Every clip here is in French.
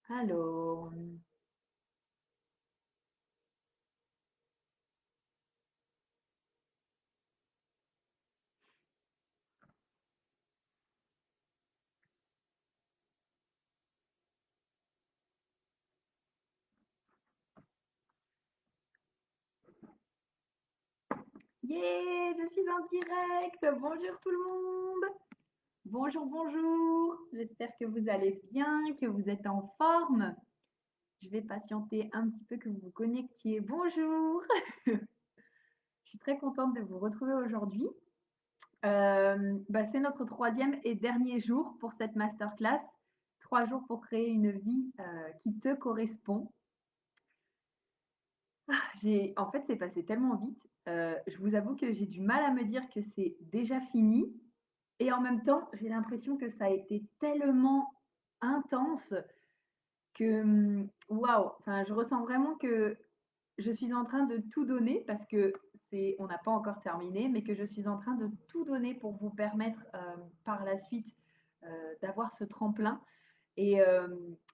Allô. Yeah, je suis en direct. Bonjour tout le monde. Bonjour, bonjour. J'espère que vous allez bien, que vous êtes en forme. Je vais patienter un petit peu que vous vous connectiez. Bonjour. Je suis très contente de vous retrouver aujourd'hui. C'est notre troisième et dernier jour pour cette masterclass. 3 jours pour créer une vie qui te correspond. En fait, c'est passé tellement vite. Je vous avoue que j'ai du mal à me dire que c'est déjà fini. Et en même temps, j'ai l'impression que ça a été tellement intense que, waouh, enfin, je ressens vraiment que je suis en train de tout donner parce que on n'a pas encore terminé, mais que je suis en train de tout donner pour vous permettre par la suite d'avoir ce tremplin. Et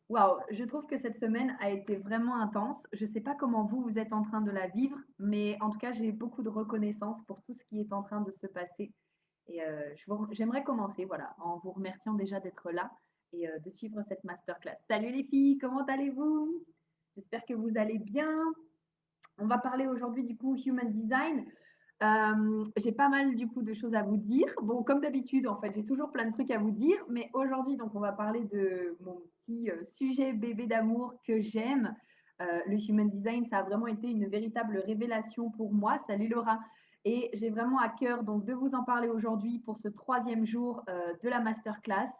waouh, je trouve que cette semaine a été vraiment intense. Je ne sais pas comment vous êtes en train de la vivre, mais en tout cas, j'ai beaucoup de reconnaissance pour tout ce qui est en train de se passer. Et j'aimerais commencer voilà, en vous remerciant déjà d'être là et de suivre cette masterclass. Salut les filles, comment allez-vous? J'espère que vous allez bien. On va parler aujourd'hui du coup Human Design. J'ai pas mal du coup de choses à vous dire. Bon, comme d'habitude, en fait, j'ai toujours plein de trucs à vous dire, mais aujourd'hui, donc, on va parler de mon petit sujet bébé d'amour que j'aime. Le Human Design, ça a vraiment été une véritable révélation pour moi. Salut Laura. Et j'ai vraiment à cœur donc de vous en parler aujourd'hui pour ce troisième jour de la masterclass.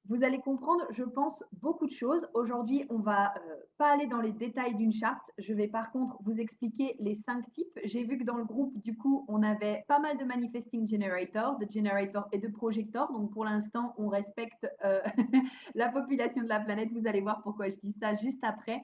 Vous allez comprendre, je pense, beaucoup de choses. Aujourd'hui, on va pas aller dans les détails d'une charte. Je vais par contre vous expliquer les 5 types. J'ai vu que dans le groupe, du coup, on avait pas mal de manifesting generators, de generators et de projectors. Donc pour l'instant, on respecte la population de la planète. Vous allez voir pourquoi je dis ça juste après.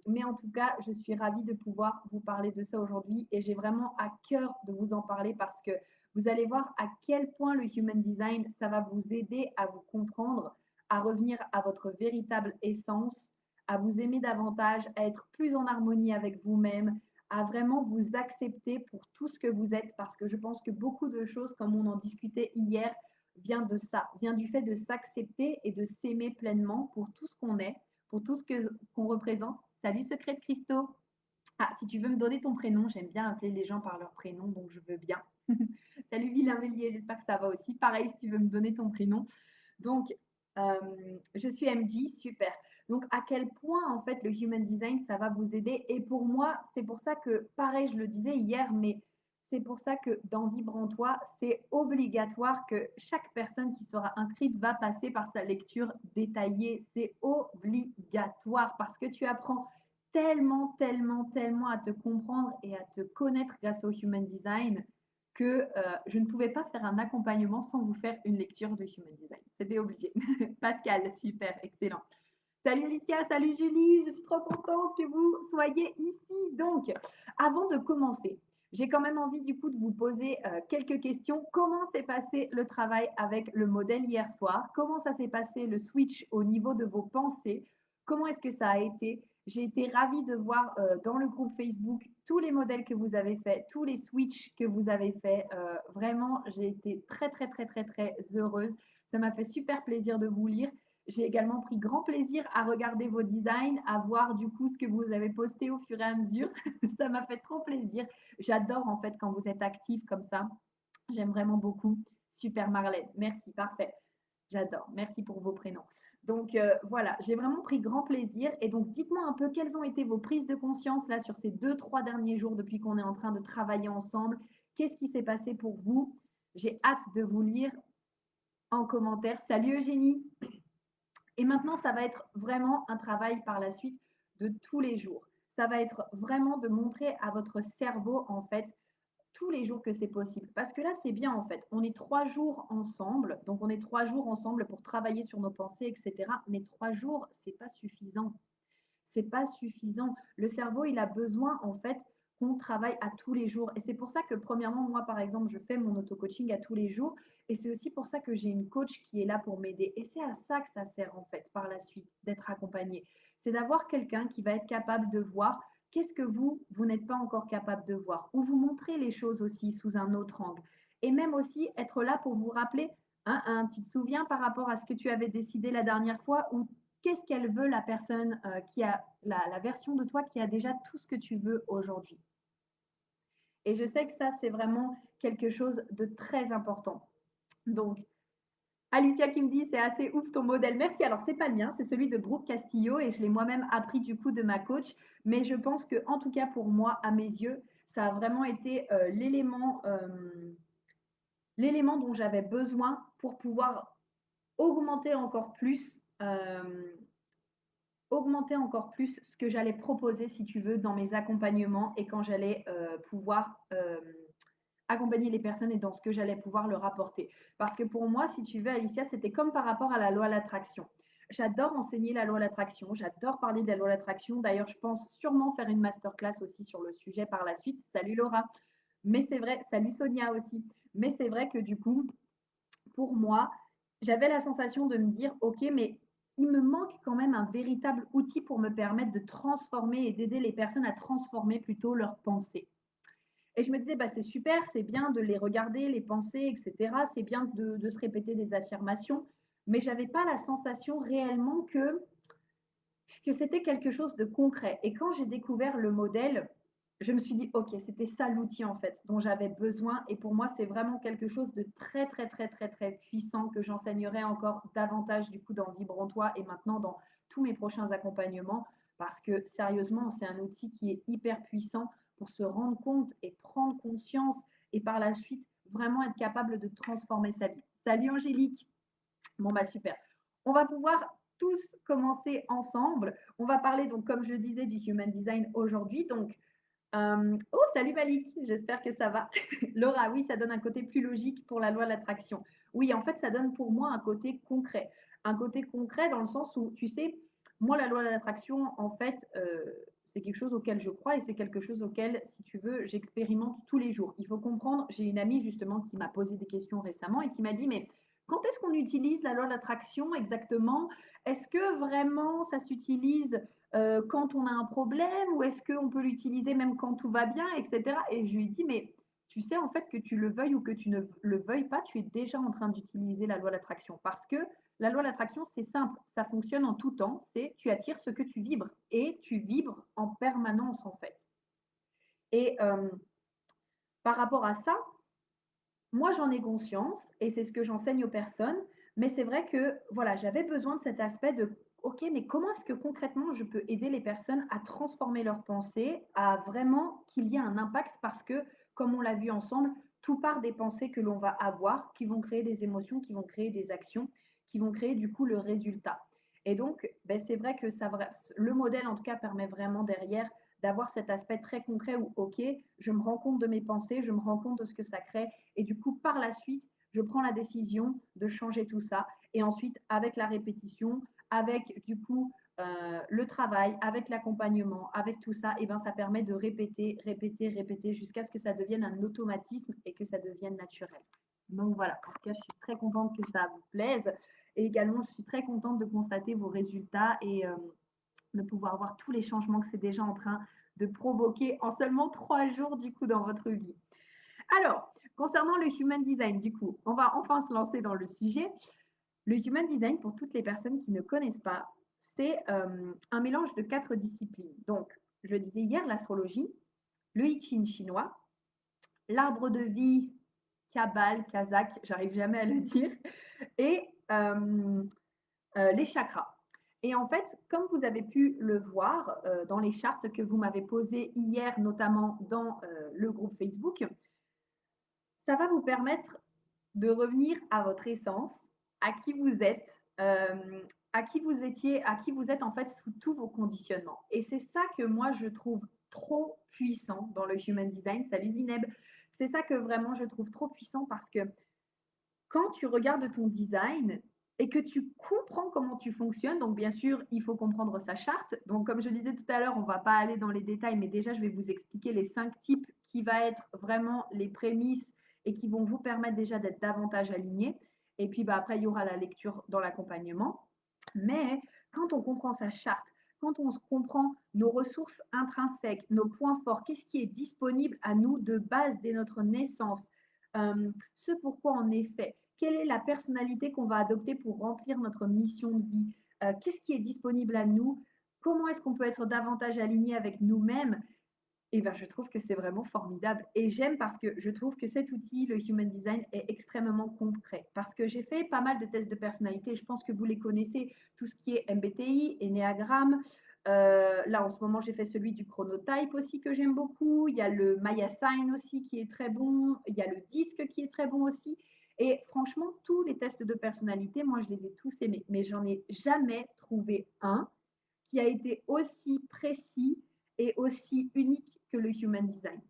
Mais en tout cas, je suis ravie de pouvoir vous parler de ça aujourd'hui et j'ai vraiment à cœur de vous en parler parce que vous allez voir à quel point le Human Design, ça va vous aider à vous comprendre, à revenir à votre véritable essence, à vous aimer davantage, à être plus en harmonie avec vous-même, à vraiment vous accepter pour tout ce que vous êtes parce que je pense que beaucoup de choses, comme on en discutait hier, vient de ça, vient du fait de s'accepter et de s'aimer pleinement pour tout ce qu'on est, pour tout ce qu'on représente. Salut Secret de Christo. Ah, si tu veux me donner ton prénom, j'aime bien appeler les gens par leur prénom, donc je veux bien. Salut Vilain Mélier, j'espère que ça va aussi. Pareil, si tu veux me donner ton prénom. Donc, je suis MJ, super. Donc, à quel point, en fait, le Human Design, ça va vous aider. Et pour moi, c'est pour ça que, pareil, je le disais hier, mais c'est pour ça que dans Vibre en toi, c'est obligatoire que chaque personne qui sera inscrite va passer par sa lecture détaillée. C'est obligatoire parce que tu apprends tellement, tellement, tellement à te comprendre et à te connaître grâce au Human Design que je ne pouvais pas faire un accompagnement sans vous faire une lecture de Human Design. C'était obligé. Pascal, super, excellent. Salut Alicia, salut Julie, je suis trop contente que vous soyez ici. Donc, avant de commencer, j'ai quand même envie du coup de vous poser quelques questions. Comment s'est passé le travail avec le modèle hier soir? Comment ça s'est passé le switch au niveau de vos pensées? Comment est-ce que ça a été? J'ai été ravie de voir dans le groupe Facebook tous les modèles que vous avez faits, tous les switches que vous avez faits. Vraiment, j'ai été très, très, très, très, très heureuse. Ça m'a fait super plaisir de vous lire. J'ai également pris grand plaisir à regarder vos designs, à voir du coup ce que vous avez posté au fur et à mesure. Ça m'a fait trop plaisir. J'adore en fait quand vous êtes actifs comme ça. J'aime vraiment beaucoup. Super Marlène, merci, parfait. J'adore. Merci pour vos prénoms. Donc voilà, j'ai vraiment pris grand plaisir. Et donc dites-moi un peu quelles ont été vos prises de conscience là sur ces 2, 3 derniers jours depuis qu'on est en train de travailler ensemble. Qu'est-ce qui s'est passé pour vous? J'ai hâte de vous lire en commentaire. Salut Eugénie. Et maintenant, ça va être vraiment un travail par la suite de tous les jours. Ça va être vraiment de montrer à votre cerveau, en fait, tous les jours que c'est possible. Parce que là, c'est bien, en fait. On est 3 jours ensemble. Donc, on est 3 jours ensemble pour travailler sur nos pensées, etc. Mais 3 jours, c'est pas suffisant. C'est pas suffisant. Le cerveau, il a besoin, en fait, qu'on travaille à tous les jours. Et c'est pour ça que, premièrement, moi, par exemple, je fais mon auto-coaching à tous les jours. Et c'est aussi pour ça que j'ai une coach qui est là pour m'aider. Et c'est à ça que ça sert, en fait, par la suite, d'être accompagné. C'est d'avoir quelqu'un qui va être capable de voir qu'est-ce que vous n'êtes pas encore capable de voir, ou vous montrer les choses aussi sous un autre angle. Et même aussi être là pour vous rappeler, tu te souviens par rapport à ce que tu avais décidé la dernière fois, ou qu'est-ce qu'elle veut la personne qui a la version de toi qui a déjà tout ce que tu veux aujourd'hui. Et je sais que ça, c'est vraiment quelque chose de très important. Donc, Alicia qui me dit, c'est assez ouf ton modèle. Merci. Alors, c'est pas le mien, c'est celui de Brooke Castillo et je l'ai moi-même appris du coup de ma coach. Mais je pense que, en tout cas pour moi, à mes yeux, ça a vraiment été l'élément dont j'avais besoin pour pouvoir augmenter encore plus ce que j'allais proposer, si tu veux, dans mes accompagnements et quand j'allais pouvoir accompagner les personnes et dans ce que j'allais pouvoir leur apporter. Parce que pour moi, si tu veux, Alicia, c'était comme par rapport à la loi de l'attraction. J'adore enseigner la loi de l'attraction, j'adore parler de la loi de l'attraction. D'ailleurs, je pense sûrement faire une masterclass aussi sur le sujet par la suite. Salut Laura. Mais c'est vrai, salut Sonia aussi. Mais c'est vrai que du coup, pour moi, j'avais la sensation de me dire, OK, mais il me manque quand même un véritable outil pour me permettre de transformer et d'aider les personnes à transformer plutôt leurs pensées. Et je me disais, bah, c'est super, c'est bien de les regarder, les pensées, etc. C'est bien de se répéter des affirmations, mais je n'avais pas la sensation réellement que c'était quelque chose de concret. Et quand j'ai découvert le modèle, je me suis dit, OK, c'était ça l'outil en fait dont j'avais besoin. Et pour moi, c'est vraiment quelque chose de très, très, très, très, très puissant que j'enseignerai encore davantage du coup dans Vibre-en-toi et maintenant dans tous mes prochains accompagnements. Parce que sérieusement, c'est un outil qui est hyper puissant pour se rendre compte et prendre conscience et par la suite vraiment être capable de transformer sa vie. Salut Angélique. Bon, bah super. On va pouvoir tous commencer ensemble. On va parler, donc, comme je le disais, du Human Design aujourd'hui. Donc, oh, salut Malik, j'espère que ça va. Laura, oui, ça donne un côté plus logique pour la loi de l'attraction. Oui, en fait, ça donne pour moi un côté concret. Un côté concret dans le sens où, tu sais, moi, la loi de l'attraction, en fait, c'est quelque chose auquel je crois et c'est quelque chose auquel, si tu veux, j'expérimente tous les jours. Il faut comprendre, j'ai une amie justement qui m'a posé des questions récemment et qui m'a dit, mais quand est-ce qu'on utilise la loi de l'attraction exactement? Est-ce que vraiment ça s'utilise quand on a un problème ou est-ce qu'on peut l'utiliser même quand tout va bien, etc. Et je lui dis, mais tu sais en fait que tu le veuilles ou que tu ne le veuilles pas, tu es déjà en train d'utiliser la loi d'attraction parce que la loi d'attraction, c'est simple, ça fonctionne en tout temps, c'est tu attires ce que tu vibres et tu vibres en permanence en fait. Et par rapport à ça, moi j'en ai conscience et c'est ce que j'enseigne aux personnes, mais c'est vrai que voilà, j'avais besoin de cet aspect de OK, mais comment est-ce que concrètement je peux aider les personnes à transformer leurs pensées, à vraiment qu'il y ait un impact parce que, comme on l'a vu ensemble, tout part des pensées que l'on va avoir, qui vont créer des émotions, qui vont créer des actions, qui vont créer du coup le résultat. Et donc, ben, c'est vrai que le modèle en tout cas permet vraiment derrière d'avoir cet aspect très concret où, OK, je me rends compte de mes pensées, je me rends compte de ce que ça crée, et du coup, par la suite, je prends la décision de changer tout ça. Et ensuite, avec la répétition, avec du coup le travail, avec l'accompagnement, avec tout ça, et ben ça permet de répéter, répéter, répéter jusqu'à ce que ça devienne un automatisme et que ça devienne naturel. Donc voilà, en tout cas, je suis très contente que ça vous plaise. Et également, je suis très contente de constater vos résultats et de pouvoir voir tous les changements que c'est déjà en train de provoquer en seulement 3 jours du coup dans votre vie. Alors, concernant le Human Design, du coup, on va enfin se lancer dans le sujet. Le Human Design, pour toutes les personnes qui ne connaissent pas, c'est un mélange de 4 disciplines. Donc, je le disais hier, l'astrologie, le I Ching chinois, l'arbre de vie, Kabbale, Kazakh, j'arrive jamais à le dire, et les chakras. Et en fait, comme vous avez pu le voir dans les chartes que vous m'avez posées hier, notamment dans le groupe Facebook, ça va vous permettre de revenir à votre essence, à qui vous êtes, à qui vous étiez, à qui vous êtes en fait sous tous vos conditionnements. Et c'est ça que moi je trouve trop puissant dans le Human Design. Salut Zineb. C'est ça que vraiment je trouve trop puissant parce que quand tu regardes ton design, et que tu comprends comment tu fonctionnes. Donc, bien sûr, il faut comprendre sa charte. Donc, comme je disais tout à l'heure, on ne va pas aller dans les détails, mais déjà, je vais vous expliquer les 5 types qui va être vraiment les prémices et qui vont vous permettre déjà d'être davantage alignés. Et puis, bah, après, il y aura la lecture dans l'accompagnement. Mais quand on comprend sa charte, quand on comprend nos ressources intrinsèques, nos points forts, qu'est-ce qui est disponible à nous de base dès notre naissance, ce pourquoi on est fait, quelle est la personnalité qu'on va adopter pour remplir notre mission de vie, qu'est-ce qui est disponible à nous, comment est-ce qu'on peut être davantage aligné avec nous-mêmes, et ben, je trouve que c'est vraiment formidable. Et j'aime parce que je trouve que cet outil, le Human Design, est extrêmement concret. Parce que j'ai fait pas mal de tests de personnalité. Je pense que vous les connaissez, tout ce qui est MBTI, Ennéagramme. Là, en ce moment, j'ai fait celui du chronotype aussi que j'aime beaucoup. Il y a le Maya Sign aussi qui est très bon. Il y a le disque qui est très bon aussi. Et franchement, tous les tests de personnalité, moi, je les ai tous aimés. Mais j'en ai jamais trouvé un qui a été aussi précis et aussi unique que le Human Design.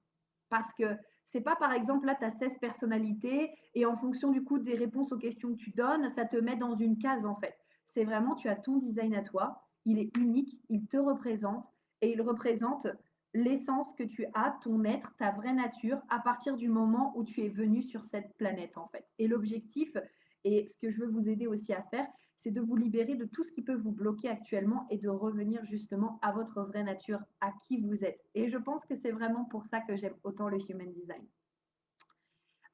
Parce que c'est pas, par exemple, là, tu as 16 personnalités et en fonction du coup des réponses aux questions que tu donnes, ça te met dans une case en fait. C'est vraiment, tu as ton design à toi, il est unique, il te représente et il représente l'essence que tu as, ton être, ta vraie nature, à partir du moment où tu es venu sur cette planète en fait. Et l'objectif, et ce que je veux vous aider aussi à faire, c'est de vous libérer de tout ce qui peut vous bloquer actuellement et de revenir justement à votre vraie nature, à qui vous êtes. Et je pense que c'est vraiment pour ça que j'aime autant le Human Design.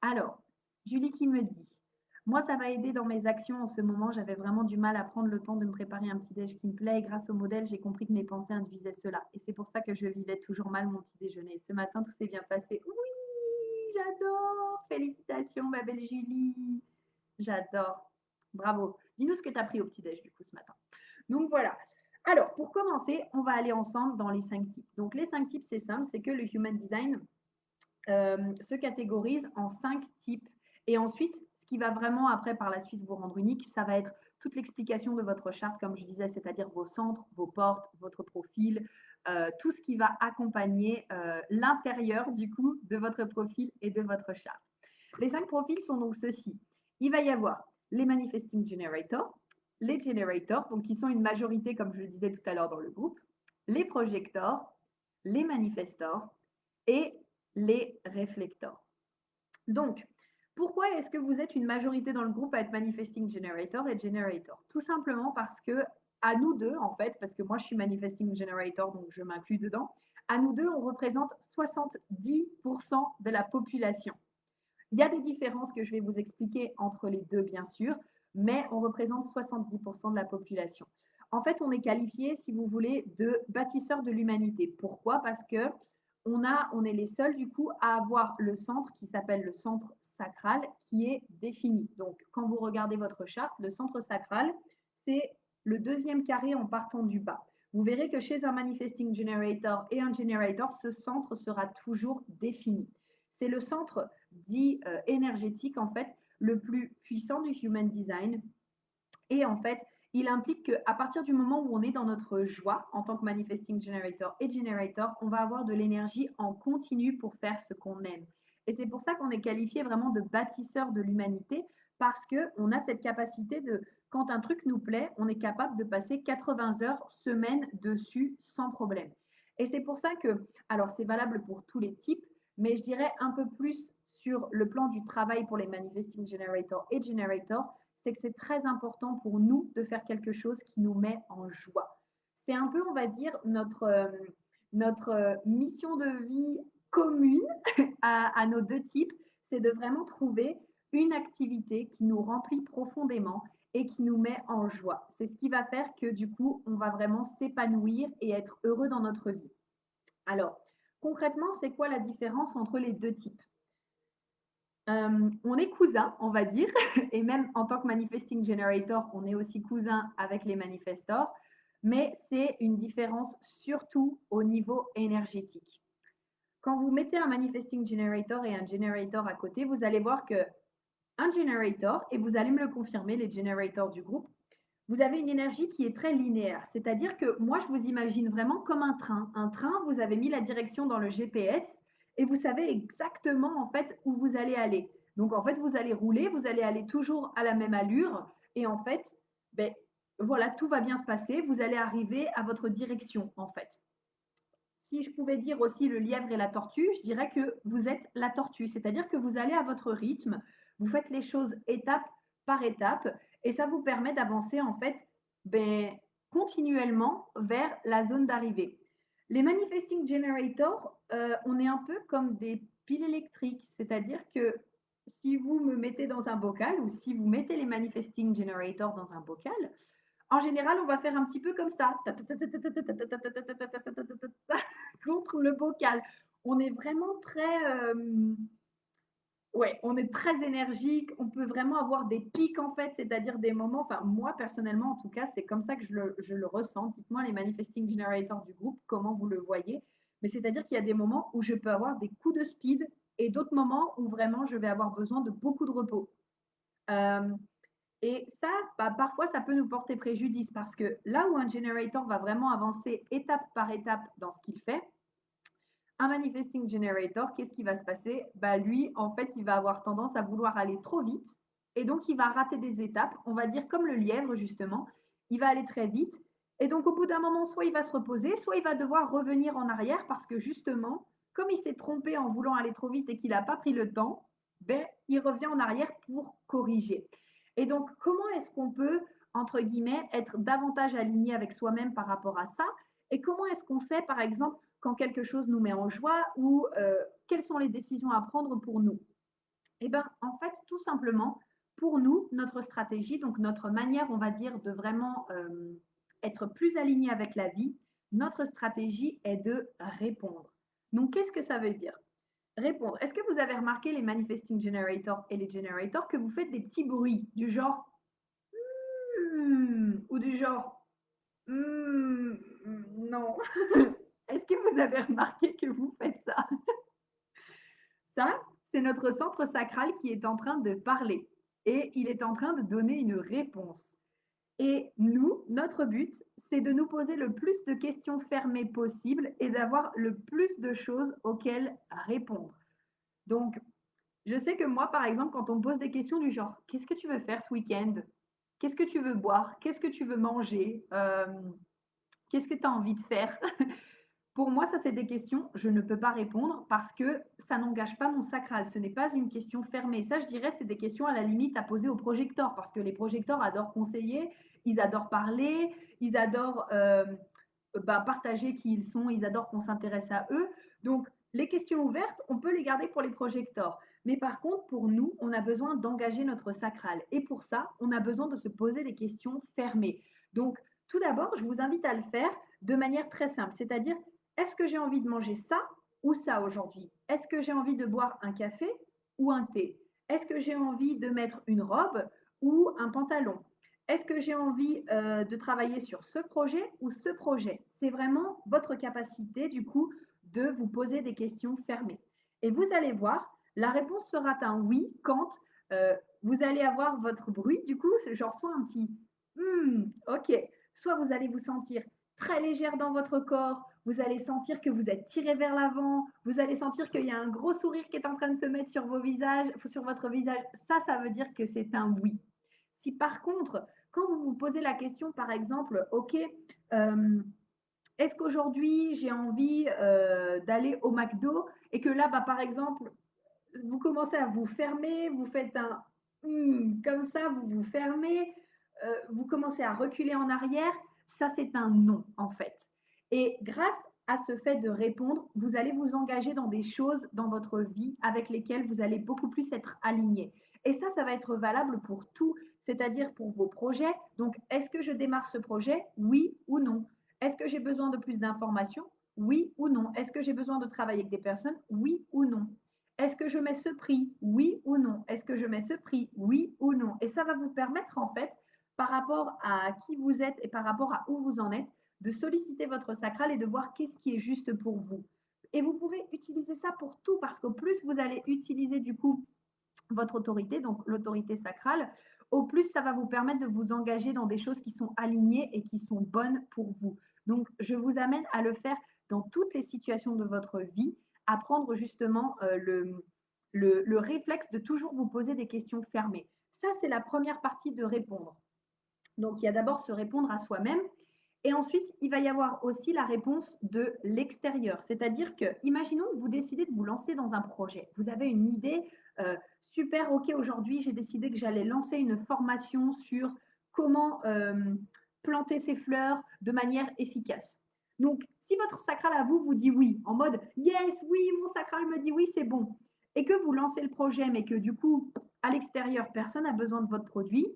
Alors, Julie qui me dit, moi ça va aider dans mes actions en ce moment, j'avais vraiment du mal à prendre le temps de me préparer un petit déj qui me plaît et grâce au modèle, j'ai compris que mes pensées induisaient cela. Et c'est pour ça que je vivais toujours mal mon petit déjeuner. Ce matin, tout s'est bien passé. Oui, j'adore. Félicitations, ma belle Julie. J'adore. Bravo. Dis-nous ce que tu as pris au petit-déj du coup ce matin. Donc voilà. Alors, pour commencer, on va aller ensemble dans les 5 types. Donc les 5 types, c'est simple, c'est que le Human Design se catégorise en 5 types. Et ensuite, ce qui va vraiment après par la suite vous rendre unique, ça va être toute l'explication de votre charte, comme je disais, c'est-à-dire vos centres, vos portes, votre profil, tout ce qui va accompagner l'intérieur du coup de votre profil et de votre charte. Les 5 profils sont donc ceux-ci. Il va y avoir les Manifesting Generators, les Generators, donc qui sont une majorité, comme je le disais tout à l'heure dans le groupe, les Projectors, les Manifestors et les Reflectors. Donc, pourquoi est-ce que vous êtes une majorité dans le groupe à être Manifesting Generator et Generator? Tout simplement parce que, à nous deux, en fait, parce que moi je suis Manifesting Generator, donc je m'inclus dedans, à nous deux, on représente 70% de la population. Il y a des différences que je vais vous expliquer entre les deux, bien sûr, mais on représente 70% de la population. En fait, on est qualifié, si vous voulez, de bâtisseurs de l'humanité. Pourquoi? Parce que on est les seuls, du coup, à avoir le centre qui s'appelle le centre sacral qui est défini. Donc, quand vous regardez votre charte, le centre sacral, c'est le deuxième carré en partant du bas. Vous verrez que chez un manifesting generator et un generator, ce centre sera toujours défini. C'est le centre dit énergétique, en fait, le plus puissant du Human Design. Et en fait, il implique qu'à partir du moment où on est dans notre joie, en tant que Manifesting Generator et Generator, on va avoir de l'énergie en continu pour faire ce qu'on aime. Et c'est pour ça qu'on est qualifié vraiment de bâtisseur de l'humanité, parce qu'on a cette capacité de, quand un truc nous plaît, on est capable de passer 80 heures semaine dessus sans problème. Et c'est pour ça que, alors c'est valable pour tous les types, mais je dirais un peu plus sur le plan du travail pour les Manifesting Generator et Generator, c'est que c'est très important pour nous de faire quelque chose qui nous met en joie. C'est un peu, on va dire, notre mission de vie commune à nos deux types, c'est de vraiment trouver une activité qui nous remplit profondément et qui nous met en joie. C'est ce qui va faire que du coup, on va vraiment s'épanouir et être heureux dans notre vie. Alors, concrètement, c'est quoi la différence entre les deux types? On est cousins, on va dire, et même en tant que manifesting generator, on est aussi cousins avec les manifestors, mais c'est une différence surtout au niveau énergétique. Quand vous mettez un manifesting generator et un generator à côté, vous allez voir que un generator, et vous allez me le confirmer, les generators du groupe, vous avez une énergie qui est très linéaire. C'est-à-dire que moi, je vous imagine vraiment comme un train. Un train, vous avez mis la direction dans le GPS et vous savez exactement en fait où vous allez aller. Donc en fait, vous allez rouler, vous allez aller toujours à la même allure et en fait, ben, voilà, tout va bien se passer, vous allez arriver à votre direction, en fait. Si je pouvais dire aussi le lièvre et la tortue, je dirais que vous êtes la tortue, c'est-à-dire que vous allez à votre rythme, vous faites les choses étape par étape, et ça vous permet d'avancer en fait ben, continuellement vers la zone d'arrivée. Les manifesting generators, on est un peu comme des piles électriques, c'est-à-dire que si vous me mettez dans un bocal ou si vous mettez les manifesting generators dans un bocal, en général, on va faire un petit peu comme ça, contre le bocal. On est vraiment très, ouais, on est très énergique. On peut vraiment avoir des pics en fait, c'est-à-dire des moments. Enfin, moi personnellement, en tout cas, c'est comme ça que je le ressens. Dites-moi les manifesting generators du groupe, comment vous le voyez. Mais c'est-à-dire qu'il y a des moments où je peux avoir des coups de speed et d'autres moments où vraiment je vais avoir besoin de beaucoup de repos. Euh, et ça, bah, parfois, ça peut nous porter préjudice parce que là où un generator va vraiment avancer étape par étape dans ce qu'il fait, un manifesting generator, qu'est-ce qui va se passer? Bah, lui, en fait, il va avoir tendance à vouloir aller trop vite et donc il va rater des étapes. On va dire comme le lièvre, justement, il va aller très vite et donc au bout d'un moment, soit il va se reposer, soit il va devoir revenir en arrière parce que justement, comme il s'est trompé en voulant aller trop vite et qu'il n'a pas pris le temps, ben, il revient en arrière pour corriger. Et donc, comment est-ce qu'on peut, entre guillemets, être davantage aligné avec soi-même par rapport à ça? Et comment est-ce qu'on sait, par exemple, quand quelque chose nous met en joie ou quelles sont les décisions à prendre pour nous? Eh bien, en fait, tout simplement, pour nous, notre stratégie, donc notre manière, on va dire, de vraiment être plus aligné avec la vie, notre stratégie est de répondre. Donc, qu'est-ce que ça veut dire? Répondre. Est-ce que vous avez remarqué les manifesting generators et les generators que vous faites des petits bruits du genre ou du genre non. Est-ce que vous avez remarqué que vous faites ça? Ça, c'est notre centre sacral qui est en train de parler et il est en train de donner une réponse. Et nous, notre but, c'est de nous poser le plus de questions fermées possible et d'avoir le plus de choses auxquelles répondre. Donc, je sais que moi, par exemple, quand on me pose des questions du genre, qu'est-ce que tu veux faire ce week-end? Qu'est-ce que tu veux boire? Qu'est-ce que tu veux manger? Qu'est-ce que tu as envie de faire? Pour moi, ça, c'est des questions, je ne peux pas répondre parce que ça n'engage pas mon sacral. Ce n'est pas une question fermée. Ça, je dirais, c'est des questions à la limite à poser aux projecteurs parce que les projecteurs adorent conseiller, ils adorent parler, ils adorent partager qui ils sont, ils adorent qu'on s'intéresse à eux. Donc, les questions ouvertes, on peut les garder pour les projecteurs. Mais par contre, pour nous, on a besoin d'engager notre sacral. Et pour ça, on a besoin de se poser des questions fermées. Donc, tout d'abord, je vous invite à le faire de manière très simple, c'est-à-dire est-ce que j'ai envie de manger ça ou ça aujourd'hui? Est-ce que j'ai envie de boire un café ou un thé? Est-ce que j'ai envie de mettre une robe ou un pantalon? Est-ce que j'ai envie de travailler sur ce projet ou ce projet? C'est vraiment votre capacité, du coup, de vous poser des questions fermées. Et vous allez voir, la réponse sera un oui quand vous allez avoir votre bruit, du coup, genre soit un petit ok, soit vous allez vous sentir très légère dans votre corps, vous allez sentir que vous êtes tiré vers l'avant, vous allez sentir qu'il y a un gros sourire qui est en train de se mettre sur vos visages, sur votre visage. Ça veut dire que c'est un oui. Si par contre, quand vous vous posez la question, par exemple, ok, euh, est-ce qu'aujourd'hui j'ai envie d'aller au McDo et que là, bah, par exemple, vous commencez à vous fermer, vous faites un comme ça, vous vous fermez, vous commencez à reculer en arrière, ça c'est un non en fait. Et grâce à ce fait de répondre, vous allez vous engager dans des choses dans votre vie avec lesquelles vous allez beaucoup plus être aligné. Et ça va être valable pour tout, c'est-à-dire pour vos projets. Donc, est-ce que je démarre ce projet? Oui ou non? Est-ce que j'ai besoin de plus d'informations? Oui ou non? Est-ce que j'ai besoin de travailler avec des personnes? Oui ou non? Est-ce que je mets ce prix? Oui ou non? Est-ce que je mets ce prix? Oui ou non? Et ça va vous permettre, en fait, par rapport à qui vous êtes et par rapport à où vous en êtes, de solliciter votre sacral et de voir qu'est-ce qui est juste pour vous. Et vous pouvez utiliser ça pour tout parce qu'au plus vous allez utiliser du coup votre autorité, donc l'autorité sacrale, au plus ça va vous permettre de vous engager dans des choses qui sont alignées et qui sont bonnes pour vous. Donc, je vous amène à le faire dans toutes les situations de votre vie, à prendre justement le réflexe de toujours vous poser des questions fermées. Ça, c'est la première partie de répondre. Donc, il y a d'abord se répondre à soi-même. Et ensuite, il va y avoir aussi la réponse de l'extérieur. C'est-à-dire que, imaginons que vous décidez de vous lancer dans un projet. Vous avez une idée, super, ok, aujourd'hui, j'ai décidé que j'allais lancer une formation sur comment planter ses fleurs de manière efficace. Donc, si votre sacral à vous vous dit oui, en mode yes, oui, mon sacral me dit oui, c'est bon, et que vous lancez le projet, mais que du coup, à l'extérieur, personne n'a besoin de votre produit,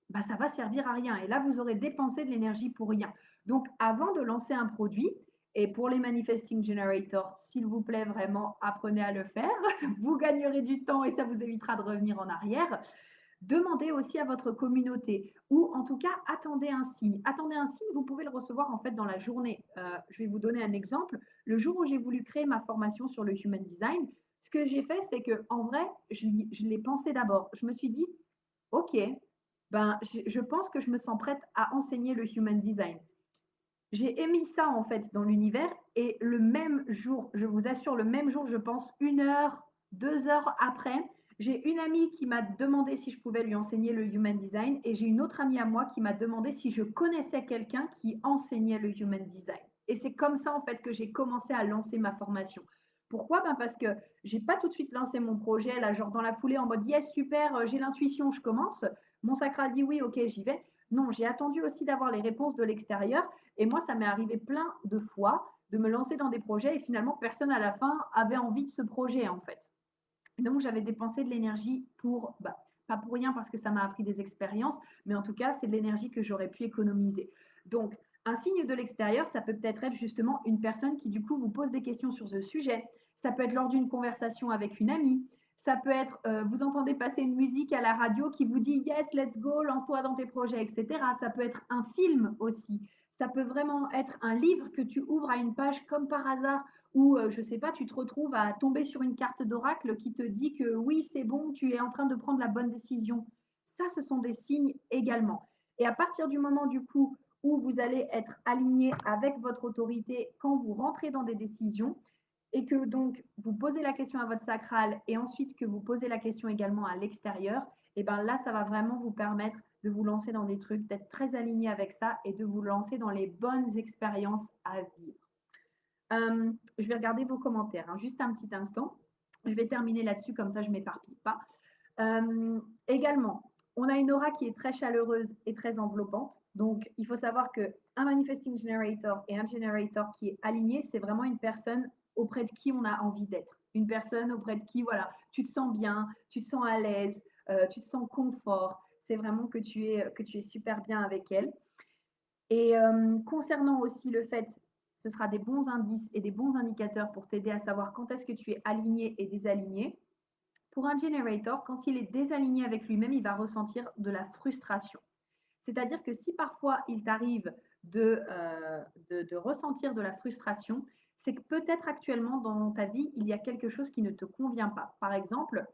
bah, ça va servir à rien. Et là, vous aurez dépensé de l'énergie pour rien. Donc, avant de lancer un produit, et pour les manifesting generators, s'il vous plaît, vraiment, apprenez à le faire. Vous gagnerez du temps et ça vous évitera de revenir en arrière. Demandez aussi à votre communauté ou en tout cas, attendez un signe. Attendez un signe, vous pouvez le recevoir en fait dans la journée. Je vais vous donner un exemple. Le jour où j'ai voulu créer ma formation sur le Human Design, ce que j'ai fait, c'est que en vrai, je l'ai pensé d'abord. Je me suis dit, OK, ben, je pense que je me sens prête à enseigner le Human Design. J'ai émis ça en fait dans l'univers et le même jour, je vous assure, le même jour, je pense 1 heure, 2 heures après, j'ai une amie qui m'a demandé si je pouvais lui enseigner le Human Design et j'ai une autre amie à moi qui m'a demandé si je connaissais quelqu'un qui enseignait le Human Design. Et c'est comme ça en fait que j'ai commencé à lancer ma formation. Pourquoi? Ben parce que j'ai pas tout de suite lancé mon projet là, genre dans la foulée en mode yes super, j'ai l'intuition, je commence. Mon sacral dit oui, ok, j'y vais. Non, j'ai attendu aussi d'avoir les réponses de l'extérieur et moi, ça m'est arrivé plein de fois de me lancer dans des projets et finalement, personne à la fin avait envie de ce projet en fait. Donc, j'avais dépensé de l'énergie pour, bah, pas pour rien parce que ça m'a appris des expériences, mais en tout cas, c'est de l'énergie que j'aurais pu économiser. Donc, un signe de l'extérieur, ça peut peut-être être justement une personne qui du coup vous pose des questions sur ce sujet. Ça peut être lors d'une conversation avec une amie. Ça peut être, vous entendez passer une musique à la radio qui vous dit yes, let's go, lance-toi dans tes projets, etc. Ça peut être un film aussi. Ça peut vraiment être un livre que tu ouvres à une page comme par hasard ou je sais pas, tu te retrouves à tomber sur une carte d'oracle qui te dit que oui, c'est bon, tu es en train de prendre la bonne décision. Ça, ce sont des signes également. Et à partir du moment du coup où vous allez être aligné avec votre autorité quand vous rentrez dans des décisions et que donc vous posez la question à votre sacral et ensuite que vous posez la question également à l'extérieur, et ben là, ça va vraiment vous permettre de vous lancer dans des trucs, d'être très aligné avec ça et de vous lancer dans les bonnes expériences à vivre. Je vais regarder vos commentaires, hein, juste un petit instant. Je vais terminer là-dessus, comme ça je ne m'éparpille pas. Également, on a une aura qui est très chaleureuse et très enveloppante. Donc, il faut savoir qu'un manifesting generator et un generator qui est aligné, c'est vraiment une personne auprès de qui on a envie d'être. Une personne auprès de qui, voilà, tu te sens bien, tu te sens à l'aise, tu te sens confort. C'est vraiment que tu es super bien avec elle. Et concernant aussi le fait, ce sera des bons indices et des bons indicateurs pour t'aider à savoir quand est-ce que tu es aligné et désaligné. Pour un generator, quand il est désaligné avec lui-même, il va ressentir de la frustration. C'est-à-dire que si parfois il t'arrive de ressentir de la frustration, c'est que peut-être actuellement dans ta vie, il y a quelque chose qui ne te convient pas. Par exemple,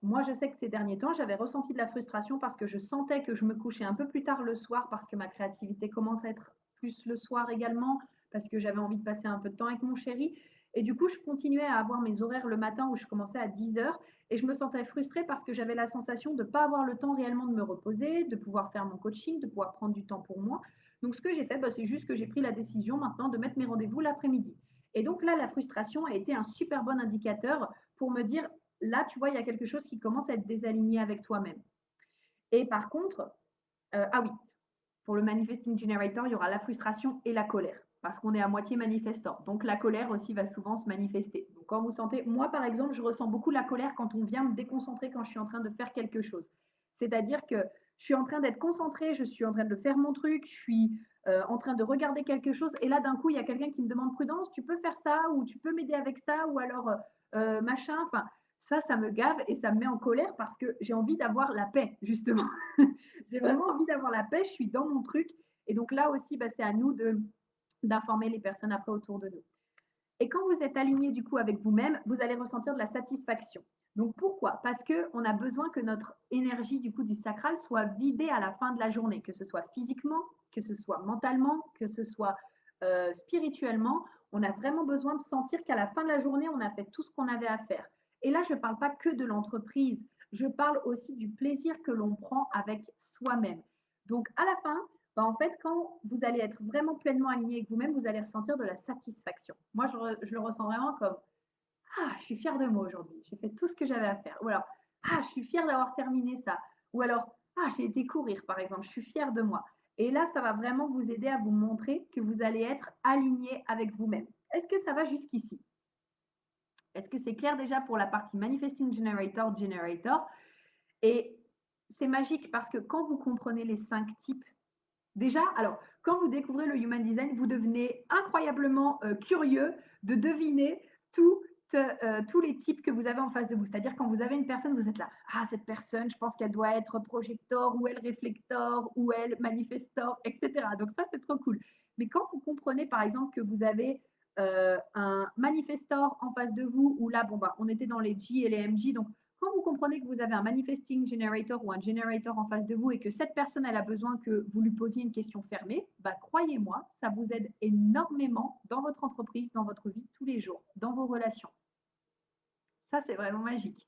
moi je sais que ces derniers temps, j'avais ressenti de la frustration parce que je sentais que je me couchais un peu plus tard le soir parce que ma créativité commence à être plus le soir également, parce que j'avais envie de passer un peu de temps avec mon chéri. Et du coup, je continuais à avoir mes horaires le matin où je commençais à 10 heures et je me sentais frustrée parce que j'avais la sensation de ne pas avoir le temps réellement de me reposer, de pouvoir faire mon coaching, de pouvoir prendre du temps pour moi. Donc, ce que j'ai fait, bah, c'est juste que j'ai pris la décision maintenant de mettre mes rendez-vous l'après-midi. Et donc là, la frustration a été un super bon indicateur pour me dire, là, tu vois, il y a quelque chose qui commence à être désaligné avec toi-même. Et par contre, ah oui, pour le manifesting generator, il y aura la frustration et la colère parce qu'on est à moitié manifestant. Donc la colère aussi va souvent se manifester. Donc quand vous sentez, moi par exemple, je ressens beaucoup la colère quand on vient me déconcentrer quand je suis en train de faire quelque chose. C'est-à-dire que je suis en train d'être concentrée, je suis en train de faire mon truc, je suis en train de regarder quelque chose et là d'un coup il y a quelqu'un qui me demande Prudence, tu peux faire ça ou tu peux m'aider avec ça ou alors machin. Enfin ça me gave et ça me met en colère parce que j'ai envie d'avoir la paix justement. J'ai vraiment envie d'avoir la paix, je suis dans mon truc. Et donc là aussi, bah, c'est à nous d'informer les personnes après autour de nous. Et quand vous êtes aligné du coup avec vous-même, vous allez ressentir de la satisfaction. Donc pourquoi? Parce qu'on a besoin que notre énergie du coup du sacral soit vidée à la fin de la journée, que ce soit physiquement, que ce soit mentalement, que ce soit spirituellement. On a vraiment besoin de sentir qu'à la fin de la journée, on a fait tout ce qu'on avait à faire. Et là, je ne parle pas que de l'entreprise, je parle aussi du plaisir que l'on prend avec soi-même. Donc à la fin, bah, en fait, quand vous allez être vraiment pleinement aligné avec vous-même, vous allez ressentir de la satisfaction. Moi, je le ressens vraiment comme ah, je suis fière de moi aujourd'hui, j'ai fait tout ce que j'avais à faire. Ou alors, ah, je suis fière d'avoir terminé ça. Ou alors, ah, j'ai été courir, par exemple, je suis fière de moi. Et là, ça va vraiment vous aider à vous montrer que vous allez être aligné avec vous-même. Est-ce que ça va jusqu'ici? Est-ce que c'est clair déjà pour la partie Manifesting Generator? Et c'est magique parce que quand vous comprenez les 5 types, déjà, alors, quand vous découvrez le Human Design, vous devenez incroyablement curieux de deviner tous les types que vous avez en face de vous. C'est-à-dire quand vous avez une personne, vous êtes là, ah, cette personne, je pense qu'elle doit être projector, ou elle réflector, ou elle manifestor, etc. Donc ça, c'est trop cool. Mais quand vous comprenez, par exemple, que vous avez un manifestor en face de vous, ou là, bon, bah, on était dans les G et les MG, donc quand vous comprenez que vous avez un manifesting generator ou un generator en face de vous et que cette personne elle a besoin que vous lui posiez une question fermée, bah, croyez-moi, ça vous aide énormément dans votre entreprise, dans votre vie de tous les jours, dans vos relations. Ça, c'est vraiment magique.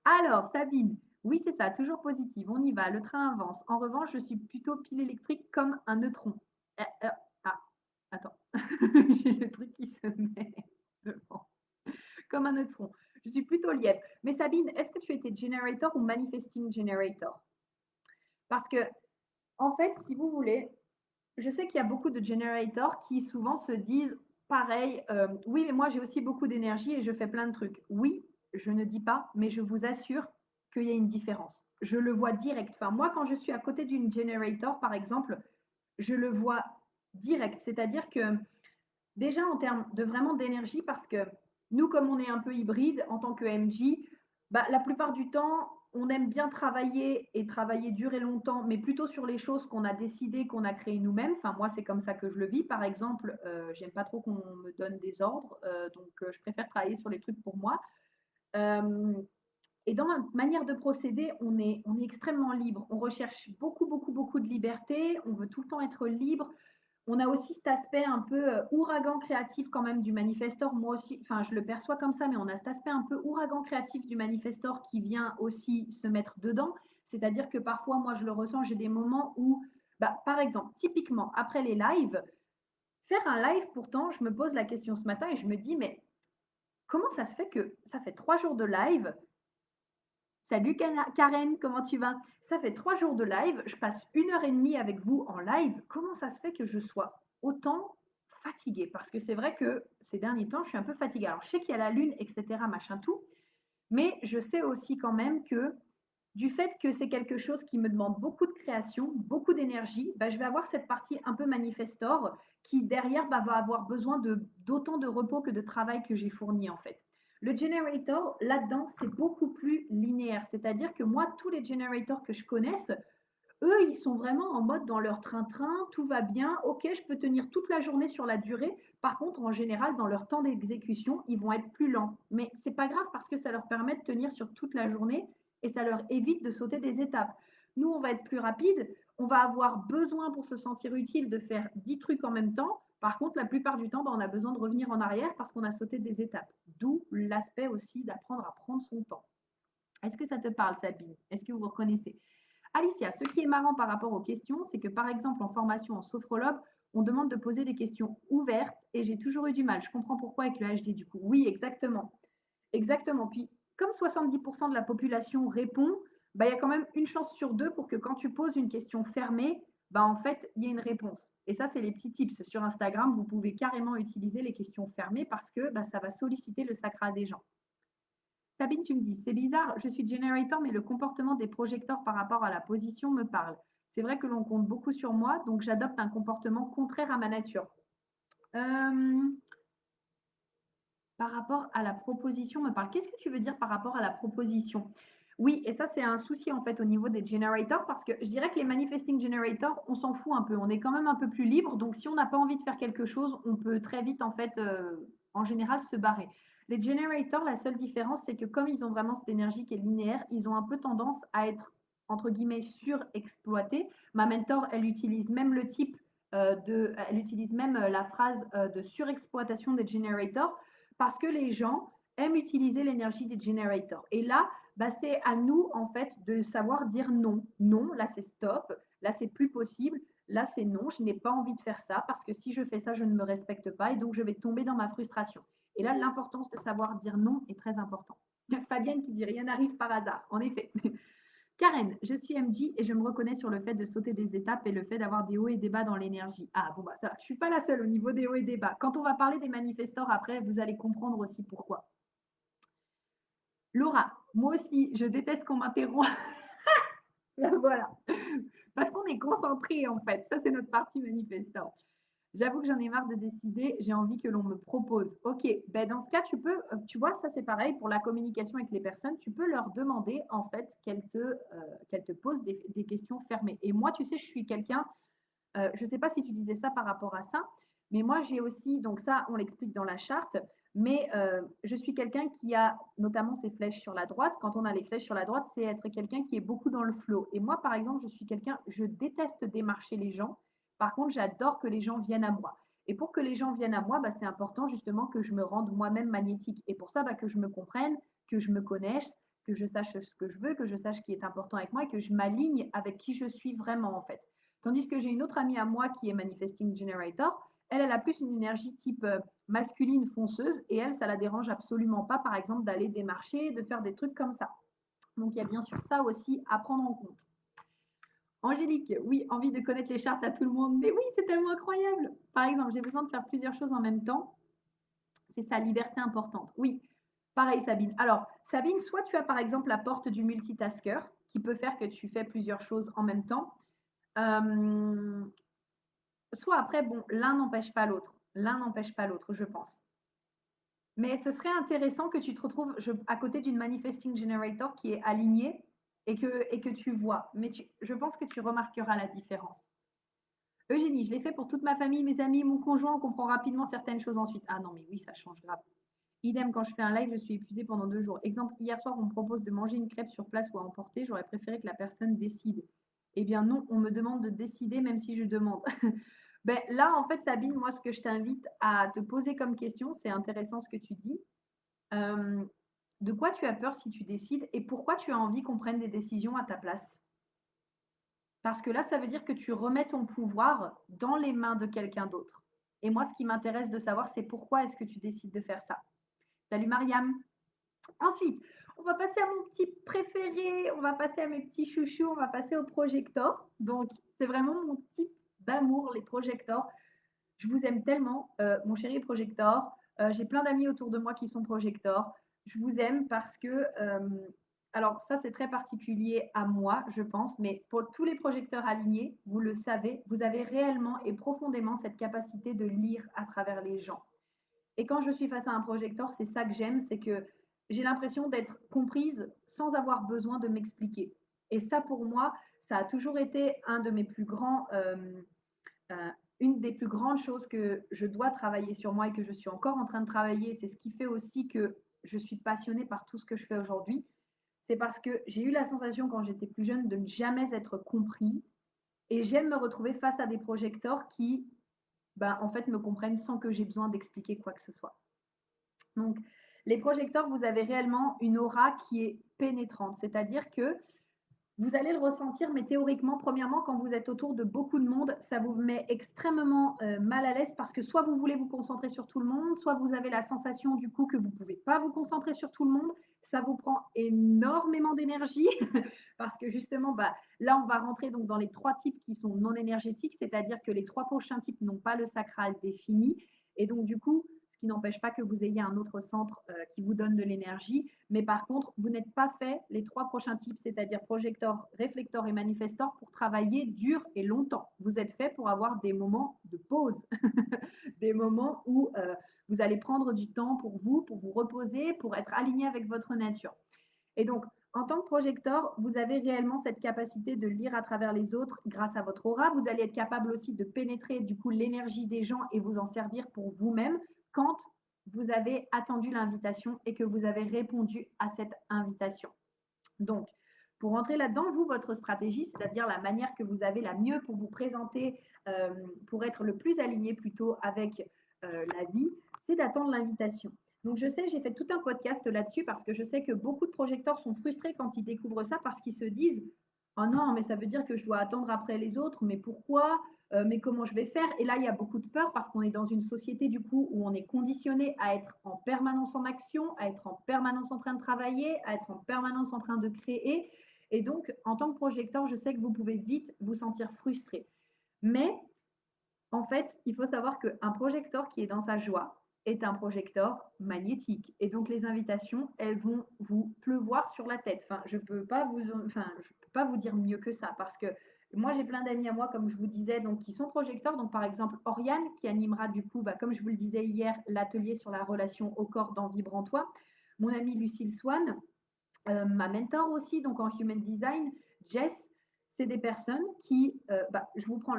Alors, Sabine, oui, c'est ça, toujours positive, on y va, le train avance. En revanche, je suis plutôt pile électrique comme un neutron. Ah, attends, j'ai le truc qui se met devant. Comme un neutron. Je suis plutôt lièvre. Mais Sabine, est-ce que tu étais generator ou manifesting generator? Parce que, en fait, si vous voulez, je sais qu'il y a beaucoup de generators qui souvent se disent pareil, oui, mais moi j'ai aussi beaucoup d'énergie et je fais plein de trucs. Oui, je ne dis pas, mais je vous assure qu'il y a une différence. Je le vois direct. Enfin, moi, quand je suis à côté d'une generator, par exemple, je le vois direct. C'est-à-dire que déjà en termes de vraiment d'énergie, parce que nous, comme on est un peu hybride en tant que MJ, bah, la plupart du temps, on aime bien travailler et travailler dur et longtemps, mais plutôt sur les choses qu'on a décidé, qu'on a créées nous-mêmes. Enfin, moi, c'est comme ça que je le vis. Par exemple, j'aime pas trop qu'on me donne des ordres, donc je préfère travailler sur les trucs pour moi. Euh, et dans ma manière de procéder, on est extrêmement libre. On recherche beaucoup, beaucoup, beaucoup de liberté. On veut tout le temps être libre. On a aussi cet aspect un peu ouragan créatif quand même du manifestor. Moi aussi, enfin, je le perçois comme ça, mais on a cet aspect un peu ouragan créatif du manifestor qui vient aussi se mettre dedans. C'est-à-dire que parfois, moi, je le ressens, j'ai des moments où, bah, par exemple, typiquement, après les lives, faire un live, pourtant, je me pose la question ce matin et je me dis, mais comment ça se fait que ça fait 3 jours de live? Salut Karen, comment tu vas? Ça fait 3 jours de live, je passe 1 heure et demie avec vous en live. Comment ça se fait que je sois autant fatiguée? Parce que c'est vrai que ces derniers temps, je suis un peu fatiguée. Alors, je sais qu'il y a la lune, etc., machin tout, mais je sais aussi quand même que du fait que c'est quelque chose qui me demande beaucoup de création, beaucoup d'énergie, bah, je vais avoir cette partie un peu manifestor qui derrière bah, va avoir besoin d'autant de repos que de travail que j'ai fourni en fait. Le generator, là-dedans, c'est beaucoup plus linéaire. C'est-à-dire que moi, tous les generators que je connaisse, eux, ils sont vraiment en mode dans leur train-train, tout va bien, ok, je peux tenir toute la journée sur la durée. Par contre, en général, dans leur temps d'exécution, ils vont être plus lents. Mais c'est pas grave parce que ça leur permet de tenir sur toute la journée et ça leur évite de sauter des étapes. Nous, on va être plus rapide, on va avoir besoin pour se sentir utile de faire 10 trucs en même temps. Par contre, la plupart du temps, on a besoin de revenir en arrière parce qu'on a sauté des étapes. D'où l'aspect aussi d'apprendre à prendre son temps. Est-ce que ça te parle, Sabine? Est-ce que vous reconnaissez? Alicia, ce qui est marrant par rapport aux questions, c'est que par exemple en formation en sophrologue, on demande de poser des questions ouvertes et j'ai toujours eu du mal. Je comprends pourquoi avec le HD du coup. Oui, exactement. Exactement. Puis comme 70% de la population répond, bah, il y a quand même une chance sur deux pour que quand tu poses une question fermée, bah, en fait, il y ait une réponse. Et ça, c'est les petits tips. Sur Instagram, vous pouvez carrément utiliser les questions fermées parce que bah, ça va solliciter le sacral des gens. Sabine, tu me dis, c'est bizarre, je suis generator, mais le comportement des projecteurs par rapport à la position me parle. C'est vrai que l'on compte beaucoup sur moi, donc j'adopte un comportement contraire à ma nature. Euh, Par rapport à la proposition me parle. Qu'est-ce que tu veux dire par rapport à la proposition? Oui, et ça, c'est un souci en fait au niveau des generators parce que je dirais que les manifesting generators, on s'en fout un peu. On est quand même un peu plus libre. Donc, si on n'a pas envie de faire quelque chose, on peut très vite en fait, en général, se barrer. Les generators, la seule différence, c'est que comme ils ont vraiment cette énergie qui est linéaire, ils ont un peu tendance à être entre guillemets surexploités. Ma mentor, elle utilise même le type elle utilise même la phrase de surexploitation des generators parce que les gens, aiment utiliser l'énergie des generators. Et là, bah, c'est à nous, en fait, de savoir dire non. Non, là, c'est stop. Là, c'est plus possible. Là, c'est non. Je n'ai pas envie de faire ça parce que si je fais ça, je ne me respecte pas et donc je vais tomber dans ma frustration. Et là, l'importance de savoir dire non est très important. Fabienne qui dit rien n'arrive par hasard. En effet. Karen, je suis MJ et je me reconnais sur le fait de sauter des étapes et le fait d'avoir des hauts et des bas dans l'énergie. Ah bon, bah ça, je ne suis pas la seule au niveau des hauts et des bas. Quand on va parler des manifestants après, vous allez comprendre aussi pourquoi. Laura, moi aussi, je déteste qu'on m'interrompt. Voilà. Parce qu'on est concentré en fait. Ça, c'est notre partie manifestant. J'avoue que j'en ai marre de décider, j'ai envie que l'on me propose. Ok, ben dans ce cas, tu peux, tu vois, ça c'est pareil pour la communication avec les personnes, tu peux leur demander en fait qu'elles te posent des questions fermées. Et moi, tu sais, je suis quelqu'un, je ne sais pas si tu disais ça par rapport à ça, mais moi j'ai aussi, donc ça on l'explique dans la charte, mais je suis quelqu'un qui a notamment ses flèches sur la droite. Quand on a les flèches sur la droite, c'est être quelqu'un qui est beaucoup dans le flow. Et moi par exemple, je suis quelqu'un, je déteste démarcher les gens. Par contre, j'adore que les gens viennent à moi. Et pour que les gens viennent à moi, bah, c'est important justement que je me rende moi-même magnétique. Et pour ça, bah, que je me comprenne, que je me connaisse, que je sache ce que je veux, que je sache ce qui est important avec moi et que je m'aligne avec qui je suis vraiment en fait. Tandis que j'ai une autre amie à moi qui est Manifesting Generator. Elle, elle a plus une énergie type masculine fonceuse et elle, ça la dérange absolument pas, par exemple, d'aller démarcher, de faire des trucs comme ça. Donc, il y a bien sûr ça aussi à prendre en compte. Angélique, oui, envie de connaître les chartes à tout le monde, mais oui, c'est tellement incroyable. Par exemple, j'ai besoin de faire plusieurs choses en même temps. C'est sa liberté importante. Oui, pareil, Sabine. Alors, Sabine, soit tu as par exemple la porte du multitasker qui peut faire que tu fais plusieurs choses en même temps. Euh, Soit après, bon, l'un n'empêche pas l'autre. L'un n'empêche pas l'autre, je pense. Mais ce serait intéressant que tu te retrouves à côté d'une manifesting generator qui est alignée et que tu vois. Mais je pense que tu remarqueras la différence. Eugénie, je l'ai fait pour toute ma famille, mes amis, mon conjoint, on comprend rapidement certaines choses ensuite. Ah non, mais oui, ça change grave. Idem, quand je fais un live, je suis épuisée pendant 2 jours. Exemple, hier soir, on me propose de manger une crêpe sur place ou à emporter. J'aurais préféré que la personne décide. Eh bien non, on me demande de décider même si je demande. Ben, là, en fait, Sabine, moi, ce que je t'invite à te poser comme question, c'est intéressant ce que tu dis. Euh, de quoi tu as peur si tu décides et pourquoi tu as envie qu'on prenne des décisions à ta place? Parce que là, ça veut dire que tu remets ton pouvoir dans les mains de quelqu'un d'autre. Et moi, ce qui m'intéresse de savoir, c'est pourquoi est-ce que tu décides de faire ça. Salut Mariam. Ensuite, on va passer à mon petit préféré, on va passer à mes petits chouchous, on va passer aux projecteurs. Donc, c'est vraiment mon type d'amour, les projecteurs. Je vous aime tellement, mon chéri projecteur. J'ai plein d'amis autour de moi qui sont projecteurs. Je vous aime parce que, alors ça c'est très particulier à moi, je pense, mais pour tous les projecteurs alignés, vous le savez, vous avez réellement et profondément cette capacité de lire à travers les gens. Et quand je suis face à un projecteur, c'est ça que j'aime, c'est que j'ai l'impression d'être comprise sans avoir besoin de m'expliquer. Et ça, pour moi, ça a toujours été un de mes plus grands, une des plus grandes choses que je dois travailler sur moi et que je suis encore en train de travailler. C'est ce qui fait aussi que je suis passionnée par tout ce que je fais aujourd'hui. C'est parce que j'ai eu la sensation quand j'étais plus jeune de ne jamais être comprise. Et j'aime me retrouver face à des projecteurs qui, ben, en fait, me comprennent sans que j'ai besoin d'expliquer quoi que ce soit. Donc, les projecteurs, vous avez réellement une aura qui est pénétrante, c'est-à-dire que vous allez le ressentir, mais théoriquement, premièrement, quand vous êtes autour de beaucoup de monde, ça vous met extrêmement mal à l'aise parce que soit vous voulez vous concentrer sur tout le monde, soit vous avez la sensation du coup que vous ne pouvez pas vous concentrer sur tout le monde. Ça vous prend énormément d'énergie parce que justement, bah, là, on va rentrer donc dans les 3 types qui sont non énergétiques, c'est-à-dire que les 3 prochains types n'ont pas le sacral défini. Et donc, du coup, ce qui n'empêche pas que vous ayez un autre centre qui vous donne de l'énergie. Mais par contre, vous n'êtes pas fait les 3 prochains types, c'est-à-dire projecteur, réflecteur et manifestor, pour travailler dur et longtemps. Vous êtes fait pour avoir des moments de pause, des moments où vous allez prendre du temps pour vous reposer, pour être aligné avec votre nature. Et donc, en tant que projecteur, vous avez réellement cette capacité de lire à travers les autres grâce à votre aura. Vous allez être capable aussi de pénétrer du coup l'énergie des gens et vous en servir pour vous-même quand vous avez attendu l'invitation et que vous avez répondu à cette invitation. Donc, pour rentrer là-dedans, vous, votre stratégie, c'est-à-dire la manière que vous avez la mieux pour vous présenter, pour être le plus aligné plutôt avec la vie, c'est d'attendre l'invitation. Donc je sais, j'ai fait tout un podcast là-dessus parce que je sais que beaucoup de projecteurs sont frustrés quand ils découvrent ça parce qu'ils se disent: «Oh non, mais ça veut dire que je dois attendre après les autres, mais pourquoi? Mais comment je vais faire?» Et là, il y a beaucoup de peur parce qu'on est dans une société du coup où on est conditionné à être en permanence en action, à être en permanence en train de travailler, à être en permanence en train de créer. Et donc, en tant que projecteur, je sais que vous pouvez vite vous sentir frustré. Mais en fait, il faut savoir qu'un projecteur qui est dans sa joie est un projecteur magnétique. Et donc, les invitations, elles vont vous pleuvoir sur la tête. Enfin, je peux pas vous dire mieux que ça parce que moi, j'ai plein d'amis à moi, comme je vous disais, donc qui sont projecteurs. Donc, par exemple, Oriane, qui animera du coup, comme je vous le disais hier, l'atelier sur la relation au corps dans Vibrant Toi. Mon amie Lucille Swan, ma mentor aussi, donc en Human Design, Jess, c'est des personnes qui, je vous prends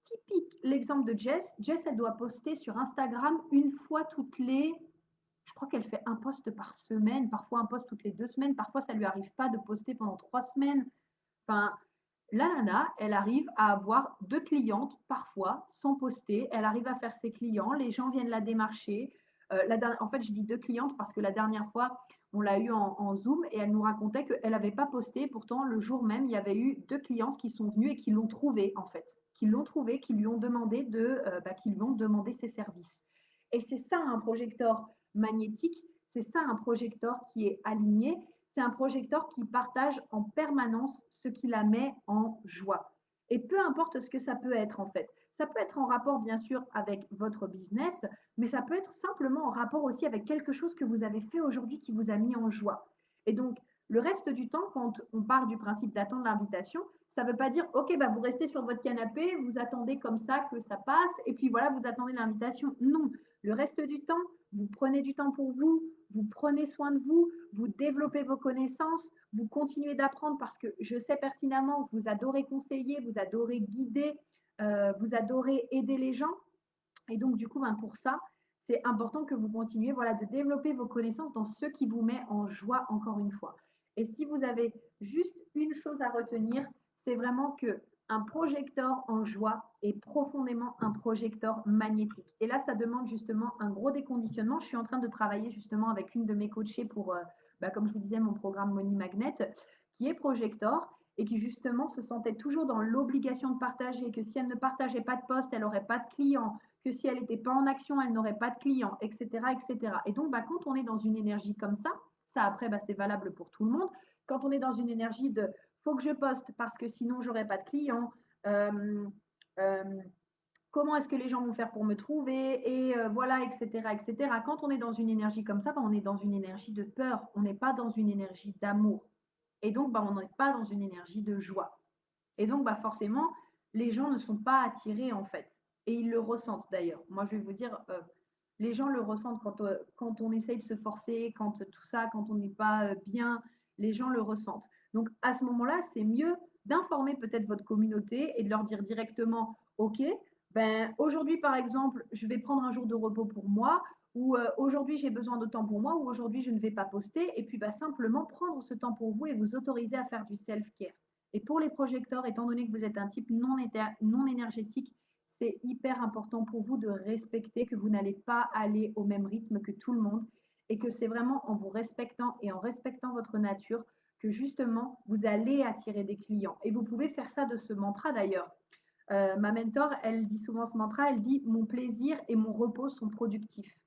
typique l'exemple de Jess. Jess, elle doit poster sur Instagram une fois toutes les, je crois qu'elle fait un post par semaine, parfois un post toutes les 2 semaines, parfois ça lui arrive pas de poster pendant 3 semaines. Enfin, la nana, elle arrive à avoir 2 clientes parfois sans poster. Elle arrive à faire ses clients. Les gens viennent la démarcher. En fait, je dis 2 clientes parce que la dernière fois, on l'a eu en Zoom et elle nous racontait qu'elle n'avait pas posté. Pourtant, le jour même, il y avait eu 2 clientes qui sont venues et qui l'ont trouvée, en fait. Qui l'ont trouvée, qui lui ont demandé qui lui ont demandé ses services. Et c'est ça un projecteur magnétique. C'est ça un projecteur qui est aligné. C'est un projecteur qui partage en permanence ce qui la met en joie. Et peu importe ce que ça peut être en fait. Ça peut être en rapport bien sûr avec votre business, mais ça peut être simplement en rapport aussi avec quelque chose que vous avez fait aujourd'hui qui vous a mis en joie. Et donc, le reste du temps, quand on part du principe d'attendre l'invitation, ça ne veut pas dire, OK, vous restez sur votre canapé, vous attendez comme ça que ça passe, et puis voilà, vous attendez l'invitation. Non, le reste du temps, vous prenez du temps pour vous, vous prenez soin de vous, vous développez vos connaissances, vous continuez d'apprendre parce que je sais pertinemment que vous adorez conseiller, vous adorez guider, vous adorez aider les gens. Et donc, du coup, pour ça, c'est important que vous continuez voilà, de développer vos connaissances dans ce qui vous met en joie, encore une fois. Et si vous avez juste une chose à retenir, c'est vraiment que un projecteur en joie est profondément un projecteur magnétique. Et là, ça demande justement un gros déconditionnement. Je suis en train de travailler justement avec une de mes coachées pour, comme je vous disais, mon programme Money Magnet, qui est projecteur et qui justement se sentait toujours dans l'obligation de partager, que si elle ne partageait pas de poste, elle n'aurait pas de clients, que si elle n'était pas en action, elle n'aurait pas de clients, etc. etc. Et donc, quand on est dans une énergie comme ça après, c'est valable pour tout le monde. Quand on est dans une énergie de faut que je poste parce que sinon, j'aurai pas de clients, euh, euh, comment est-ce que les gens vont faire pour me trouver, et voilà, etc., etc. Quand on est dans une énergie comme ça, on est dans une énergie de peur, on n'est pas dans une énergie d'amour. Et donc, on n'est pas dans une énergie de joie. Et donc, forcément, les gens ne sont pas attirés en fait. Et ils le ressentent d'ailleurs. Moi, je vais vous dire, les gens le ressentent quand on essaye de se forcer, quand tout ça, quand on n'est pas bien, les gens le ressentent. Donc, à ce moment-là, c'est mieux d'informer peut-être votre communauté et de leur dire directement, OK, aujourd'hui, par exemple, je vais prendre un jour de repos pour moi, ou aujourd'hui, j'ai besoin de temps pour moi, ou aujourd'hui, je ne vais pas poster. Et puis, simplement prendre ce temps pour vous et vous autoriser à faire du self-care. Et pour les projecteurs, étant donné que vous êtes un type non énergétique, c'est hyper important pour vous de respecter que vous n'allez pas aller au même rythme que tout le monde et que c'est vraiment en vous respectant et en respectant votre nature que justement vous allez attirer des clients. Et vous pouvez faire ça de ce mantra d'ailleurs. Ma mentor, elle dit souvent ce mantra, elle dit mon plaisir et mon repos sont productifs.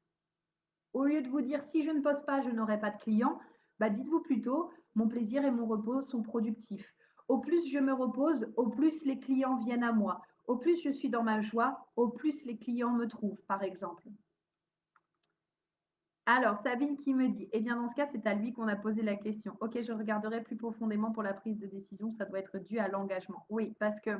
Au lieu de vous dire si je ne poste pas, je n'aurai pas de clients, dites-vous plutôt mon plaisir et mon repos sont productifs. Au plus je me repose, au plus les clients viennent à moi. Au plus je suis dans ma joie, au plus les clients me trouvent, par exemple. Alors, Sabine qui me dit, eh bien dans ce cas, c'est à lui qu'on a posé la question. Ok, je regarderai plus profondément pour la prise de décision, ça doit être dû à l'engagement. Oui, parce que,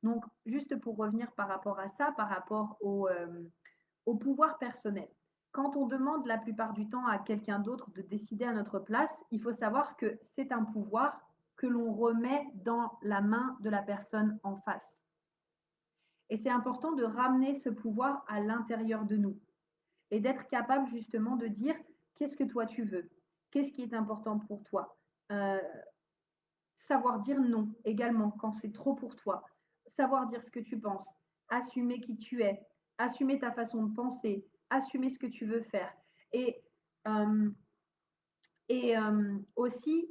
donc, juste pour revenir par rapport à ça, par rapport au pouvoir personnel. Quand on demande la plupart du temps à quelqu'un d'autre de décider à notre place, il faut savoir que c'est un pouvoir que l'on remet dans la main de la personne en face. Et c'est important de ramener ce pouvoir à l'intérieur de nous et d'être capable justement de dire qu'est-ce que toi tu veux, qu'est-ce qui est important pour toi. Euh, Savoir dire non également quand c'est trop pour toi, savoir dire ce que tu penses, assumer qui tu es, assumer ta façon de penser, assumer ce que tu veux faire. Et Euh, et aussi,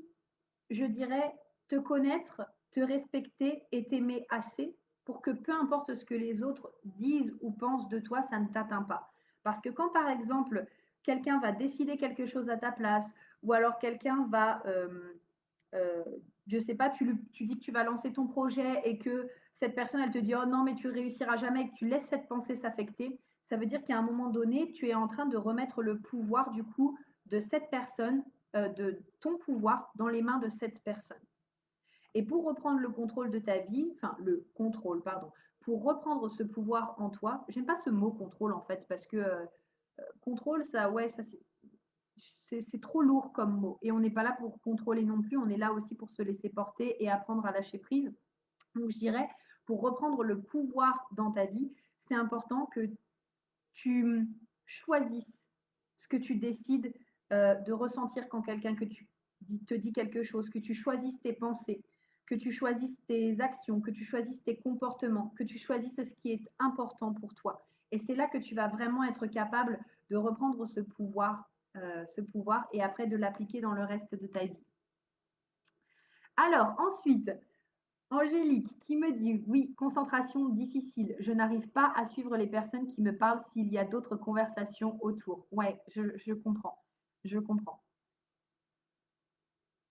je dirais, te connaître, te respecter et t'aimer assez pour que peu importe ce que les autres disent ou pensent de toi, ça ne t'atteint pas. Parce que quand, par exemple, quelqu'un va décider quelque chose à ta place, ou alors quelqu'un va, euh, je sais pas, tu dis que tu vas lancer ton projet et que cette personne, elle te dit, oh non, mais tu réussiras jamais, et que tu laisses cette pensée s'affecter, ça veut dire qu'à un moment donné, tu es en train de remettre le pouvoir, du coup, de cette personne, de ton pouvoir dans les mains de cette personne. Et pour reprendre le contrôle de ta vie, enfin le contrôle, pardon, pour reprendre ce pouvoir en toi, j'aime pas ce mot contrôle en fait, parce que contrôle, ça, ouais, ça c'est trop lourd comme mot. Et on n'est pas là pour contrôler non plus, on est là aussi pour se laisser porter et apprendre à lâcher prise. Donc je dirais, pour reprendre le pouvoir dans ta vie, c'est important que tu choisisses ce que tu décides de ressentir quand quelqu'un te dit quelque chose, que tu choisisses tes pensées, que tu choisisses tes actions, que tu choisisses tes comportements, que tu choisisses ce qui est important pour toi. Et c'est là que tu vas vraiment être capable de reprendre ce pouvoir et après de l'appliquer dans le reste de ta vie. Alors ensuite, Angélique qui me dit, oui, concentration difficile. Je n'arrive pas à suivre les personnes qui me parlent s'il y a d'autres conversations autour. Ouais, je comprends. Je comprends.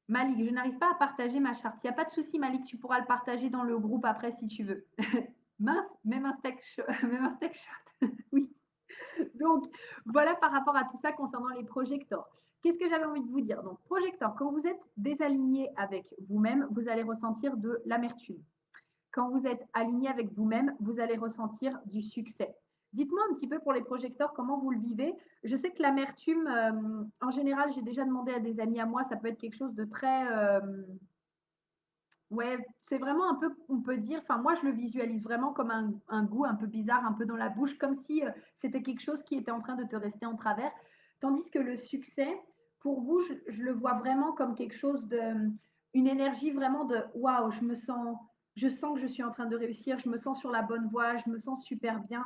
Malik, je n'arrive pas à partager ma charte. Il n'y a pas de souci, Malik, tu pourras le partager dans le groupe après si tu veux. Mince, même un steak, même un steak shot. Oui. Donc, voilà par rapport à tout ça concernant les projecteurs. Qu'est-ce que j'avais envie de vous dire? Donc, projecteur, quand vous êtes désaligné avec vous-même, vous allez ressentir de l'amertume. Quand vous êtes aligné avec vous-même, vous allez ressentir du succès. Dites-moi un petit peu pour les projecteurs comment vous le vivez. Je sais que l'amertume, en général, j'ai déjà demandé à des amis à moi, ça peut être quelque chose de très, ouais, c'est vraiment un peu, on peut dire, enfin moi je le visualise vraiment comme un goût un peu bizarre, un peu dans la bouche, comme si c'était quelque chose qui était en train de te rester en travers. Tandis que le succès, pour vous, je le vois vraiment comme quelque chose de, une énergie vraiment de waouh, je sens que je suis en train de réussir, je me sens sur la bonne voie, je me sens super bien.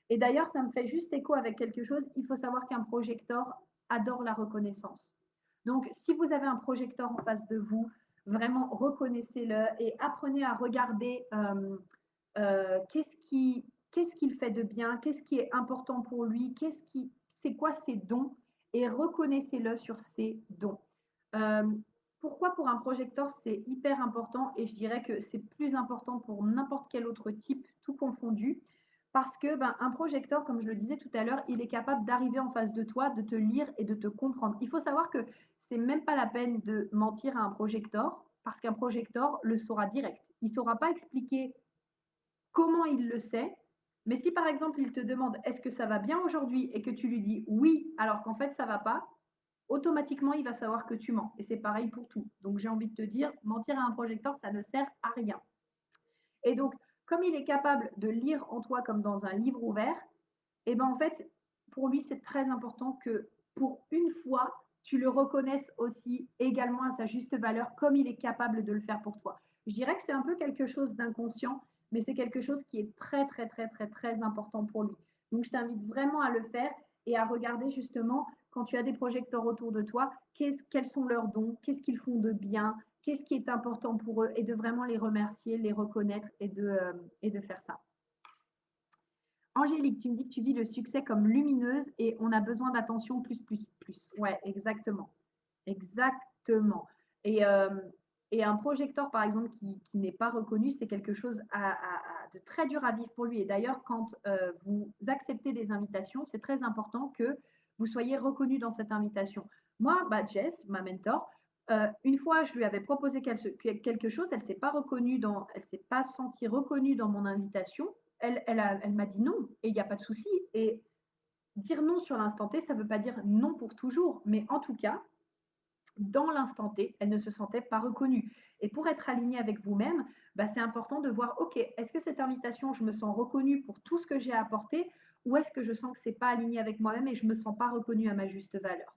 Et d'ailleurs, ça me fait juste écho avec quelque chose. Il faut savoir qu'un projecteur adore la reconnaissance. Donc, si vous avez un projecteur en face de vous, vraiment reconnaissez-le et apprenez à regarder qu'est-ce qu'il fait de bien, qu'est-ce qui est important pour lui, c'est quoi ses dons et reconnaissez-le sur ses dons. Euh, Pourquoi pour un projecteur c'est hyper important et je dirais que c'est plus important pour n'importe quel autre type, tout confondu, parce que ben, un projecteur, comme je le disais tout à l'heure, il est capable d'arriver en face de toi, de te lire et de te comprendre. Il faut savoir que c'est même pas la peine de mentir à un projecteur, parce qu'un projecteur le saura direct. Il ne saura pas expliquer comment il le sait, mais si par exemple il te demande est-ce que ça va bien aujourd'hui et que tu lui dis oui alors qu'en fait ça va pas, automatiquement il va savoir que tu mens. Et c'est pareil pour tout. Donc j'ai envie de te dire, mentir à un projecteur, ça ne sert à rien. Et donc, comme il est capable de lire en toi comme dans un livre ouvert, et ben en fait, pour lui, c'est très important que pour une fois, tu le reconnaisses aussi également à sa juste valeur, comme il est capable de le faire pour toi. Je dirais que c'est un peu quelque chose d'inconscient, mais c'est quelque chose qui est très, très, très, très, très important pour lui. Donc, je t'invite vraiment à le faire et à regarder justement quand tu as des projecteurs autour de toi, quels sont leurs dons, qu'est-ce qu'ils font de bien, qu'est-ce qui est important pour eux et de vraiment les remercier, les reconnaître et de faire ça. Angélique, tu me dis que tu vis le succès comme lumineuse et on a besoin d'attention plus, plus, plus. Ouais, exactement. Exactement. Et, euh, et un projecteur, par exemple, qui n'est pas reconnu, c'est quelque chose de très dur à vivre pour lui. Et d'ailleurs, quand vous acceptez des invitations, c'est très important que vous soyez reconnu dans cette invitation. Moi, bah, Jess, ma mentor, une fois, je lui avais proposé quelque chose, elle ne s'est pas reconnue elle s'est pas sentie reconnue dans mon invitation. Elle m'a dit non, et il n'y a pas de souci. Et dire non sur l'instant T, ça ne veut pas dire non pour toujours, mais en tout cas, dans l'instant T, elle ne se sentait pas reconnue. Et pour être alignée avec vous-même, bah, c'est important de voir, OK, est-ce que cette invitation, je me sens reconnue pour tout ce que j'ai apporté, ou est-ce que je sens que ce n'est pas aligné avec moi-même et je ne me sens pas reconnue à ma juste valeur?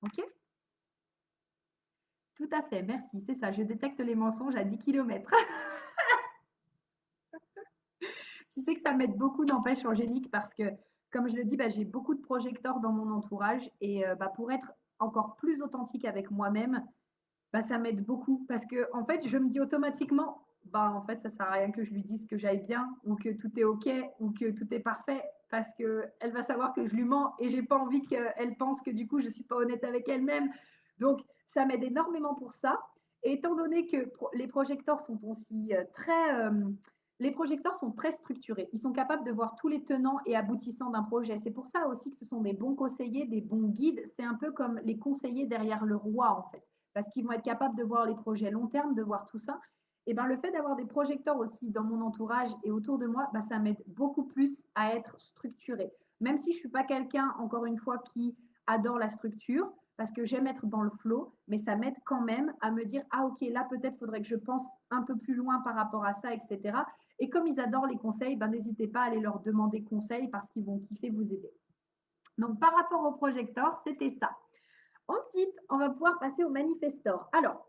OK? Tout à fait, merci, c'est ça, je détecte les mensonges à 10 km. Tu sais que ça m'aide beaucoup, n'empêche, Angélique, parce que comme je le dis, bah, j'ai beaucoup de projecteurs dans mon entourage et bah, pour être encore plus authentique avec moi-même, bah, ça m'aide beaucoup parce que en fait, je me dis automatiquement: «Bah, en fait, ça sert à rien que je lui dise que j'aille bien ou que tout est OK ou que tout est parfait» parce qu'elle va savoir que je lui mens et j'ai pas envie qu'elle pense que du coup, je suis pas honnête avec elle-même. Donc ça m'aide énormément pour ça et étant donné que les projecteurs sont aussi, les projecteurs sont très structurés. Ils sont capables de voir tous les tenants et aboutissants d'un projet. C'est pour ça aussi que ce sont des bons conseillers, des bons guides. C'est un peu comme les conseillers derrière le roi, en fait, parce qu'ils vont être capables de voir les projets long terme, de voir tout ça. Et ben, le fait d'avoir des projecteurs aussi dans mon entourage et autour de moi, ben, ça m'aide beaucoup plus à être structuré. Même si je ne suis pas quelqu'un, encore une fois, qui adore la structure, parce que j'aime être dans le flow, mais ça m'aide quand même à me dire, ah ok, là peut-être faudrait que je pense un peu plus loin par rapport à ça, etc. Et comme ils adorent les conseils, ben, n'hésitez pas à aller leur demander conseil parce qu'ils vont kiffer vous aider. Donc par rapport au projecteur, c'était ça. Ensuite, on va pouvoir passer aux manifestors. Alors,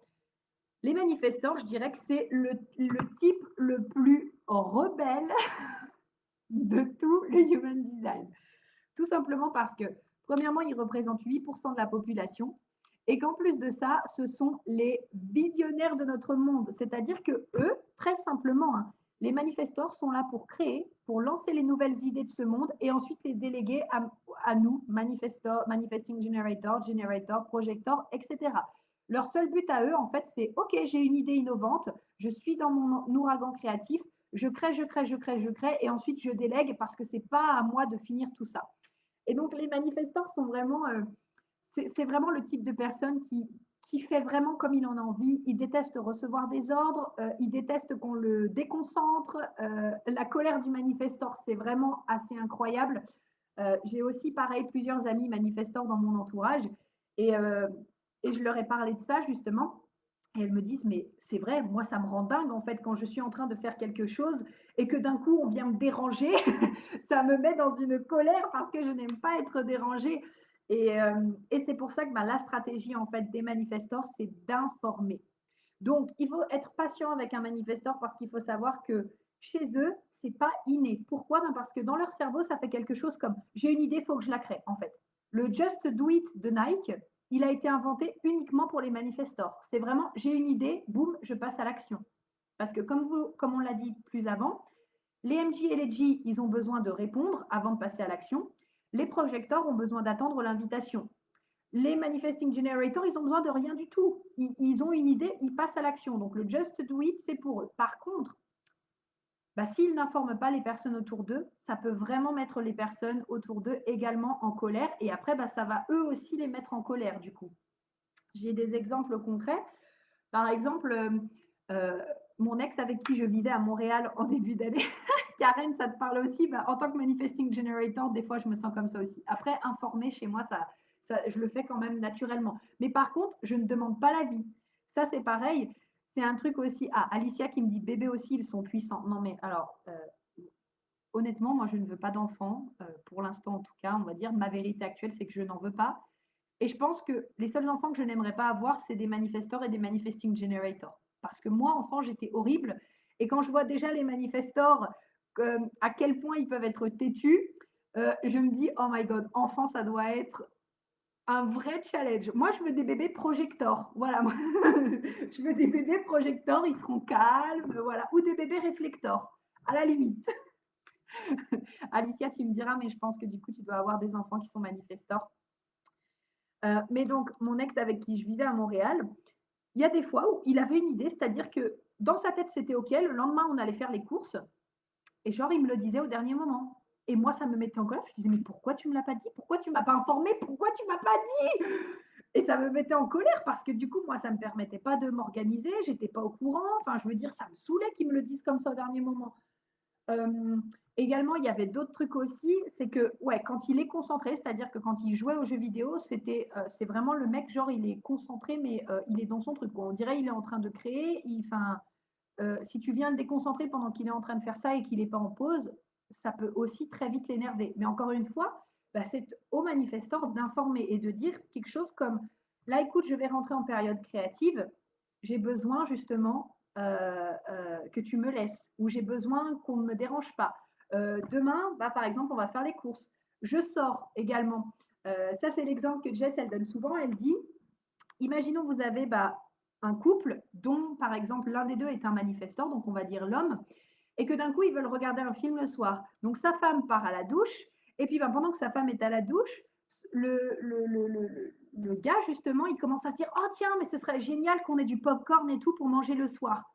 les manifestors, je dirais que c'est le type le plus rebelle de tout le human design. Tout simplement parce que, premièrement, ils représentent 8% de la population et qu'en plus de ça, ce sont les visionnaires de notre monde. C'est-à-dire que eux, très simplement, hein, les manifestors sont là pour créer, pour lancer les nouvelles idées de ce monde et ensuite les déléguer à nous, manifesting generator, generator, projector, etc. Leur seul but à eux, en fait, c'est OK, j'ai une idée innovante, je suis dans mon ouragan créatif, je crée, je crée, je crée, je crée, et ensuite je délègue parce que c'est pas à moi de finir tout ça. Et donc les manifestants sont vraiment, c'est vraiment le type de personne qui fait vraiment comme il en a envie. Il déteste recevoir des ordres, il déteste qu'on le déconcentre. La colère du manifestant, c'est vraiment assez incroyable. J'ai aussi, pareil, plusieurs amis manifestants dans mon entourage et, euh, et je leur ai parlé de ça justement. Et elles me disent, mais c'est vrai, moi ça me rend dingue en fait quand je suis en train de faire quelque chose et que d'un coup on vient me déranger, ça me met dans une colère parce que je n'aime pas être dérangée. Et c'est pour ça que bah, la stratégie en fait des manifestants, c'est d'informer. Donc, il faut être patient avec un manifesteur parce qu'il faut savoir que chez eux, c'est pas inné. Pourquoi? Ben parce que dans leur cerveau, ça fait quelque chose comme j'ai une idée, il faut que je la crée, en fait. Le Just Do It de Nike, il a été inventé uniquement pour les manifestors. C'est vraiment j'ai une idée, boum, je passe à l'action. Parce que comme on l'a dit plus avant, les MJ et les G, ils ont besoin de répondre avant de passer à l'action. Les projecteurs ont besoin d'attendre l'invitation. Les manifesting generators, ils ont besoin de rien du tout. Ils ont une idée, ils passent à l'action. Donc le just do it, c'est pour eux. Par contre, bah, s'ils n'informent pas les personnes autour d'eux, ça peut vraiment mettre les personnes autour d'eux également en colère. Et après, bah, ça va eux aussi les mettre en colère du coup. J'ai des exemples concrets. Par exemple, euh, mon ex avec qui je vivais à Montréal en début d'année, Karen, ça te parle aussi. Bah, en tant que manifesting generator, des fois, je me sens comme ça aussi. Après, informer chez moi, je le fais quand même naturellement. Mais par contre, je ne demande pas l'avis. Ça, c'est pareil. C'est un truc aussi. Ah, Alicia qui me dit bébé aussi, ils sont puissants. Non, mais alors, honnêtement, moi, je ne veux pas d'enfants. Pour l'instant, en tout cas, on va dire. Ma vérité actuelle, c'est que je n'en veux pas. Et je pense que les seuls enfants que je n'aimerais pas avoir, c'est des manifestors et des manifesting generators. Parce que moi, enfant, j'étais horrible. Et quand je vois déjà les manifestors, à quel point ils peuvent être têtus, je me dis, oh my god, enfant, ça doit être un vrai challenge. Moi, je veux des bébés projectors. Voilà. Je veux des bébés projectors, ils seront calmes, voilà. Ou des bébés réflectors, à la limite. Alicia, tu me diras, mais je pense que du coup, tu dois avoir des enfants qui sont manifestors. Mais donc, mon ex avec qui je vivais à Montréal, il y a des fois où il avait une idée, c'est-à-dire que dans sa tête, c'était OK. Le lendemain, on allait faire les courses. Et genre, il me le disait au dernier moment. Et moi, ça me mettait en colère. Je disais, mais pourquoi tu ne me l'as pas dit? Pourquoi tu ne m'as pas informé? Pourquoi tu ne m'as pas dit? Et ça me mettait en colère parce que du coup, moi, ça ne me permettait pas de m'organiser. J'étais pas au courant. Enfin, je veux dire, ça me saoulait qu'ils me le disent comme ça au dernier moment. Également, il y avait d'autres trucs aussi, c'est que ouais, quand il est concentré, c'est-à-dire que quand il jouait aux jeux vidéo, c'est vraiment le mec, genre il est concentré, mais il est dans son truc, quoi. On dirait il est en train de créer. Enfin, si tu viens le déconcentrer pendant qu'il est en train de faire ça et qu'il n'est pas en pause, ça peut aussi très vite l'énerver. Mais encore une fois, bah, c'est au manifestant d'informer et de dire quelque chose comme là, écoute, je vais rentrer en période créative, j'ai besoin justement que tu me laisses ou j'ai besoin qu'on ne me dérange pas. Demain, bah, par exemple, on va faire les courses. Je sors également. Ça, c'est l'exemple que Jess, elle donne souvent. Elle dit, imaginons vous avez un couple dont, par exemple, l'un des deux est un manifesteur, donc on va dire l'homme, et que d'un coup, ils veulent regarder un film le soir. Donc sa femme part à la douche, et puis pendant que sa femme est à la douche, le gars, justement, il commence à se dire, oh tiens, mais ce serait génial qu'on ait du popcorn et tout pour manger le soir.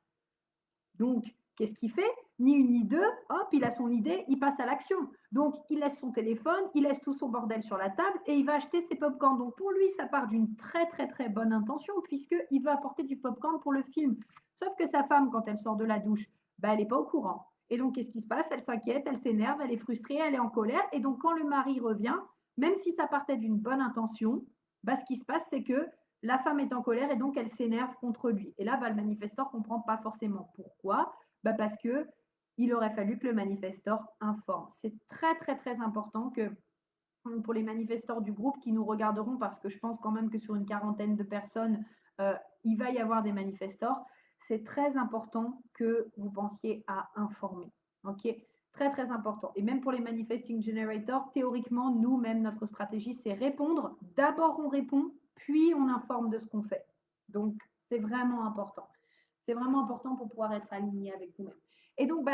Donc, qu'est-ce qu'il fait? Ni une ni deux, hop, il a son idée, il passe à l'action. Donc, il laisse son téléphone, il laisse tout son bordel sur la table et il va acheter ses popcorn. Donc, pour lui, ça part d'une très, très, très bonne intention puisqu'il veut apporter du popcorn pour le film. Sauf que sa femme, quand elle sort de la douche, elle n'est pas au courant. Et donc, qu'est-ce qui se passe? Elle s'inquiète, elle s'énerve, elle est frustrée, elle est en colère. Et donc, quand le mari revient, même si ça partait d'une bonne intention, ce qui se passe, c'est que la femme est en colère et donc elle s'énerve contre lui. Et là, le manifesteur ne comprend pas forcément pourquoi. Parce que il aurait fallu que le manifesteur informe. C'est très, très, très important que pour les manifesteurs du groupe qui nous regarderont, parce que je pense quand même que sur une quarantaine de personnes, il va y avoir des manifesteurs, c'est très important que vous pensiez à informer. OK? Très, très important. Et même pour les manifesting generators, théoriquement, nous, même notre stratégie, c'est répondre. D'abord, on répond, puis on informe de ce qu'on fait. Donc, c'est vraiment important. C'est vraiment important pour pouvoir être aligné avec vous-même. Et donc,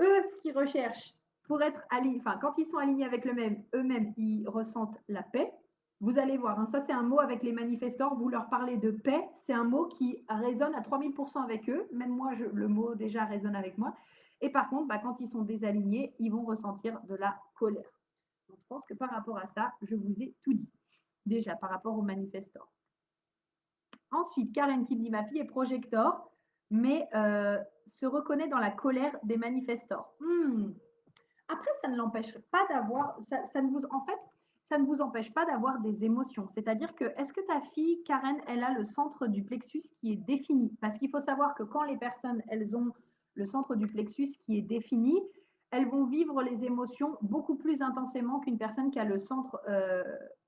eux, ce qu'ils recherchent pour être alignés, enfin, quand ils sont alignés avec eux-mêmes, ils ressentent la paix. Vous allez voir, hein, ça c'est un mot avec les manifestants, vous leur parlez de paix, c'est un mot qui résonne à 3000% avec eux. Même moi, le mot déjà résonne avec moi. Et par contre, quand ils sont désalignés, ils vont ressentir de la colère. Donc, je pense que par rapport à ça, je vous ai tout dit, déjà par rapport aux manifestants. Ensuite, Karen qui me dit, ma fille est projector, mais se reconnaît dans la colère des manifestors. Après, ça ne l'empêche pas d'avoir, en fait, ça ne vous empêche pas d'avoir des émotions. C'est-à-dire que, est-ce que ta fille, Karen, elle a le centre du plexus qui est défini? Parce qu'il faut savoir que quand les personnes, elles ont le centre du plexus qui est défini, elles vont vivre les émotions beaucoup plus intensément qu'une personne qui a le centre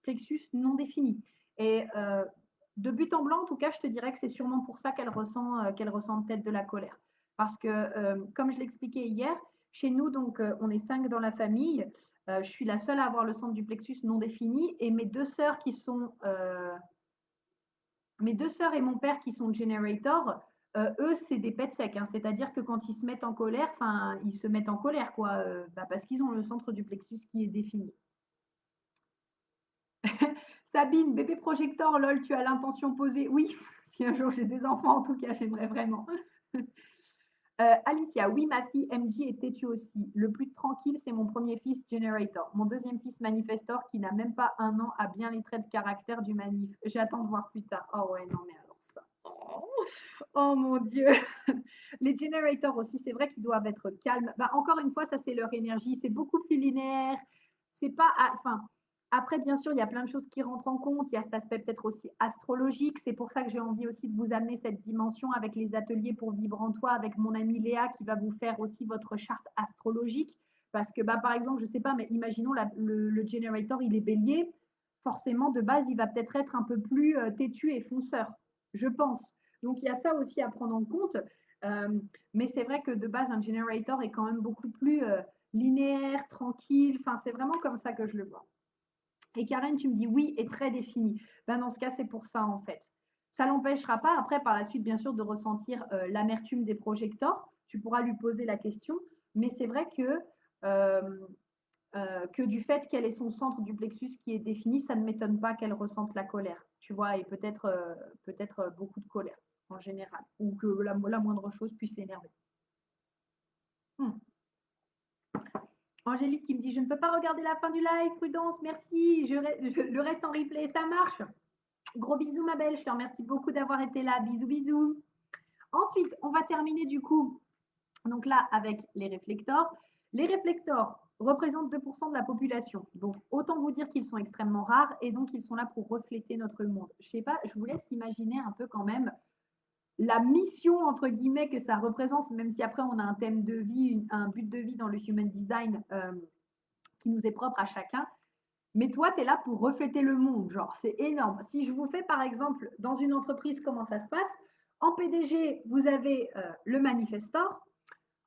plexus non défini. Et de but en blanc, en tout cas, je te dirais que c'est sûrement pour ça qu'elle ressent peut-être de la colère. Parce que, comme je l'expliquais hier, chez nous, donc, on est 5 dans la famille. Je suis la seule à avoir le centre du plexus non défini. Et mes deux sœurs et mon père qui sont generators, eux, c'est des pets secs. Hein. C'est-à-dire que quand ils se mettent en colère, ils se mettent en colère, quoi, parce qu'ils ont le centre du plexus qui est défini. Sabine, bébé projecteur, lol, tu as l'intention posée. Oui, si un jour j'ai des enfants, en tout cas, j'aimerais vraiment. Alicia, oui, ma fille MJ est têtue aussi. Le plus tranquille, c'est mon premier fils Generator. Mon deuxième fils Manifestor, qui n'a même pas 1 an, a bien les traits de caractère du manif. J'attends de voir plus tard. Oh ouais, non, mais alors ça. Oh mon Dieu. Les Generators aussi, c'est vrai qu'ils doivent être calmes. Encore une fois, ça, c'est leur énergie. C'est beaucoup plus linéaire. C'est pas. Enfin, après, bien sûr, il y a plein de choses qui rentrent en compte. Il y a cet aspect peut-être aussi astrologique. C'est pour ça que j'ai envie aussi de vous amener cette dimension avec les ateliers pour vivre en toi, avec mon amie Léa qui va vous faire aussi votre charte astrologique. Parce que, par exemple, je ne sais pas, mais imaginons le generator, il est bélier. Forcément, de base, il va peut-être être un peu plus têtu et fonceur, je pense. Donc, il y a ça aussi à prendre en compte. Mais c'est vrai que de base, un generator est quand même beaucoup plus linéaire, tranquille. Enfin, c'est vraiment comme ça que je le vois. Et Karen, tu me dis oui, est très défini. Dans ce cas, c'est pour ça en fait. Ça l'empêchera pas après, par la suite, bien sûr, de ressentir l'amertume des projecteurs. Tu pourras lui poser la question. Mais c'est vrai que du fait qu'elle ait son centre du plexus qui est défini, ça ne m'étonne pas qu'elle ressente la colère, tu vois, et peut-être beaucoup de colère en général, ou que la moindre chose puisse l'énerver. Angélique qui me dit, je ne peux pas regarder la fin du live, prudence, merci, le reste en replay, ça marche. Gros bisous ma belle, je te remercie beaucoup d'avoir été là, bisous bisous. Ensuite, on va terminer du coup, donc là avec les réflecteurs. Les réflecteurs représentent 2% de la population, donc autant vous dire qu'ils sont extrêmement rares et donc ils sont là pour refléter notre monde. Je sais pas, je vous laisse imaginer un peu quand même la mission, entre guillemets, que ça représente, même si après on a un thème de vie, un but de vie dans le Human Design qui nous est propre à chacun. Mais toi, tu es là pour refléter le monde. Genre, c'est énorme. Si je vous fais, par exemple, dans une entreprise, comment ça se passe? En PDG, vous avez le manifestor.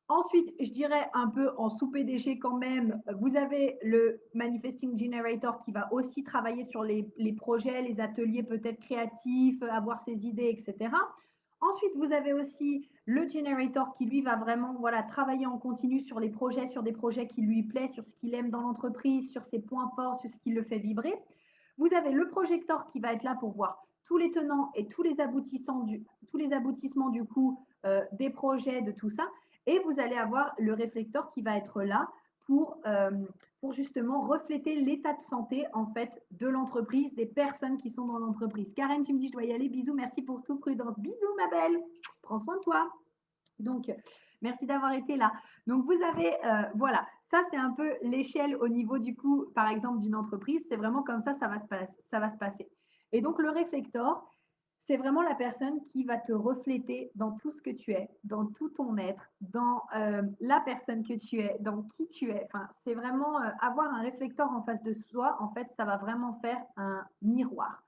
Ensuite, je dirais un peu en sous-PDG quand même, vous avez le Manifesting Generator qui va aussi travailler sur les projets, les ateliers peut-être créatifs, avoir ses idées, etc. Ensuite, vous avez aussi le Generator qui lui va vraiment voilà, travailler en continu sur les projets, sur des projets qui lui plaisent, sur ce qu'il aime dans l'entreprise, sur ses points forts, sur ce qui le fait vibrer. Vous avez le Projector qui va être là pour voir tous les tenants et tous les aboutissements du coup des projets, de tout ça. Et vous allez avoir le réflecteur qui va être là pour justement refléter l'état de santé en fait de l'entreprise, des personnes qui sont dans l'entreprise. Karen, tu me dis je dois y aller, bisous, merci pour tout, prudence, bisous ma belle, prends soin de toi. Donc, merci d'avoir été là. Donc, vous avez, voilà, ça c'est un peu l'échelle au niveau du coup, par exemple, d'une entreprise. C'est vraiment comme ça va se passer. Et donc, le réflecteur, c'est vraiment la personne qui va te refléter dans tout ce que tu es, dans tout ton être, dans la personne que tu es, dans qui tu es. Enfin, c'est vraiment avoir un réflecteur en face de soi, en fait, ça va vraiment faire un miroir.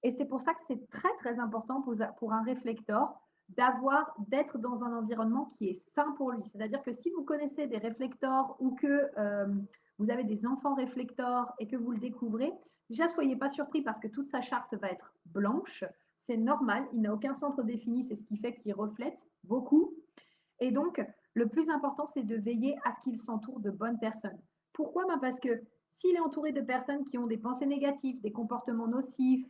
Et c'est pour ça que c'est très, très important pour un réflecteur d'être dans un environnement qui est sain pour lui. C'est-à-dire que si vous connaissez des réflecteurs ou que vous avez des enfants réflecteurs et que vous le découvrez, déjà, soyez pas surpris parce que toute sa charte va être blanche. C'est normal, il n'a aucun centre défini, c'est ce qui fait qu'il reflète beaucoup. Et donc, le plus important, c'est de veiller à ce qu'il s'entoure de bonnes personnes. Pourquoi? Parce que s'il est entouré de personnes qui ont des pensées négatives, des comportements nocifs,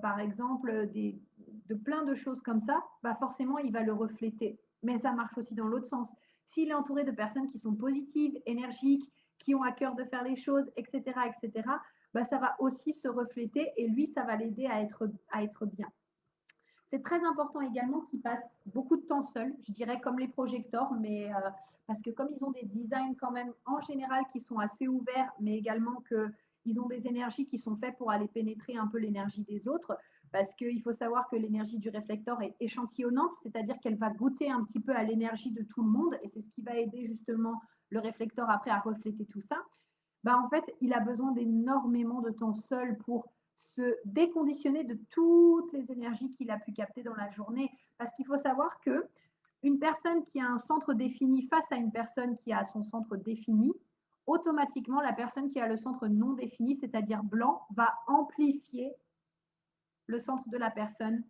par exemple, de plein de choses comme ça, bah forcément, il va le refléter. Mais ça marche aussi dans l'autre sens. S'il est entouré de personnes qui sont positives, énergiques, qui ont à cœur de faire les choses, etc., etc., bah ça va aussi se refléter et lui, ça va l'aider à être bien. C'est très important également qu'ils passent beaucoup de temps seuls, je dirais comme les projecteurs, mais parce que comme ils ont des designs quand même en général qui sont assez ouverts, mais également qu'ils ont des énergies qui sont faites pour aller pénétrer un peu l'énergie des autres, parce qu'il faut savoir que l'énergie du réflecteur est échantillonnante, c'est-à-dire qu'elle va goûter un petit peu à l'énergie de tout le monde, et c'est ce qui va aider justement le réflecteur après à refléter tout ça. Bah, en fait, il a besoin d'énormément de temps seul pour se déconditionner de toutes les énergies qu'il a pu capter dans la journée. Parce qu'il faut savoir que une personne qui a un centre défini face à une personne qui a son centre défini, automatiquement, la personne qui a le centre non défini, c'est-à-dire blanc, va amplifier le centre de la personne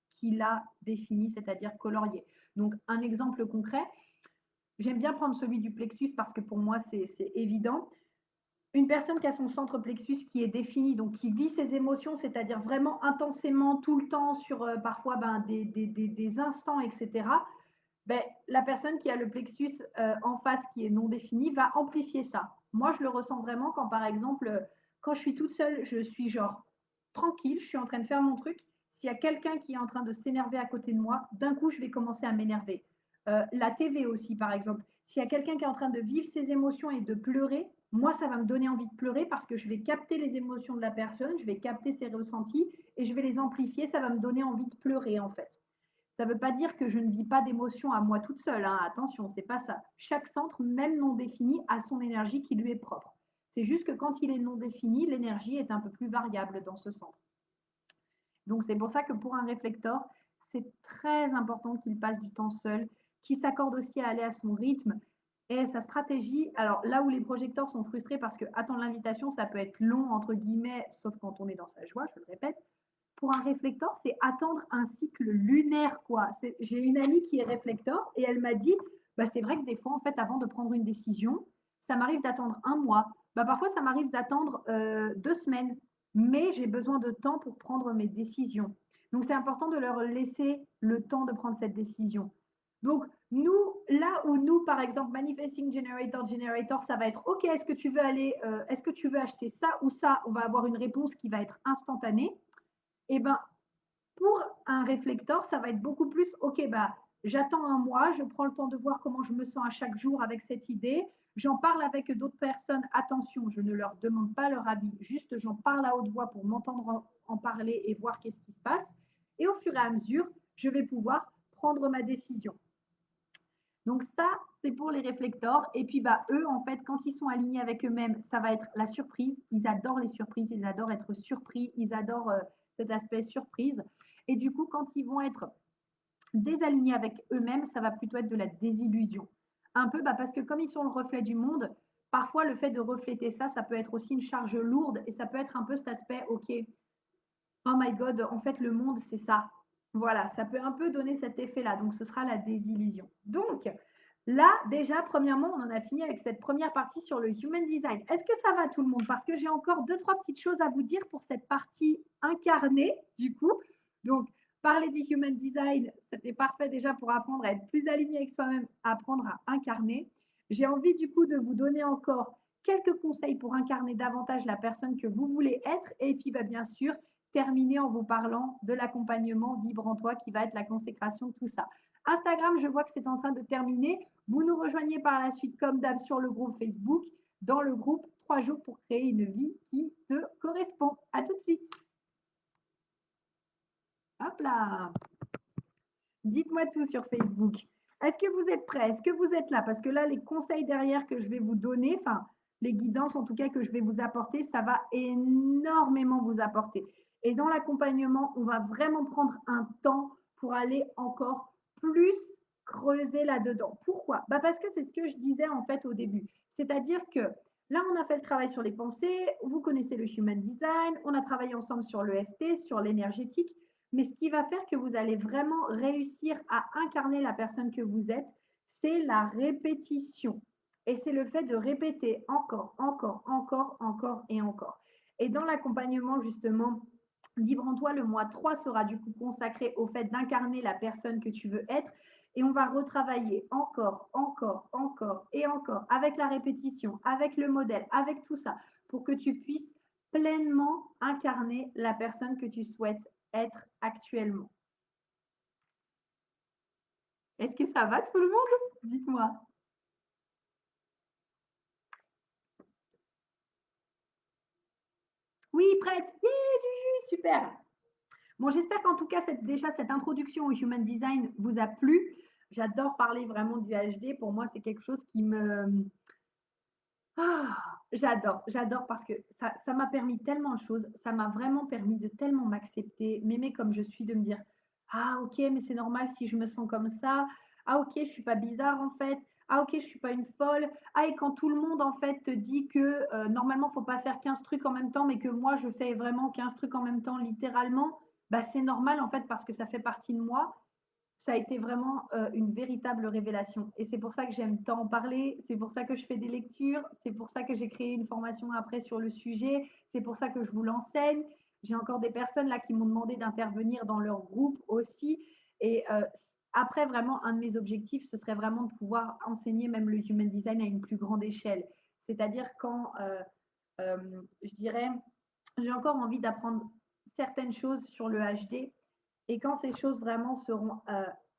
qui l'a défini, c'est-à-dire colorié. Donc, un exemple concret, j'aime bien prendre celui du plexus parce que pour moi, c'est évident. Une personne qui a son centre plexus qui est défini, donc qui vit ses émotions, c'est-à-dire vraiment intensément tout le temps sur parfois des instants, etc., ben, la personne qui a le plexus en face qui est non défini va amplifier ça. Moi, je le ressens vraiment quand, par exemple, quand je suis toute seule, je suis genre tranquille, je suis en train de faire mon truc. S'il y a quelqu'un qui est en train de s'énerver à côté de moi, d'un coup, je vais commencer à m'énerver. La TV aussi, par exemple. S'il y a quelqu'un qui est en train de vivre ses émotions et de pleurer, moi, ça va me donner envie de pleurer parce que je vais capter les émotions de la personne, je vais capter ses ressentis et je vais les amplifier. Ça va me donner envie de pleurer, en fait. Ça ne veut pas dire que je ne vis pas d'émotions à moi toute seule, hein. Attention, c'est pas ça. Chaque centre, même non défini, a son énergie qui lui est propre. C'est juste que quand il est non défini, l'énergie est un peu plus variable dans ce centre. Donc c'est pour ça que pour un réflecteur, c'est très important qu'il passe du temps seul, qu'il s'accorde aussi à aller à son rythme et sa stratégie. Alors là où les projecteurs sont frustrés parce que attendre l'invitation, ça peut être long, entre guillemets, sauf quand on est dans sa joie, je le répète. Pour un réflecteur, c'est attendre un cycle lunaire, quoi. J'ai une amie qui est réflecteur et elle m'a dit, bah, c'est vrai que des fois, en fait, avant de prendre une décision, ça m'arrive d'attendre un mois. Bah, parfois, ça m'arrive d'attendre 2 semaines, mais j'ai besoin de temps pour prendre mes décisions. Donc, c'est important de leur laisser le temps de prendre cette décision. Donc, nous, là où nous, par exemple, Manifesting Generator, ça va être, OK, est-ce que tu veux acheter ça ou ça? On va avoir une réponse qui va être instantanée. Et ben, pour un réflecteur, ça va être beaucoup plus, OK, bah, j'attends un mois, je prends le temps de voir comment je me sens à chaque jour avec cette idée, j'en parle avec d'autres personnes, attention, je ne leur demande pas leur avis, juste j'en parle à haute voix pour m'entendre en parler et voir qu'est-ce qui se passe. Et au fur et à mesure, je vais pouvoir prendre ma décision. Donc ça, c'est pour les réflecteurs. Et puis bah eux, en fait, quand ils sont alignés avec eux-mêmes, ça va être la surprise. Ils adorent les surprises, ils adorent être surpris, ils adorent cet aspect surprise. Et du coup, quand ils vont être désalignés avec eux-mêmes, ça va plutôt être de la désillusion. Un peu, bah, parce que comme ils sont le reflet du monde, parfois le fait de refléter ça, ça peut être aussi une charge lourde et ça peut être un peu cet aspect, OK, oh my God, en fait, le monde, c'est ça. Voilà, ça peut un peu donner cet effet-là. Donc, ce sera la désillusion. Donc, là, déjà, premièrement, on en a fini avec cette première partie sur le human design. Est-ce que ça va tout le monde? Parce que j'ai encore deux, trois petites choses à vous dire pour cette partie incarnée, du coup. Donc, parler du human design, c'était parfait déjà pour apprendre à être plus aligné avec soi-même, apprendre à incarner. J'ai envie, du coup, de vous donner encore quelques conseils pour incarner davantage la personne que vous voulez être. Et puis, bah, bien sûr, terminer en vous parlant de l'accompagnement Vibre en toi qui va être la consécration de tout ça. Instagram, je vois que c'est en train de terminer. Vous nous rejoignez par la suite, comme d'hab, sur le groupe Facebook, dans le groupe 3 jours pour créer une vie qui te correspond. À tout de suite. Hop là. Dites-moi tout sur Facebook. Est-ce que vous êtes prêts? Est-ce que vous êtes là? Parce que là, les conseils derrière que je vais vous donner, enfin, les guidances en tout cas que je vais vous apporter, ça va énormément vous apporter. Et dans l'accompagnement, on va vraiment prendre un temps pour aller encore plus creuser là-dedans. Pourquoi? Bah parce que c'est ce que je disais en fait au début. C'est-à-dire que là, on a fait le travail sur les pensées, vous connaissez le Human Design, on a travaillé ensemble sur l'EFT, sur l'énergétique. Mais ce qui va faire que vous allez vraiment réussir à incarner la personne que vous êtes, c'est la répétition. Et c'est le fait de répéter encore, encore, encore, encore et encore. Et dans l'accompagnement, justement, Libre en toi, le mois 3 sera du coup consacré au fait d'incarner la personne que tu veux être. Et on va retravailler encore, encore, encore et encore avec la répétition, avec le modèle, avec tout ça, pour que tu puisses pleinement incarner la personne que tu souhaites être actuellement. Est-ce que ça va tout le monde? Dites-moi. Oui, prête. Yeah, Juju, super. Bon, j'espère qu'en tout cas, déjà cette introduction au Human Design vous a plu. J'adore parler vraiment du HD. Pour moi, c'est quelque chose qui me... Ah, j'adore parce que ça m'a permis tellement de choses. Ça m'a vraiment permis de tellement m'accepter, m'aimer comme je suis, de me dire, ah ok, mais c'est normal si je me sens comme ça. Ah ok, je suis pas bizarre en fait. Ah ok, je suis pas une folle. Ah et quand tout le monde en fait te dit que normalement faut pas faire 15 trucs en même temps, mais que moi je fais vraiment 15 trucs en même temps littéralement, bah c'est normal en fait parce que ça fait partie de moi. Ça a été vraiment une véritable révélation. Et c'est pour ça que j'aime tant en parler, c'est pour ça que je fais des lectures, c'est pour ça que j'ai créé une formation après sur le sujet, c'est pour ça que je vous l'enseigne. J'ai encore des personnes là qui m'ont demandé d'intervenir dans leur groupe aussi. Et après, vraiment, un de mes objectifs, ce serait vraiment de pouvoir enseigner même le human design à une plus grande échelle. C'est-à-dire quand, euh, je dirais, j'ai encore envie d'apprendre certaines choses sur le HD. Et quand ces choses vraiment seront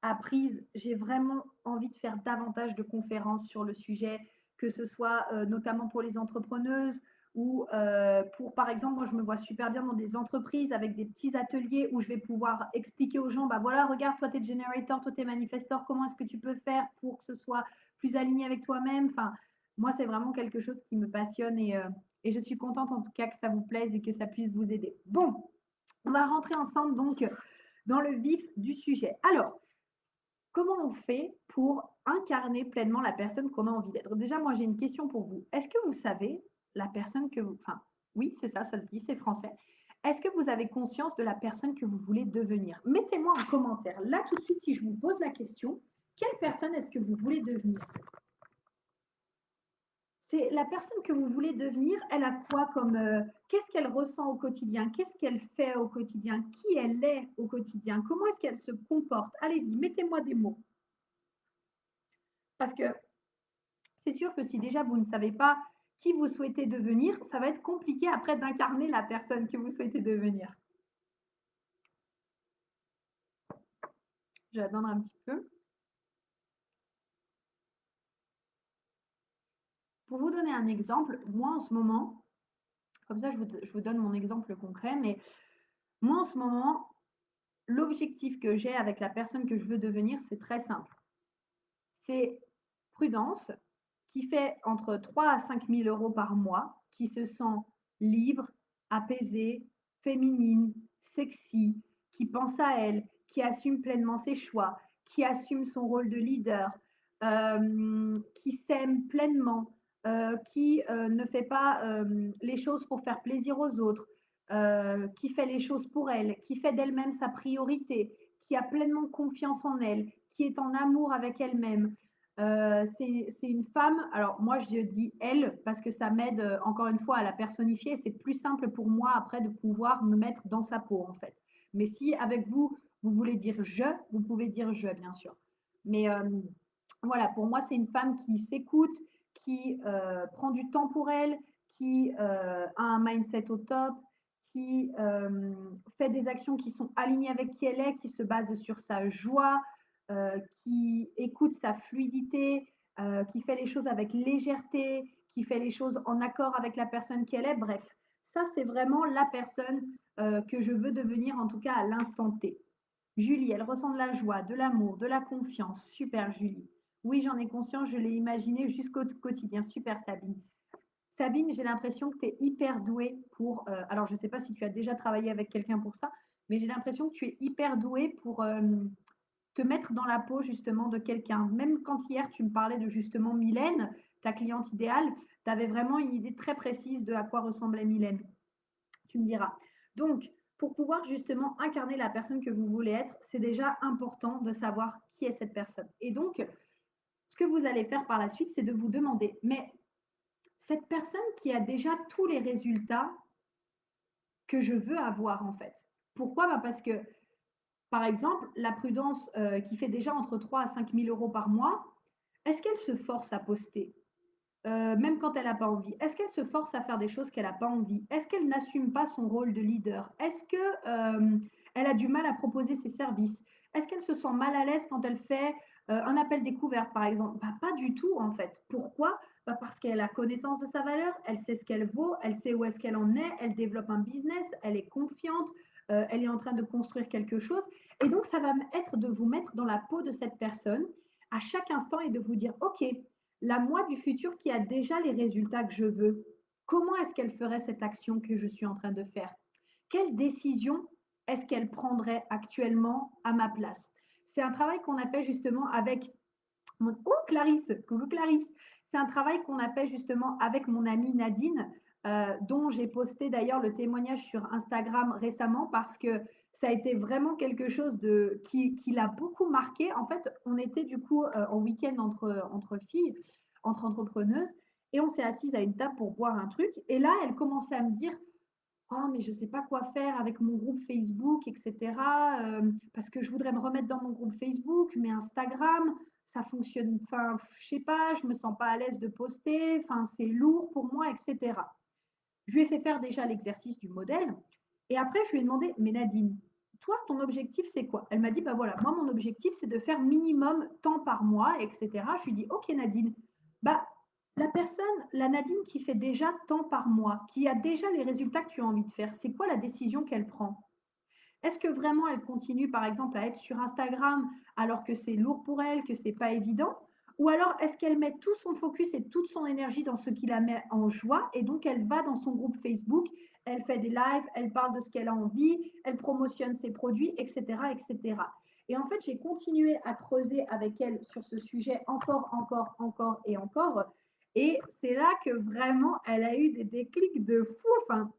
apprises, j'ai vraiment envie de faire davantage de conférences sur le sujet, que ce soit notamment pour les entrepreneuses ou pour, par exemple, moi je me vois super bien dans des entreprises avec des petits ateliers où je vais pouvoir expliquer aux gens, bah voilà, regarde, toi tu es generator, toi tu es manifestor, comment est-ce que tu peux faire pour que ce soit plus aligné avec toi-même. Enfin, moi c'est vraiment quelque chose qui me passionne et je suis contente en tout cas que ça vous plaise et que ça puisse vous aider. Bon, on va rentrer ensemble donc dans le vif du sujet. Alors, comment on fait pour incarner pleinement la personne qu'on a envie d'être? Déjà, moi, j'ai une question pour vous. Est-ce que vous savez la personne que vous... Enfin, oui, c'est ça, ça se dit, c'est français. Est-ce que vous avez conscience de la personne que vous voulez devenir? Mettez-moi en commentaire, là, tout de suite, si je vous pose la question, quelle personne est-ce que vous voulez devenir? C'est la personne que vous voulez devenir, elle a quoi comme qu'est-ce qu'elle ressent au quotidien? Qu'est-ce qu'elle fait au quotidien? Qui elle est au quotidien? Comment est-ce qu'elle se comporte? Allez-y, mettez-moi des mots. Parce que c'est sûr que si déjà vous ne savez pas qui vous souhaitez devenir, ça va être compliqué après d'incarner la personne que vous souhaitez devenir. Je vais attendre un petit peu. Pour vous donner un exemple, moi en ce moment, comme ça je vous donne mon exemple concret, mais moi en ce moment, l'objectif que j'ai avec la personne que je veux devenir, c'est très simple. C'est Prudence, qui fait entre 3 à 5 000 euros par mois, qui se sent libre, apaisée, féminine, sexy, qui pense à elle, qui assume pleinement ses choix, qui assume son rôle de leader, qui s'aime pleinement, qui, ne fait pas, les choses pour faire plaisir aux autres, qui fait les choses pour elle, qui fait d'elle-même sa priorité, qui a pleinement confiance en elle, qui est en amour avec elle-même. C'est une femme, alors moi je dis «elle» parce que ça m'aide, encore une fois à la personnifier. C'est plus simple pour moi après de pouvoir me mettre dans sa peau, en fait. Mais si avec vous, vous voulez dire «je», vous pouvez dire «je» bien sûr. Mais, voilà, pour moi, c'est une femme qui s'écoute, qui prend du temps pour elle, qui a un mindset au top, qui fait des actions qui sont alignées avec qui elle est, qui se base sur sa joie, qui écoute sa fluidité, qui fait les choses avec légèreté, qui fait les choses en accord avec la personne qu'elle est. Bref, ça, c'est vraiment la personne que je veux devenir, en tout cas à l'instant T. Julie, elle ressent de la joie, de l'amour, de la confiance. Super, Julie. Oui, j'en ai conscience, je l'ai imaginé jusqu'au quotidien. Super, Sabine. Sabine, j'ai l'impression que tu es hyper douée pour. Alors, je ne sais pas si tu as déjà travaillé avec quelqu'un pour ça, mais j'ai l'impression que tu es hyper douée pour te mettre dans la peau justement de quelqu'un. Même quand hier tu me parlais de justement Mylène, ta cliente idéale, tu avais vraiment une idée très précise de à quoi ressemblait Mylène. Tu me diras. Donc, pour pouvoir justement incarner la personne que vous voulez être, c'est déjà important de savoir qui est cette personne. Et donc, ce que vous allez faire par la suite, c'est de vous demander, mais cette personne qui a déjà tous les résultats que je veux avoir en fait. Pourquoi? Ben parce que, par exemple, la prudence qui fait déjà entre 3 à 5 000 euros par mois, est-ce qu'elle se force à poster? Même quand elle n'a pas envie? Est-ce qu'elle se force à faire des choses qu'elle n'a pas envie? Est-ce qu'elle n'assume pas son rôle de leader? Est-ce que elle a du mal à proposer ses services? Est-ce qu'elle se sent mal à l'aise quand elle fait un appel découverte, par exemple? Bah, pas du tout, en fait. Pourquoi? Bah, parce qu'elle a connaissance de sa valeur, elle sait ce qu'elle vaut, elle sait où est-ce qu'elle en est, elle développe un business, elle est confiante, elle est en train de construire quelque chose. Et donc, ça va être de vous mettre dans la peau de cette personne à chaque instant et de vous dire, OK, la moi du futur qui a déjà les résultats que je veux, comment est-ce qu'elle ferait cette action que je suis en train de faire? Quelle décision est-ce qu'elle prendrait actuellement à ma place? C'est un travail qu'on a fait justement avec mon... Oh, Clarisse, coucou Clarisse. C'est un travail qu'on a fait justement avec mon amie Nadine, dont j'ai posté d'ailleurs le témoignage sur Instagram récemment parce que ça a été vraiment quelque chose qui l'a beaucoup marqué. En fait, on était du coup en week-end entre filles, entre entrepreneuses, et on s'est assises à une table pour boire un truc. Et là, elle commençait à me dire, oh, mais je ne sais pas quoi faire avec mon groupe Facebook, etc. Parce que je voudrais me remettre dans mon groupe Facebook, mais Instagram, ça fonctionne. Enfin, je sais pas, je me sens pas à l'aise de poster. Enfin, c'est lourd pour moi, etc. Je lui ai fait faire déjà l'exercice du modèle. Et après, je lui ai demandé, mais Nadine, toi, ton objectif, c'est quoi? Elle m'a dit, bah voilà, moi, mon objectif, c'est de faire minimum tant par mois, etc. Je lui ai dit, ok, Nadine, bah la personne, la Nadine qui fait déjà tant par mois, qui a déjà les résultats que tu as envie de faire, c'est quoi la décision qu'elle prend? Est-ce que vraiment elle continue, par exemple, à être sur Instagram alors que c'est lourd pour elle, que c'est pas évident? Ou alors est-ce qu'elle met tout son focus et toute son énergie dans ce qui la met en joie et donc elle va dans son groupe Facebook, elle fait des lives, elle parle de ce qu'elle a envie, elle promotionne ses produits, etc., etc. Et en fait, j'ai continué à creuser avec elle sur ce sujet encore, encore, encore et encore. Et c'est là que vraiment, elle a eu des déclics de fou. Enfin,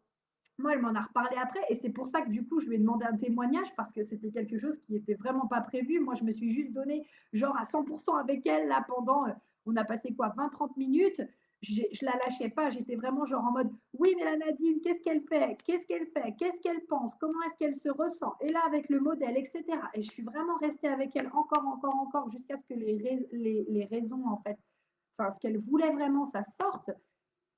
moi, elle m'en a reparlé après et c'est pour ça que du coup, je lui ai demandé un témoignage parce que c'était quelque chose qui était vraiment pas prévu. Moi, je me suis juste donné genre à 100% avec elle là pendant, on a passé quoi, 20-30 minutes. Je la lâchais pas, j'étais vraiment genre en mode oui, mais la Nadine, qu'est-ce qu'elle fait? Qu'est-ce qu'elle fait? Qu'est-ce qu'elle pense? Comment est-ce qu'elle se ressent? Et là, avec le modèle, etc. Et je suis vraiment restée avec elle encore, encore, encore jusqu'à ce que les raisons, en fait, enfin, ce qu'elle voulait vraiment, ça sorte.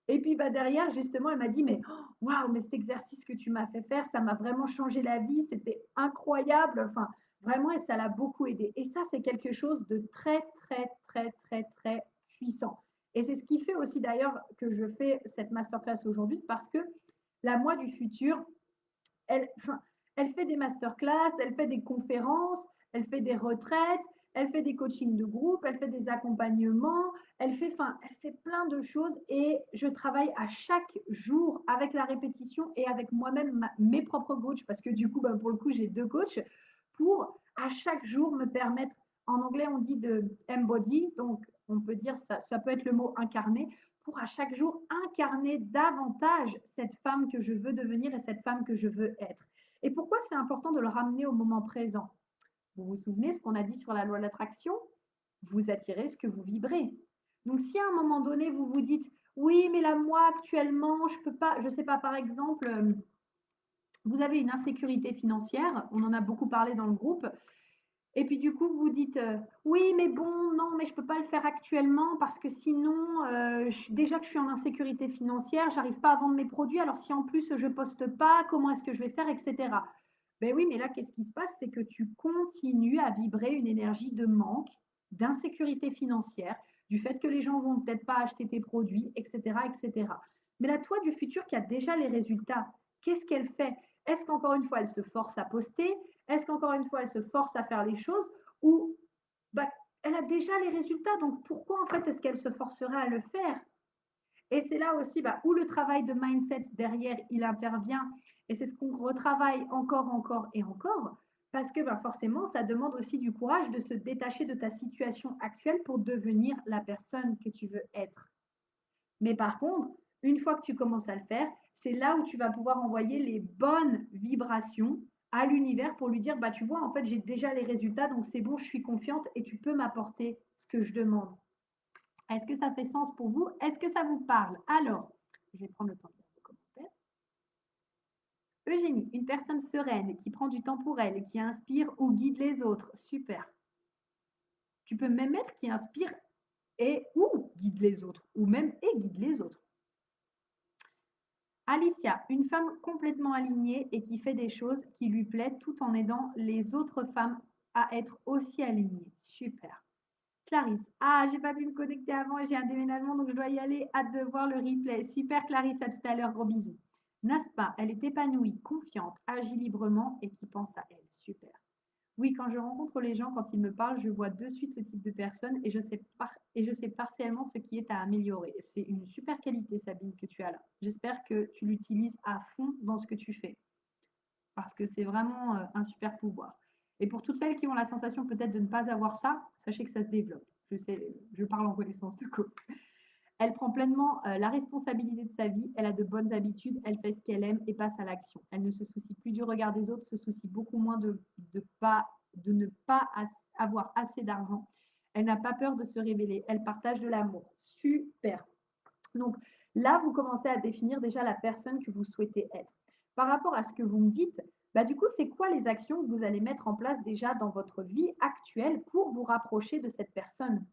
Et puis bah, derrière, justement, elle m'a dit, mais waouh, mais cet exercice que tu m'as fait faire, ça m'a vraiment changé la vie, c'était incroyable. Enfin, vraiment, et ça l'a beaucoup aidé. Et ça, c'est quelque chose de très, très, très, très, très puissant. Et c'est ce qui fait aussi d'ailleurs que je fais cette masterclass aujourd'hui, parce que la moi du futur, elle, enfin, elle fait des masterclass, elle fait des conférences, elle fait des retraites, elle fait des coachings de groupe, elle fait des accompagnements, elle fait plein de choses et je travaille à chaque jour avec la répétition et avec moi-même mes propres coachs parce que du coup, ben, pour le coup, j'ai deux coachs pour à chaque jour me permettre en anglais, on dit de embody, donc on peut dire ça peut être le mot incarner, pour à chaque jour incarner davantage cette femme que je veux devenir et cette femme que je veux être. Et pourquoi c'est important de le ramener au moment présent? Vous vous souvenez ce qu'on a dit sur la loi de l'attraction? Vous attirez ce que vous vibrez. Donc si à un moment donné, vous vous dites, oui, mais là, moi, actuellement, je peux pas, je sais pas, par exemple, vous avez une insécurité financière, on en a beaucoup parlé dans le groupe, et puis du coup, vous dites, oui, mais bon, non, mais je peux pas le faire actuellement parce que sinon, déjà que je suis en insécurité financière, j'arrive pas à vendre mes produits, alors si en plus je poste pas, comment est-ce que je vais faire, etc. Ben oui, mais là, qu'est-ce qui se passe? C'est que tu continues à vibrer une énergie de manque, d'insécurité financière, du fait que les gens vont peut-être pas acheter tes produits, etc., etc. Mais la toi du futur qui a déjà les résultats, qu'est-ce qu'elle fait? Est-ce qu'encore une fois, elle se force à poster? Est-ce qu'encore une fois, elle se force à faire les choses? Ou bah, elle a déjà les résultats, donc pourquoi en fait est-ce qu'elle se forcerait à le faire? Et c'est là aussi où le travail de mindset derrière, il intervient. Et c'est ce qu'on retravaille encore, encore et encore. Parce que forcément, ça demande aussi du courage de se détacher de ta situation actuelle pour devenir la personne que tu veux être. Mais par contre, une fois que tu commences à le faire, c'est là où tu vas pouvoir envoyer les bonnes vibrations à l'univers pour lui dire, bah tu vois, en fait, j'ai déjà les résultats, donc c'est bon, je suis confiante et tu peux m'apporter ce que je demande. Est-ce que ça fait sens pour vous? Est-ce que ça vous parle? Alors, je vais prendre le temps de lire vos commentaires. Eugénie, une personne sereine qui prend du temps pour elle, qui inspire ou guide les autres. Super. Tu peux même mettre qui inspire et ou guide les autres, ou même et guide les autres. Alicia, une femme complètement alignée et qui fait des choses qui lui plaisent tout en aidant les autres femmes à être aussi alignées. Super. Clarisse, ah, j'ai pas pu me connecter avant, j'ai un déménagement, donc je dois y aller. Hâte de voir le replay. Super Clarisse, à tout à l'heure, gros bisous. Naspa, elle est épanouie, confiante, agit librement et qui pense à elle. Super. Oui, quand je rencontre les gens, quand ils me parlent, je vois de suite le type de personne et je sais partiellement ce qui est à améliorer. C'est une super qualité, Sabine, que tu as là. J'espère que tu l'utilises à fond dans ce que tu fais parce que c'est vraiment un super pouvoir. Et pour toutes celles qui ont la sensation peut-être de ne pas avoir ça, sachez que ça se développe. Je sais, je parle en connaissance de cause. Elle prend pleinement la responsabilité de sa vie, elle a de bonnes habitudes, elle fait ce qu'elle aime et passe à l'action. Elle ne se soucie plus du regard des autres, se soucie beaucoup moins de ne pas avoir assez d'argent. Elle n'a pas peur de se révéler, elle partage de l'amour. Super. Donc là, vous commencez à définir déjà la personne que vous souhaitez être. Par rapport à ce que vous me dites, du coup, c'est quoi les actions que vous allez mettre en place déjà dans votre vie actuelle pour vous rapprocher de cette personne?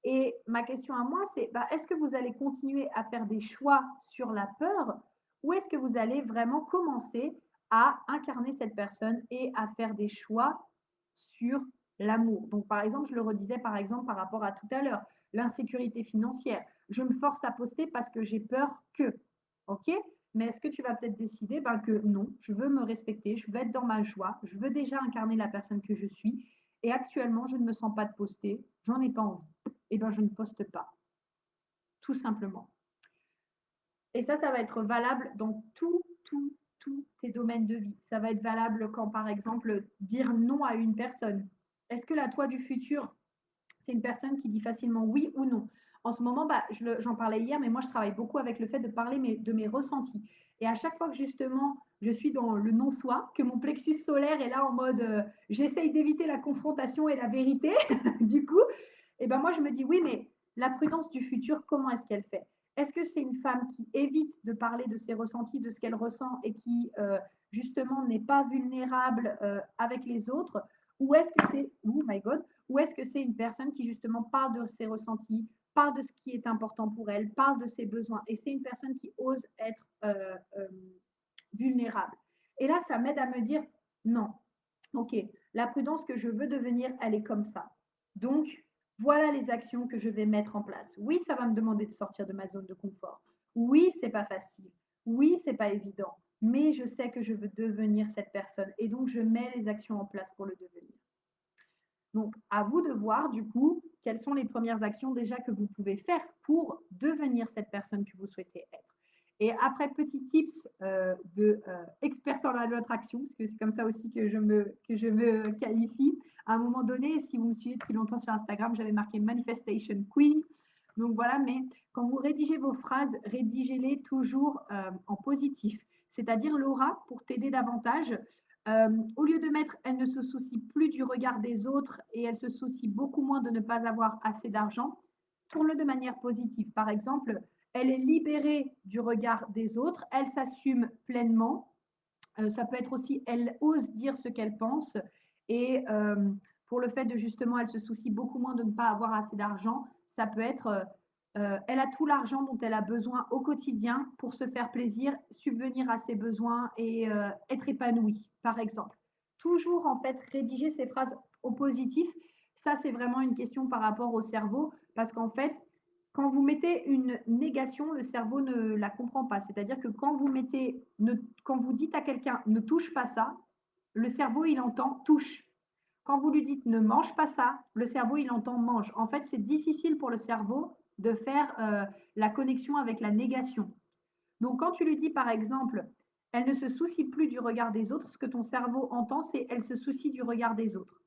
Et ma question à moi, c'est est-ce que vous allez continuer à faire des choix sur la peur ou est-ce que vous allez vraiment commencer à incarner cette personne et à faire des choix sur l'amour? Donc, par exemple, je le redisais par exemple par rapport à tout à l'heure, l'insécurité financière. Je me force à poster parce que j'ai peur que. OK? Mais est-ce que tu vas peut-être décider que non, je veux me respecter, je veux être dans ma joie, je veux déjà incarner la personne que je suis et actuellement, je ne me sens pas de poster, j'en ai pas envie. Eh bien, je ne poste pas, tout simplement. Et ça va être valable dans tous tes domaines de vie. Ça va être valable quand, par exemple, dire non à une personne. Est-ce que la toi du futur, c'est une personne qui dit facilement oui ou non? En ce moment, j'en parlais hier, mais moi, je travaille beaucoup avec le fait de parler de mes ressentis. Et à chaque fois que justement, je suis dans le non-soi, que mon plexus solaire est là en mode j'essaye d'éviter la confrontation et la vérité, du coup, et ben moi, je me dis oui, mais la prudence du futur, comment est-ce qu'elle fait? Est-ce que c'est une femme qui évite de parler de ses ressentis, de ce qu'elle ressent et qui justement n'est pas vulnérable avec les autres? Ou est-ce que c'est, oh my God, ou est-ce que c'est une personne qui justement parle de ses ressentis, parle de ce qui est important pour elle, parle de ses besoins et c'est une personne qui ose être vulnérable? Et là, ça m'aide à me dire non, ok, la prudence que je veux devenir, elle est comme ça. Donc, voilà les actions que je vais mettre en place. Oui, ça va me demander de sortir de ma zone de confort. Oui, c'est pas facile. Oui, c'est pas évident. Mais je sais que je veux devenir cette personne et donc je mets les actions en place pour le devenir. Donc, à vous de voir du coup quelles sont les premières actions déjà que vous pouvez faire pour devenir cette personne que vous souhaitez être. Et après, petit tips experte en la loi d'attraction, parce que c'est comme ça aussi que je me qualifie. À un moment donné, si vous me suivez depuis longtemps sur Instagram, j'avais marqué Manifestation Queen. Donc voilà, mais quand vous rédigez vos phrases, rédigez-les toujours en positif. C'est-à-dire, Laura, pour t'aider davantage, au lieu de mettre elle ne se soucie plus du regard des autres et elle se soucie beaucoup moins de ne pas avoir assez d'argent, tourne-le de manière positive. Par exemple, elle est libérée du regard des autres, elle s'assume pleinement. Ça peut être aussi, elle ose dire ce qu'elle pense. Et pour le fait de justement, elle se soucie beaucoup moins de ne pas avoir assez d'argent, ça peut être, elle a tout l'argent dont elle a besoin au quotidien pour se faire plaisir, subvenir à ses besoins et être épanouie, par exemple. Toujours, en fait, rédiger ces phrases au positif, ça, c'est vraiment une question par rapport au cerveau, parce qu'en fait, quand vous mettez une négation, le cerveau ne la comprend pas. C'est-à-dire que quand vous dites à quelqu'un ne touche pas ça, le cerveau il entend touche. Quand vous lui dites ne mange pas ça, le cerveau il entend mange. En fait, c'est difficile pour le cerveau de faire la connexion avec la négation. Donc, quand tu lui dis par exemple, elle ne se soucie plus du regard des autres, ce que ton cerveau entend, c'est elle se soucie du regard des autres.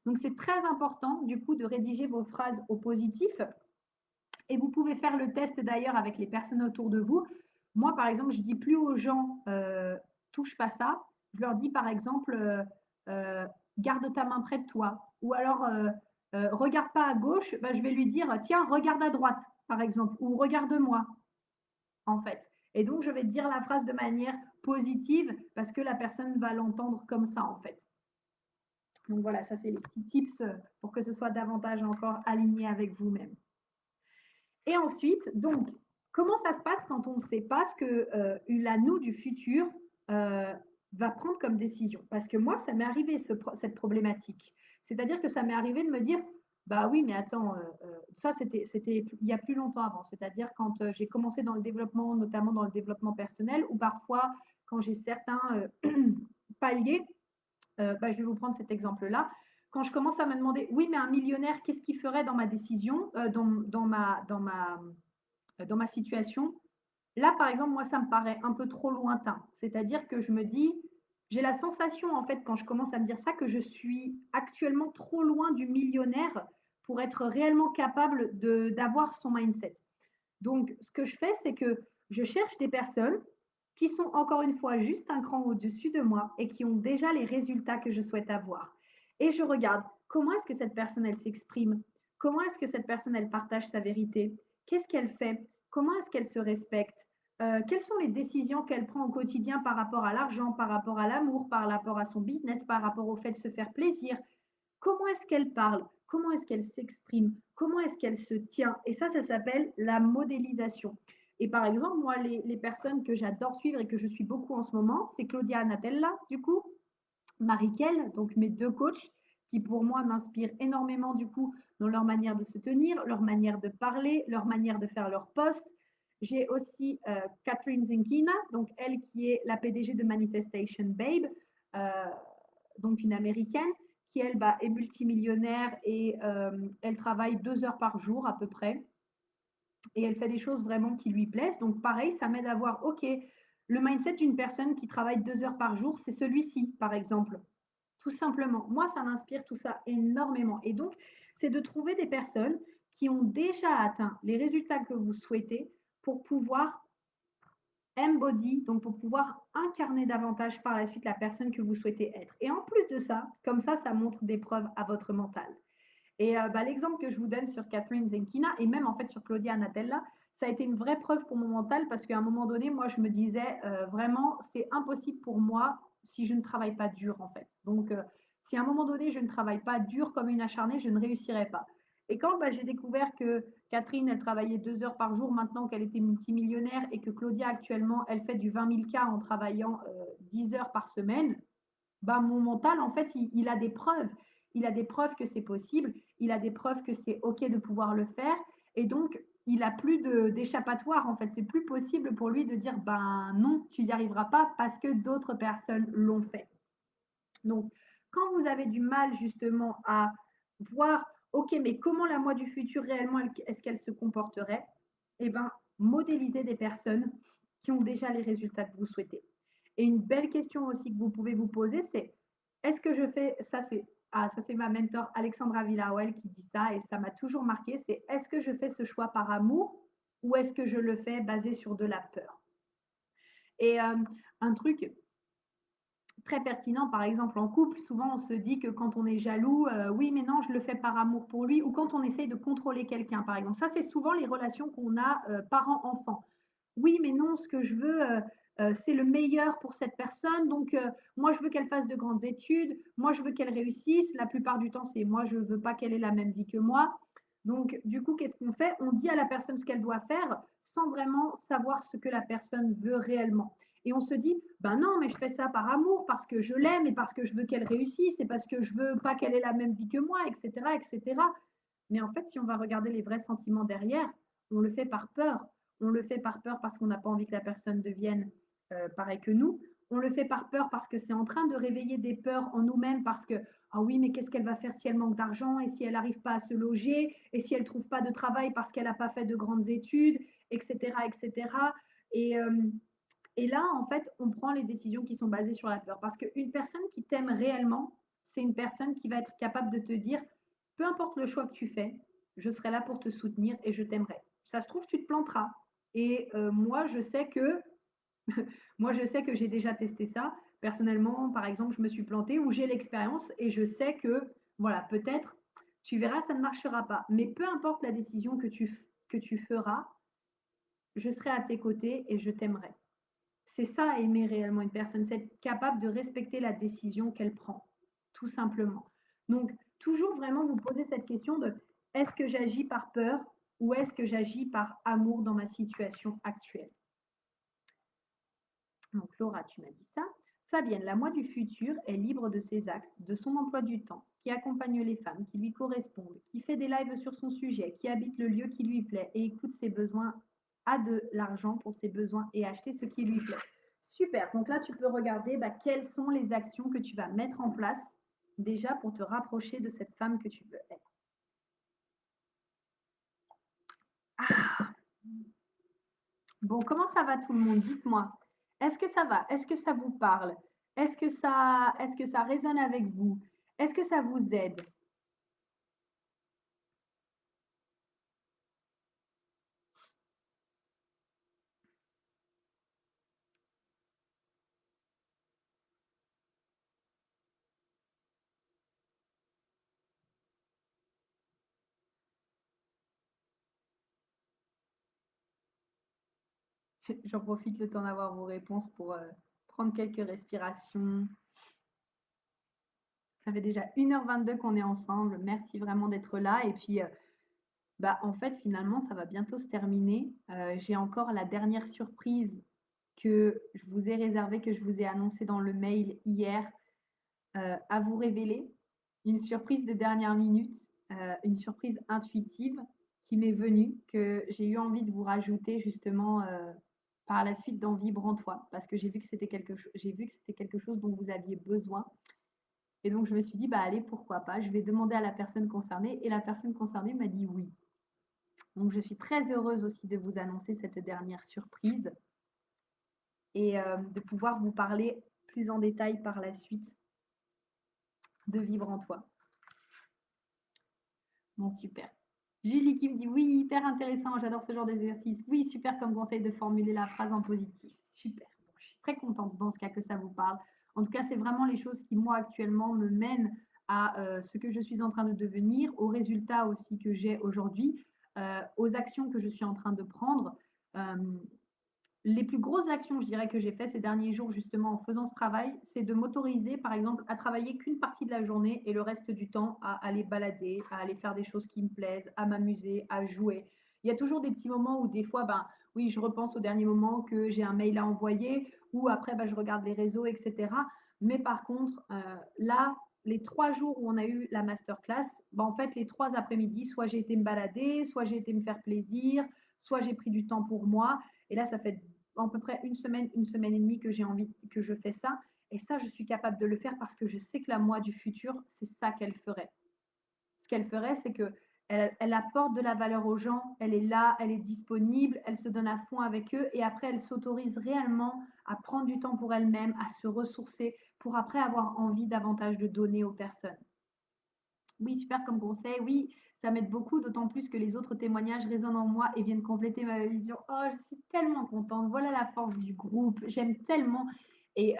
Donc, c'est très important du coup de rédiger vos phrases au positif et vous pouvez faire le test d'ailleurs avec les personnes autour de vous. Moi, par exemple, je dis plus aux gens touche pas ça. Je leur dis par exemple garde ta main près de toi. Ou alors regarde pas à gauche. Bah, je vais lui dire tiens, regarde à droite, par exemple, ou regarde-moi, en fait. Et donc, je vais dire la phrase de manière positive parce que la personne va l'entendre comme ça, en fait. Donc voilà, ça c'est les petits tips pour que ce soit davantage encore aligné avec vous-même. Et ensuite, donc, comment ça se passe quand on ne sait pas ce que la nous du futur va prendre comme décision? Parce que moi, ça m'est arrivé cette problématique. C'est-à-dire que ça m'est arrivé de me dire, bah oui, mais attends, ça c'était il y a plus longtemps avant. C'est-à-dire quand j'ai commencé dans le développement, notamment dans le développement personnel, ou parfois quand j'ai certains paliers, bah, je vais vous prendre cet exemple-là. Quand je commence à me demander, oui, mais un millionnaire, qu'est-ce qu'il ferait dans ma décision, dans ma situation? Là, par exemple, moi, ça me paraît un peu trop lointain. C'est-à-dire que je me dis, j'ai la sensation, en fait, quand je commence à me dire ça, que je suis actuellement trop loin du millionnaire pour être réellement capable d'avoir son mindset. Donc, ce que je fais, c'est que je cherche des personnes qui sont encore une fois juste un cran au-dessus de moi et qui ont déjà les résultats que je souhaite avoir. Et je regarde comment est-ce que cette personne, elle s'exprime, comment est-ce que cette personne, elle partage sa vérité, qu'est-ce qu'elle fait, comment est-ce qu'elle se respecte, quelles sont les décisions qu'elle prend au quotidien par rapport à l'argent, par rapport à l'amour, par rapport à son business, par rapport au fait de se faire plaisir, comment est-ce qu'elle parle, comment est-ce qu'elle s'exprime, comment est-ce qu'elle se tient. Et ça s'appelle la modélisation. Et par exemple, moi, les personnes que j'adore suivre et que je suis beaucoup en ce moment, c'est Claudia Natella, du coup, Marie-Kel, donc mes deux coachs, qui pour moi m'inspirent énormément, du coup, dans leur manière de se tenir, leur manière de parler, leur manière de faire leur post. J'ai aussi Catherine Zenkina, donc elle qui est la PDG de Manifestation Babe, euh, donc une américaine, qui elle bah, est multimillionnaire et elle travaille 2 heures par jour à peu près. Et elle fait des choses vraiment qui lui plaisent. Donc pareil, ça m'aide à voir, ok, le mindset d'une personne qui travaille 2 heures par jour, c'est celui-ci, par exemple. Tout simplement. Moi, ça m'inspire tout ça énormément. Et donc, c'est de trouver des personnes qui ont déjà atteint les résultats que vous souhaitez pour pouvoir embody, donc pour pouvoir incarner davantage par la suite la personne que vous souhaitez être. Et en plus de ça, comme ça montre des preuves à votre mental. Et bah, l'exemple que je vous donne sur Catherine Zenkina et même en fait sur Claudia Natella, ça a été une vraie preuve pour mon mental parce qu'à un moment donné, moi, je me disais vraiment, c'est impossible pour moi si je ne travaille pas dur en fait. Donc, si à un moment donné, je ne travaille pas dur comme une acharnée, je ne réussirai pas. Et quand bah, j'ai découvert que Catherine, elle travaillait 2 heures par jour maintenant qu'elle était multimillionnaire et que Claudia, actuellement, elle fait du 20 000 cas en travaillant 10 heures par semaine, bah, mon mental, en fait, il a des preuves. Il a des preuves que c'est possible. Il a des preuves que c'est OK de pouvoir le faire. Et donc, il n'a plus d'échappatoire. En fait, c'est plus possible pour lui de dire, ben non, tu n'y arriveras pas parce que d'autres personnes l'ont fait. Donc, quand vous avez du mal justement à voir, OK, mais comment la moi du futur réellement, est-ce qu'elle se comporterait? Eh bien, modéliser des personnes qui ont déjà les résultats que vous souhaitez. Et une belle question aussi que vous pouvez vous poser, c'est est-ce que je fais ça c'est ma mentor Alexandra Villarroel qui dit ça et ça m'a toujours marqué, c'est est-ce que je fais ce choix par amour ou est-ce que je le fais basé sur de la peur? Et un truc très pertinent, par exemple en couple, souvent on se dit que quand on est jaloux, oui mais non, je le fais par amour pour lui, ou quand on essaye de contrôler quelqu'un, par exemple. Ça, c'est souvent les relations qu'on a parents-enfants. Oui mais non, ce que je veux, c'est le meilleur pour cette personne, donc moi je veux qu'elle fasse de grandes études, moi je veux qu'elle réussisse. La plupart du temps, c'est moi je veux pas qu'elle ait la même vie que moi. Donc du coup, qu'est-ce qu'on fait? On dit à la personne ce qu'elle doit faire sans vraiment savoir ce que la personne veut réellement. Et on se dit, ben non, mais je fais ça par amour, parce que je l'aime et parce que je veux qu'elle réussisse et parce que je veux pas qu'elle ait la même vie que moi, etc., etc. Mais en fait, si on va regarder les vrais sentiments derrière, on le fait par peur. On le fait par peur parce qu'on n'a pas envie que la personne devienne pareil que nous. On le fait par peur parce que c'est en train de réveiller des peurs en nous-mêmes parce que, ah oui, mais qu'est-ce qu'elle va faire si elle manque d'argent et si elle n'arrive pas à se loger et si elle ne trouve pas de travail parce qu'elle n'a pas fait de grandes études, etc., etc. Et, et là, en fait, on prend les décisions qui sont basées sur la peur. Parce qu'une personne qui t'aime réellement, c'est une personne qui va être capable de te dire, peu importe le choix que tu fais, je serai là pour te soutenir et je t'aimerai. Ça se trouve, tu te planteras. Et moi, je sais que j'ai déjà testé ça. Personnellement, par exemple, je me suis plantée ou j'ai l'expérience et je sais que, voilà, peut-être, tu verras, ça ne marchera pas. Mais peu importe la décision que tu feras, je serai à tes côtés et je t'aimerai. C'est ça, aimer réellement une personne, c'est être capable de respecter la décision qu'elle prend, tout simplement. Donc, toujours vraiment vous poser cette question de est-ce que j'agis par peur ou est-ce que j'agis par amour dans ma situation actuelle? Donc, Laura, tu m'as dit ça. Fabienne, la moi du futur est libre de ses actes, de son emploi du temps, qui accompagne les femmes, qui lui correspondent, qui fait des lives sur son sujet, qui habite le lieu qui lui plaît et écoute ses besoins, a de l'argent pour ses besoins et acheter ce qui lui plaît. Super. Donc là, tu peux regarder quelles sont les actions que tu vas mettre en place déjà pour te rapprocher de cette femme que tu veux être. Ah, bon, comment ça va tout le monde? Dites-moi. Est-ce que ça va? Est-ce que ça vous parle? Est-ce que ça résonne avec vous? Est-ce que ça vous aide? J'en profite le temps d'avoir vos réponses pour prendre quelques respirations. Ça fait déjà 1h22 qu'on est ensemble. Merci vraiment d'être là. Et puis, en fait, finalement, ça va bientôt se terminer. J'ai encore la dernière surprise que je vous ai réservée, que je vous ai annoncée dans le mail hier, à vous révéler. Une surprise de dernière minute, une surprise intuitive qui m'est venue, que j'ai eu envie de vous rajouter justement par la suite dans Vibre en toi, parce que j'ai vu que c'était quelque chose dont vous aviez besoin. Et donc je me suis dit, bah allez, pourquoi pas, je vais demander à la personne concernée, et la personne concernée m'a dit oui. Donc je suis très heureuse aussi de vous annoncer cette dernière surprise et de pouvoir vous parler plus en détail par la suite de Vivre en toi. Bon, super. Julie qui me dit oui, hyper intéressant, j'adore ce genre d'exercice. Oui, super comme conseil de formuler la phrase en positif. Super. Bon, je suis très contente dans ce cas que ça vous parle. En tout cas, c'est vraiment les choses qui, moi, actuellement, me mènent à ce que je suis en train de devenir, aux résultats aussi que j'ai aujourd'hui, aux actions que je suis en train de prendre. Euh, les plus grosses actions, je dirais, que j'ai fait ces derniers jours, justement, en faisant ce travail, c'est de m'autoriser, par exemple, à travailler qu'une partie de la journée et le reste du temps à aller balader, à aller faire des choses qui me plaisent, à m'amuser, à jouer. Il y a toujours des petits moments où des fois, oui, je repense au dernier moment que j'ai un mail à envoyer ou après, je regarde les réseaux, etc. Mais par contre, là, les 3 jours où on a eu la masterclass, en fait, les 3 après-midi, soit j'ai été me balader, soit j'ai été me faire plaisir, soit j'ai pris du temps pour moi. Et là, ça fait à peu près une semaine et demie que j'ai envie que je fais ça. Et ça, je suis capable de le faire parce que je sais que la moi du futur, c'est ça qu'elle ferait. Ce qu'elle ferait, c'est que elle apporte de la valeur aux gens, elle est là, elle est disponible, elle se donne à fond avec eux et après elle s'autorise réellement à prendre du temps pour elle-même, à se ressourcer pour après avoir envie davantage de donner aux personnes. Oui, super comme conseil. Oui, ça m'aide beaucoup, d'autant plus que les autres témoignages résonnent en moi et viennent compléter ma vision. Oh, je suis tellement contente. Voilà la force du groupe. J'aime tellement. Et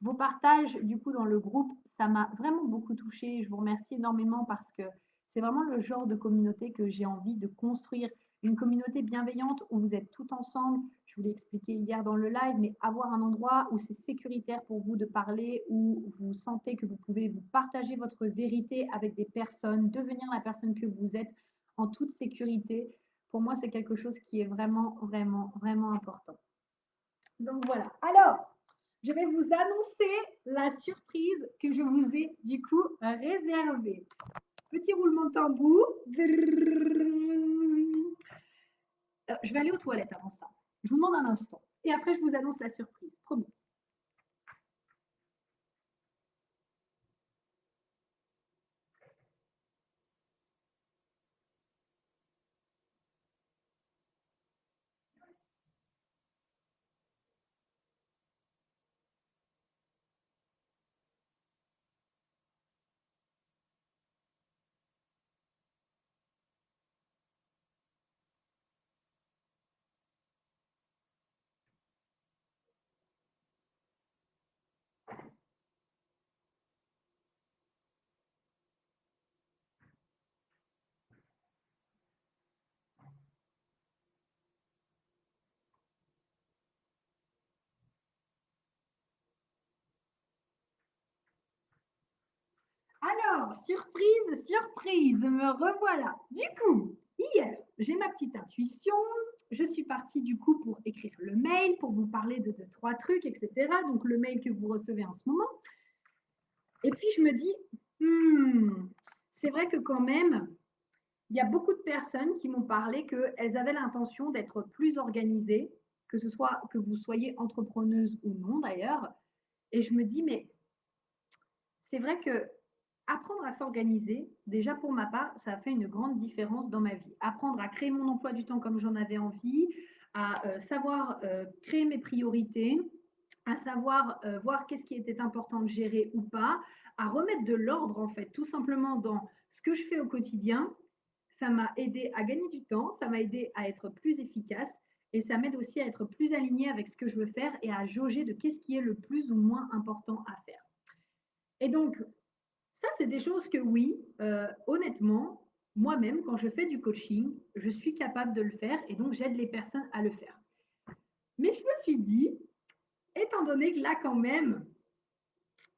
vos partages, du coup, dans le groupe, ça m'a vraiment beaucoup touchée. Je vous remercie énormément parce que c'est vraiment le genre de communauté que j'ai envie de construire. Une communauté bienveillante où vous êtes tout ensemble. Je vous l'ai expliqué hier dans le live, mais avoir un endroit où c'est sécuritaire pour vous de parler, où vous sentez que vous pouvez vous partager votre vérité avec des personnes, devenir la personne que vous êtes en toute sécurité. Pour moi, c'est quelque chose qui est vraiment, vraiment, vraiment important. Donc voilà. Alors, je vais vous annoncer la surprise que je vous ai du coup réservée. Petit roulement de tambour. Je vais aller aux toilettes avant ça. Je vous demande un instant. Et après, je vous annonce la surprise. Promis. Alors, surprise, surprise, me revoilà. Du coup, hier, j'ai ma petite intuition. Je suis partie du coup pour écrire le mail, pour vous parler de trois trucs, etc. Donc, le mail que vous recevez en ce moment. Et puis, je me dis, c'est vrai que quand même, il y a beaucoup de personnes qui m'ont parlé qu'elles avaient l'intention d'être plus organisées, que ce soit que vous soyez entrepreneuse ou non d'ailleurs. Et je me dis, mais c'est vrai que apprendre à s'organiser, déjà pour ma part, ça a fait une grande différence dans ma vie. Apprendre à créer mon emploi du temps comme j'en avais envie, à savoir créer mes priorités, à savoir voir qu'est-ce qui était important de gérer ou pas, à remettre de l'ordre en fait, tout simplement dans ce que je fais au quotidien. Ça m'a aidé à gagner du temps, ça m'a aidé à être plus efficace et ça m'aide aussi à être plus aligné avec ce que je veux faire et à jauger de qu'est-ce qui est le plus ou moins important à faire. Et donc, ça, c'est des choses que oui, honnêtement, moi-même, quand je fais du coaching, je suis capable de le faire et donc j'aide les personnes à le faire. Mais je me suis dit, étant donné que là, quand même,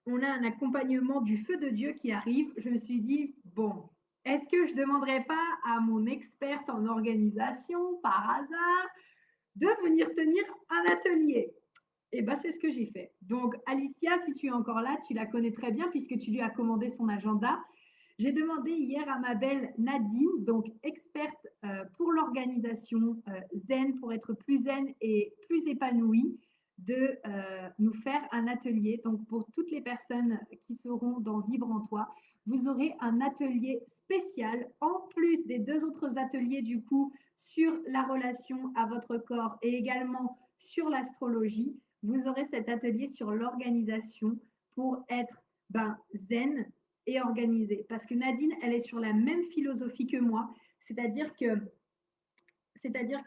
on a un accompagnement du feu de Dieu qui arrive, je me suis dit, bon, est-ce que je ne demanderais pas à mon experte en organisation, par hasard, de venir tenir un atelier? Et bien, c'est ce que j'ai fait. Donc, Alicia, si tu es encore là, tu la connais très bien puisque tu lui as commandé son agenda. J'ai demandé hier à ma belle Nadine, donc experte pour l'organisation zen, pour être plus zen et plus épanouie, de nous faire un atelier. Donc, pour toutes les personnes qui seront dans Vivre en toi, vous aurez un atelier spécial, en plus des deux autres ateliers du coup sur la relation à votre corps et également sur l'astrologie. Vous aurez cet atelier sur l'organisation pour être zen et organisée. Parce que Nadine, elle est sur la même philosophie que moi, c'est-à-dire que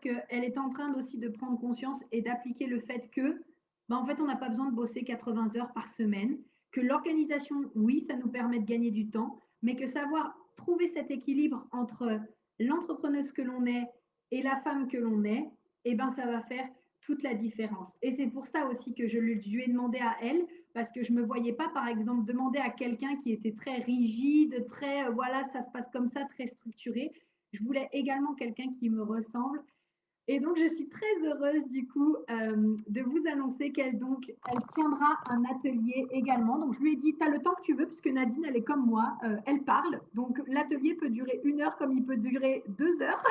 qu'elle est en train aussi de prendre conscience et d'appliquer le fait que, en fait, on n'a pas besoin de bosser 80 heures par semaine, que l'organisation, oui, ça nous permet de gagner du temps, mais que savoir trouver cet équilibre entre l'entrepreneuse que l'on est et la femme que l'on est, eh ben, ça va faire toute la différence. Et c'est pour ça aussi que je lui ai demandé à elle, parce que je ne me voyais pas, par exemple, demander à quelqu'un qui était très rigide, très, voilà, ça se passe comme ça, très structuré. Je voulais également quelqu'un qui me ressemble. Et donc, je suis très heureuse du coup de vous annoncer elle tiendra un atelier également. Donc, je lui ai dit, tu as le temps que tu veux, puisque Nadine, elle est comme moi, elle parle. Donc, l'atelier peut durer 1 heure comme il peut durer 2 heures.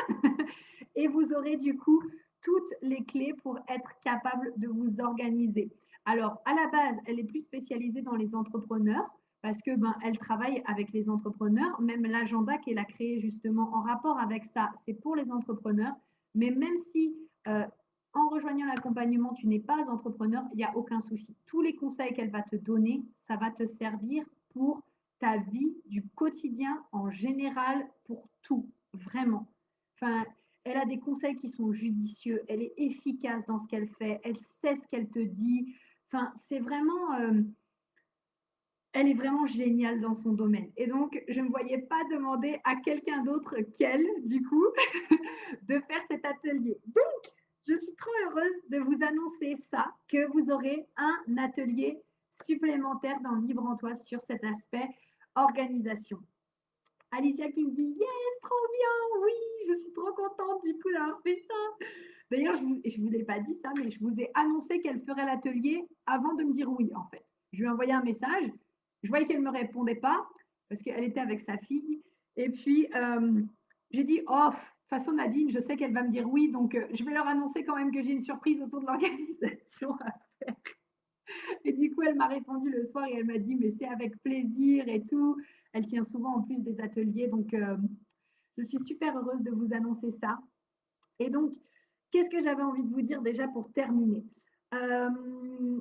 Et vous aurez du coup toutes les clés pour être capable de vous organiser. Alors, à la base, elle est plus spécialisée dans les entrepreneurs parce que ben, elle travaille avec les entrepreneurs. Même l'agenda qu'elle a créé justement en rapport avec ça, c'est pour les entrepreneurs. Mais même si en rejoignant l'accompagnement, tu n'es pas entrepreneur, il n'y a aucun souci. Tous les conseils qu'elle va te donner, ça va te servir pour ta vie du quotidien en général, pour tout, vraiment. Enfin, elle a des conseils qui sont judicieux, elle est efficace dans ce qu'elle fait, elle sait ce qu'elle te dit. Enfin, c'est vraiment, elle est vraiment géniale dans son domaine. Et donc, je ne me voyais pas demander à quelqu'un d'autre qu'elle, du coup, de faire cet atelier. Donc, je suis trop heureuse de vous annoncer ça, que vous aurez un atelier supplémentaire dans Libre en toi sur cet aspect organisation. Alicia qui me dit yes, trop bien, oui, je suis trop contente du coup d'avoir fait ça. D'ailleurs, je vous ai pas dit ça, mais je vous ai annoncé qu'elle ferait l'atelier avant de me dire oui, en fait. Je lui ai envoyé un message, je voyais qu'elle ne me répondait pas parce qu'elle était avec sa fille. Et puis, j'ai dit, oh, de toute façon, Nadine, je sais qu'elle va me dire oui, donc je vais leur annoncer quand même que j'ai une surprise autour de l'organisation à faire. Et du coup, elle m'a répondu le soir et elle m'a dit, mais c'est avec plaisir et tout. Elle tient souvent en plus des ateliers, donc je suis super heureuse de vous annoncer ça. Et donc, qu'est-ce que j'avais envie de vous dire déjà pour terminer euh,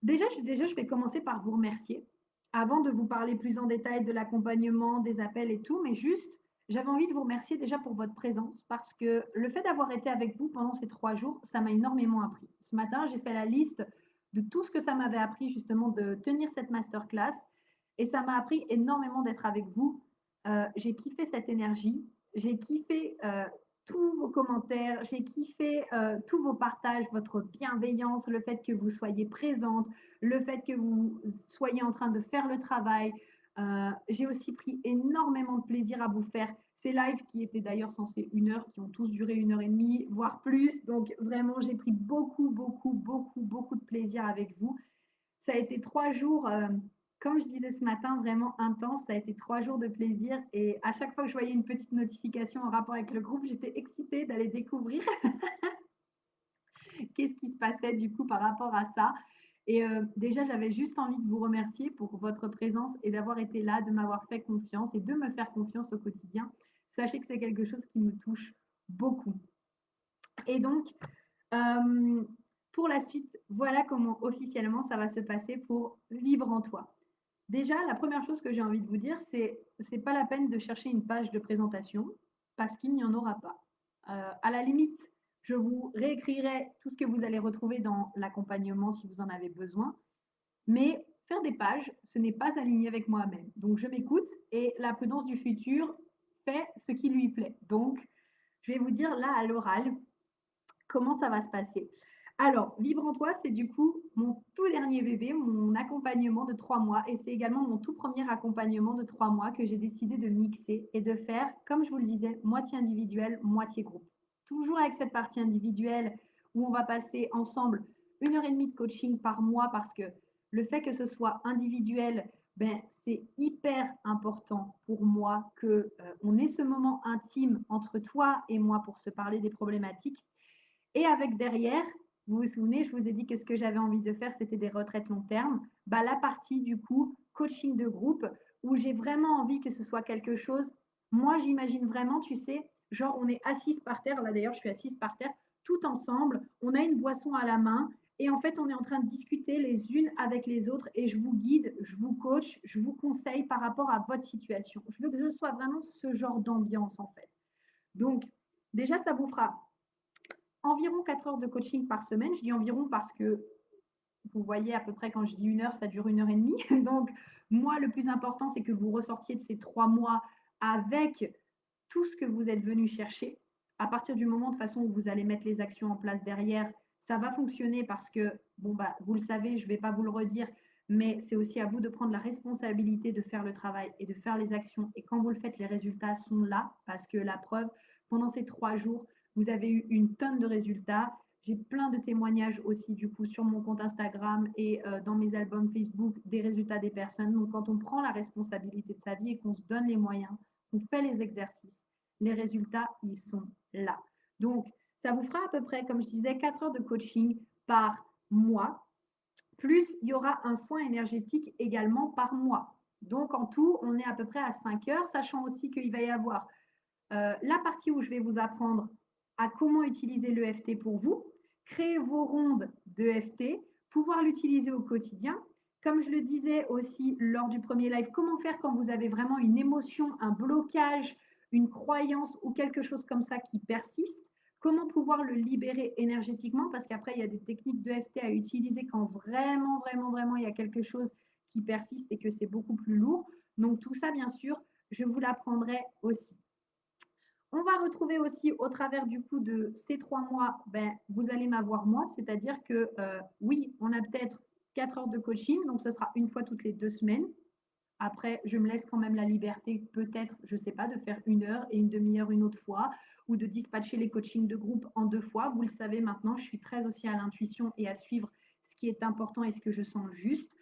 déjà, je vais commencer par vous remercier. Avant de vous parler plus en détail de l'accompagnement, des appels et tout, mais juste, j'avais envie de vous remercier déjà pour votre présence parce que le fait d'avoir été avec vous pendant ces 3 jours, ça m'a énormément appris. Ce matin, j'ai fait la liste de tout ce que ça m'avait appris justement de tenir cette masterclass et ça m'a appris énormément d'être avec vous. J'ai kiffé cette énergie, j'ai kiffé tous vos commentaires, j'ai kiffé tous vos partages, votre bienveillance, le fait que vous soyez présente, le fait que vous soyez en train de faire le travail. J'ai aussi pris énormément de plaisir à vous faire ces lives qui étaient d'ailleurs censés 1 heure, qui ont tous duré 1 heure et demie, voire plus. Donc vraiment, j'ai pris beaucoup de plaisir avec vous. Ça a été 3 jours, comme je disais ce matin, vraiment intense. Ça a été 3 jours de plaisir. Et à chaque fois que je voyais une petite notification en rapport avec le groupe, j'étais excitée d'aller découvrir qu'est-ce qui se passait du coup par rapport à ça. Et déjà, j'avais juste envie de vous remercier pour votre présence et d'avoir été là, de m'avoir fait confiance et de me faire confiance au quotidien. Sachez que c'est quelque chose qui me touche beaucoup. Et donc, euh, pour la suite, voilà comment officiellement ça va se passer pour Vivre en toi. Déjà, la première chose que j'ai envie de vous dire, c'est pas la peine de chercher une page de présentation parce qu'il n'y en aura pas. À la limite, je vous réécrirai tout ce que vous allez retrouver dans l'accompagnement si vous en avez besoin. Mais faire des pages, ce n'est pas aligné avec moi-même. Donc, je m'écoute et la prudence du futur fait ce qui lui plaît. Donc, je vais vous dire là à l'oral comment ça va se passer. Alors, Vivre en toi, c'est du coup mon tout dernier bébé, mon accompagnement de 3 mois. Et c'est également mon tout premier accompagnement de 3 mois que j'ai décidé de mixer et de faire, comme je vous le disais, moitié individuel, moitié groupe. Toujours avec cette partie individuelle où on va passer ensemble 1 heure et demie de coaching par mois parce que le fait que ce soit individuel, ben, c'est hyper important pour moi que on ait ce moment intime entre toi et moi pour se parler des problématiques. Et avec derrière, vous vous souvenez, je vous ai dit que ce que j'avais envie de faire, c'était des retraites long terme. Bah, la partie du coup, coaching de groupe, où j'ai vraiment envie que ce soit quelque chose. Moi, j'imagine vraiment, tu sais, genre on est assise par terre, là d'ailleurs je suis assise par terre, tout ensemble, on a une boisson à la main, et en fait on est en train de discuter les unes avec les autres, et je vous guide, je vous coach, je vous conseille par rapport à votre situation. Je veux que ce soit vraiment ce genre d'ambiance en fait. Donc, déjà, ça vous fera environ 4 heures de coaching par semaine. Je dis environ parce que vous voyez à peu près quand je dis 1 heure, ça dure 1 heure et demie. Donc, moi, le plus important, c'est que vous ressortiez de ces 3 mois avec tout ce que vous êtes venu chercher. À partir du moment de façon où vous allez mettre les actions en place derrière, ça va fonctionner parce que, bon, bah, vous le savez, je ne vais pas vous le redire, mais c'est aussi à vous de prendre la responsabilité de faire le travail et de faire les actions. Et quand vous le faites, les résultats sont là parce que la preuve, pendant ces 3 jours, vous avez eu une tonne de résultats. J'ai plein de témoignages aussi du coup sur mon compte Instagram et dans mes albums Facebook des résultats des personnes. Donc quand on prend la responsabilité de sa vie et qu'on se donne les moyens, qu'on fait les exercices, les résultats, ils sont là. Donc ça vous fera à peu près, comme je disais, 4 heures de coaching par mois. Plus il y aura un soin énergétique également par mois. Donc, en tout, on est à peu près à 5 heures, sachant aussi qu'il va y avoir la partie où je vais vous apprendre à comment utiliser l'EFT pour vous, créer vos rondes d'EFT, pouvoir l'utiliser au quotidien. Comme je le disais aussi lors du premier live, comment faire quand vous avez vraiment une émotion, un blocage, une croyance ou quelque chose comme ça qui persiste. Comment pouvoir le libérer énergétiquement, parce qu'après, il y a des techniques d'EFT à utiliser quand vraiment, vraiment, vraiment, il y a quelque chose qui persiste et que c'est beaucoup plus lourd. Donc tout ça, bien sûr, je vous l'apprendrai aussi. On va retrouver aussi au travers du coup de ces 3 mois, ben, vous allez m'avoir moi, c'est-à-dire que oui, on a peut-être 4 heures de coaching, donc ce sera une fois toutes les 2 semaines. Après, je me laisse quand même la liberté, peut-être, je ne sais pas, de faire 1 heure et une demi-heure une autre fois, ou de dispatcher les coachings de groupe en 2 fois. Vous le savez maintenant, je suis très aussi à l'intuition et à suivre ce qui est important et ce que je sens juste.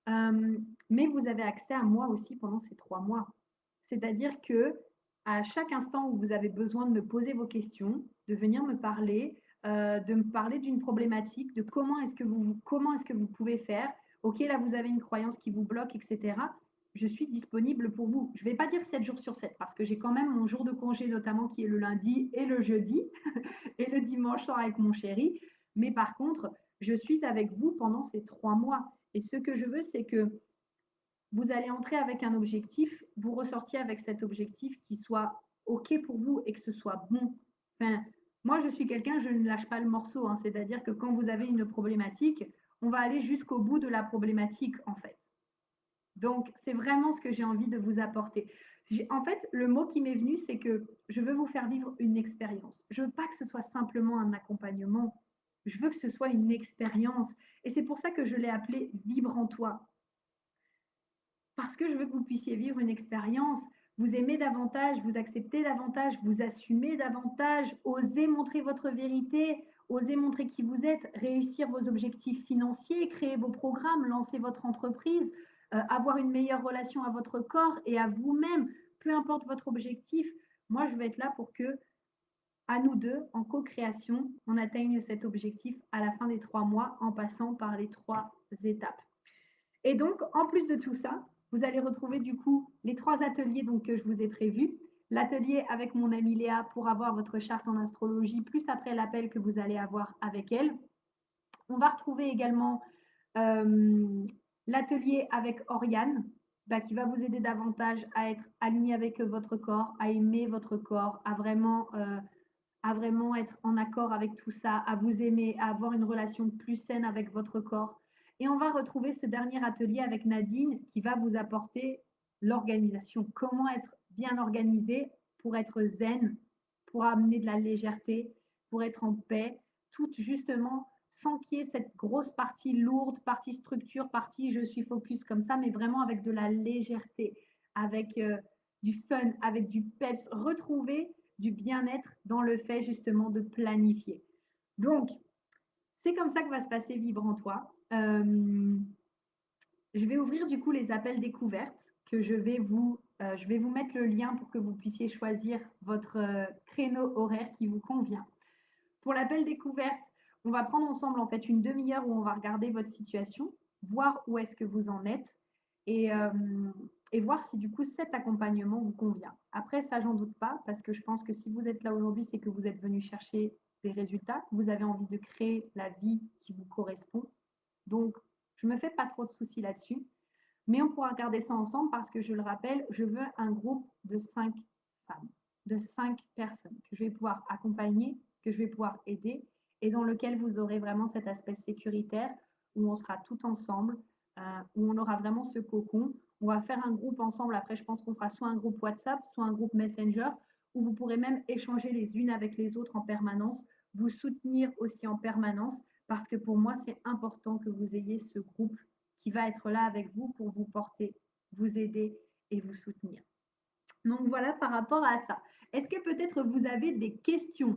Mais vous avez accès à moi aussi pendant ces 3 mois. C'est-à-dire que à chaque instant où vous avez besoin de me poser vos questions, de venir me parler, de me parler d'une problématique, de comment est-ce que vous pouvez faire. Ok, là vous avez une croyance qui vous bloque, etc. Je suis disponible pour vous. Je ne vais pas dire 7 jours sur 7 parce que j'ai quand même mon jour de congé notamment qui est le lundi et le jeudi et le dimanche soir avec mon chéri. Mais par contre, je suis avec vous pendant ces 3 mois. Et ce que je veux, c'est que vous allez entrer avec un objectif, vous ressortiez avec cet objectif qui soit OK pour vous et que ce soit bon. Enfin, moi, je suis quelqu'un, je ne lâche pas le morceau. Hein, c'est-à-dire que quand vous avez une problématique, on va aller jusqu'au bout de la problématique, en fait. Donc, c'est vraiment ce que j'ai envie de vous apporter. En fait, le mot qui m'est venu, c'est que je veux vous faire vivre une expérience. Je ne veux pas que ce soit simplement un accompagnement. Je veux que ce soit une expérience. Et c'est pour ça que je l'ai appelé Vibre en toi. Parce que je veux que vous puissiez vivre une expérience, vous aimer davantage, vous accepter davantage, vous assumer davantage, oser montrer votre vérité, oser montrer qui vous êtes, réussir vos objectifs financiers, créer vos programmes, lancer votre entreprise, avoir une meilleure relation à votre corps et à vous-même, peu importe votre objectif. Moi, je vais être là pour que, à nous deux, en co-création, on atteigne cet objectif à la fin des 3 mois en passant par les 3 étapes. Et donc, en plus de tout ça, vous allez retrouver du coup les 3 ateliers donc, que je vous ai prévus. L'atelier avec mon amie Léa pour avoir votre charte en astrologie, plus après l'appel que vous allez avoir avec elle. On va retrouver également l'atelier avec Oriane, bah, qui va vous aider davantage à être aligné avec votre corps, à aimer votre corps, à vraiment être en accord avec tout ça, à vous aimer, à avoir une relation plus saine avec votre corps. Et on va retrouver ce dernier atelier avec Nadine qui va vous apporter l'organisation. Comment être bien organisé pour être zen, pour amener de la légèreté, pour être en paix, tout justement sans qu'il y ait cette grosse partie lourde, partie structure, partie je suis focus comme ça, mais vraiment avec de la légèreté, avec du fun, avec du peps, retrouver du bien-être dans le fait justement de planifier. Donc, c'est comme ça que va se passer Vivre en toi. Je vais ouvrir du coup les appels découvertes que je vais vous mettre le lien pour que vous puissiez choisir votre créneau horaire qui vous convient. Pour l'appel découverte, on va prendre ensemble en fait une demi-heure où on va regarder votre situation, voir où est-ce que vous en êtes et, euh, et voir si du coup cet accompagnement vous convient. Après, ça, j'en doute pas parce que je pense que si vous êtes là aujourd'hui, c'est que vous êtes venu chercher des résultats, vous avez envie de créer la vie qui vous correspond. Donc, je ne me fais pas trop de soucis là-dessus. Mais on pourra regarder ça ensemble parce que je le rappelle, je veux un groupe de 5 femmes, de 5 personnes que je vais pouvoir accompagner, que je vais pouvoir aider et dans lequel vous aurez vraiment cet aspect sécuritaire où on sera tout ensemble, où on aura vraiment ce cocon. On va faire un groupe ensemble. Après, je pense qu'on fera soit un groupe WhatsApp, soit un groupe Messenger où vous pourrez même échanger les unes avec les autres en permanence, vous soutenir aussi en permanence parce que pour moi, c'est important que vous ayez ce groupe qui va être là avec vous pour vous porter, vous aider et vous soutenir. Donc voilà par rapport à ça. Est-ce que peut-être vous avez des questions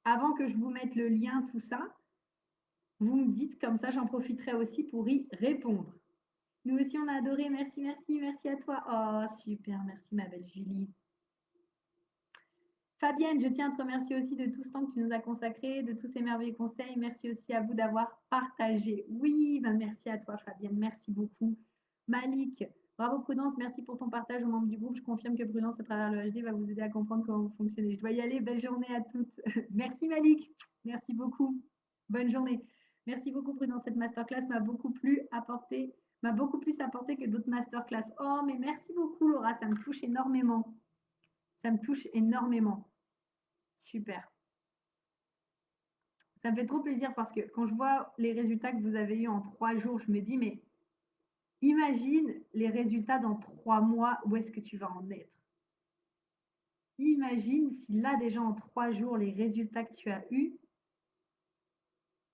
avant que je vous mette le lien, tout ça? Vous me dites, comme ça j'en profiterai aussi pour y répondre. Nous aussi on a adoré, merci, merci, merci à toi. Oh super, merci ma belle Julie. Fabienne, je tiens à te remercier aussi de tout ce temps que tu nous as consacré, de tous ces merveilleux conseils. Merci aussi à vous d'avoir partagé. Oui, ben merci à toi Fabienne, merci beaucoup. Malik, Bravo Prudence, merci pour ton partage aux membres du groupe. Je confirme que Prudence, à travers le HD, va vous aider à comprendre comment vous fonctionnez. Je dois y aller. Belle journée à toutes. Merci Malik. Merci beaucoup. Bonne journée. Merci beaucoup Prudence. Cette masterclass m'a beaucoup plus apporté que d'autres masterclass. Oh, mais merci beaucoup Laura, ça me touche énormément. Ça me touche énormément. Super. Ça me fait trop plaisir parce que quand je vois les résultats que vous avez eus en 3 jours, je me dis, mais imagine les résultats dans 3 mois, où est-ce que tu vas en être? Imagine si là déjà en 3 jours, les résultats que tu as eus,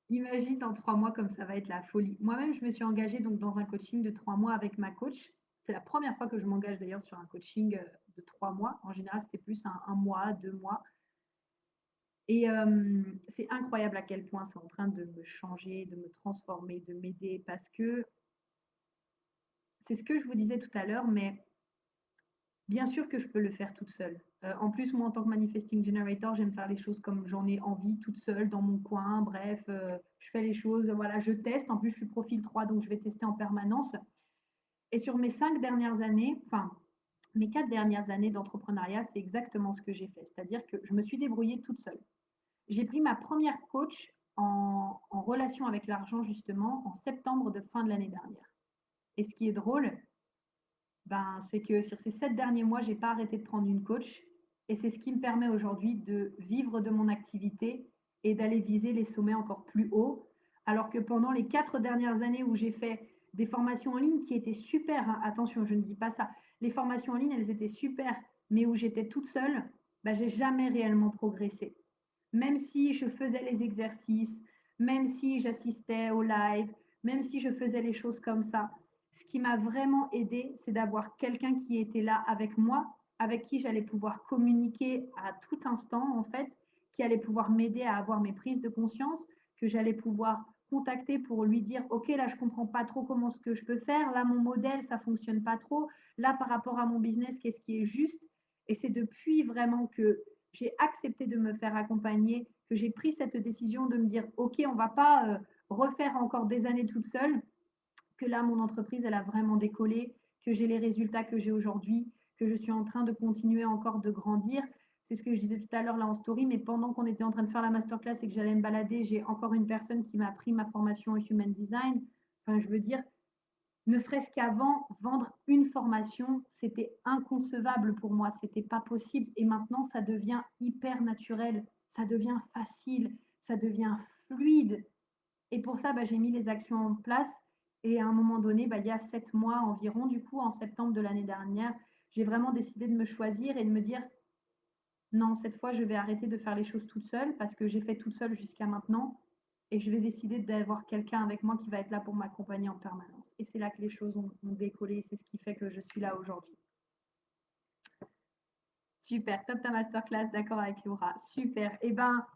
imagine dans 3 mois comme ça va être la folie. Moi-même, je me suis engagée donc dans un coaching de 3 mois avec ma coach. C'est la première fois que je m'engage d'ailleurs sur un coaching de 3 mois. En général, c'était plus un mois, 2 mois. Et c'est incroyable à quel point c'est en train de me changer, de me transformer, de m'aider parce que c'est ce que je vous disais tout à l'heure, mais bien sûr que je peux le faire toute seule. En plus, moi, en tant que manifesting generator, j'aime faire les choses comme j'en ai envie, toute seule, dans mon coin. Bref, je fais les choses, voilà, je teste. En plus, je suis profil 3, donc je vais tester en permanence. Et sur mes 5 dernières années, enfin, mes 4 dernières années d'entrepreneuriat, c'est exactement ce que j'ai fait. C'est-à-dire que je me suis débrouillée toute seule. J'ai pris ma première coach en relation avec l'argent, justement, en septembre de fin de l'année dernière. Et ce qui est drôle, ben, c'est que sur ces 7 derniers mois, j'ai pas arrêté de prendre une coach et c'est ce qui me permet aujourd'hui de vivre de mon activité et d'aller viser les sommets encore plus hauts. Alors que pendant les 4 dernières années où j'ai fait des formations en ligne qui étaient super, hein, attention, je ne dis pas ça, les formations en ligne, elles étaient super, mais où j'étais toute seule, ben, j'ai jamais réellement progressé. Même si je faisais les exercices, même si j'assistais au live, même si je faisais les choses comme ça, ce qui m'a vraiment aidé, c'est d'avoir quelqu'un qui était là avec moi, avec qui j'allais pouvoir communiquer à tout instant, en fait, qui allait pouvoir m'aider à avoir mes prises de conscience, que j'allais pouvoir contacter pour lui dire, OK, là, je comprends pas trop comment ce que je peux faire. Là, mon modèle, ça fonctionne pas trop. Là, par rapport à mon business, qu'est-ce qui est juste? Et c'est depuis vraiment que j'ai accepté de me faire accompagner, que j'ai pris cette décision de me dire, OK, on va pas refaire encore des années toute seule, que là, mon entreprise, elle a vraiment décollé, que j'ai les résultats que j'ai aujourd'hui, que je suis en train de continuer encore de grandir. C'est ce que je disais tout à l'heure là en story, mais pendant qu'on était en train de faire la masterclass et que j'allais me balader, j'ai encore une personne qui m'a pris ma formation en Human Design. Enfin, je veux dire, ne serait-ce qu'avant, vendre une formation, c'était inconcevable pour moi, c'était pas possible. Et maintenant, ça devient hyper naturel, ça devient facile, ça devient fluide. Et pour ça, bah, j'ai mis les actions en place. Et à un moment donné, bah, il y a 7 mois environ, du coup, en septembre de l'année dernière, j'ai vraiment décidé de me choisir et de me dire, non, cette fois, je vais arrêter de faire les choses toute seule parce que j'ai fait toute seule jusqu'à maintenant. Et je vais décider d'avoir quelqu'un avec moi qui va être là pour m'accompagner en permanence. Et c'est là que les choses ont décollé. C'est ce qui fait que je suis là aujourd'hui. Super, top ta masterclass, d'accord avec Laura. Super. Eh ben,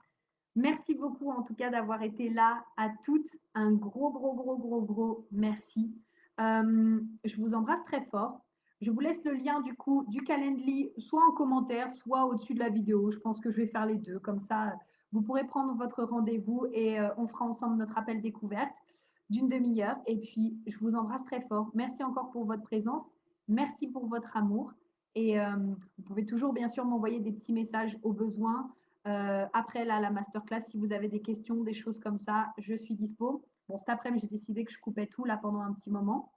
merci beaucoup en tout cas d'avoir été là à toutes. Un gros, gros, gros, gros, gros merci. Je vous embrasse très fort. Je vous laisse le lien du coup du Calendly, soit en commentaire, soit au-dessus de la vidéo. Je pense que je vais faire les deux. Comme ça, vous pourrez prendre votre rendez-vous et on fera ensemble notre appel découverte d'une demi-heure. Et puis, je vous embrasse très fort. Merci encore pour votre présence. Merci pour votre amour. Et vous pouvez toujours, bien sûr, m'envoyer des petits messages au besoin. Après la masterclass, si vous avez des questions, des choses comme ça, je suis dispo. Bon, cet après-midi, j'ai décidé que je coupais tout là pendant un petit moment,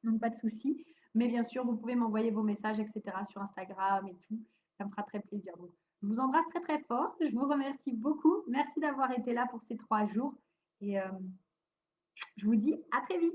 donc pas de souci. Mais bien sûr, vous pouvez m'envoyer vos messages, etc. sur Instagram et tout. Ça me fera très plaisir. Donc, je vous embrasse très très fort. Je vous remercie beaucoup. Merci d'avoir été là pour ces 3 jours. Et je vous dis à très vite.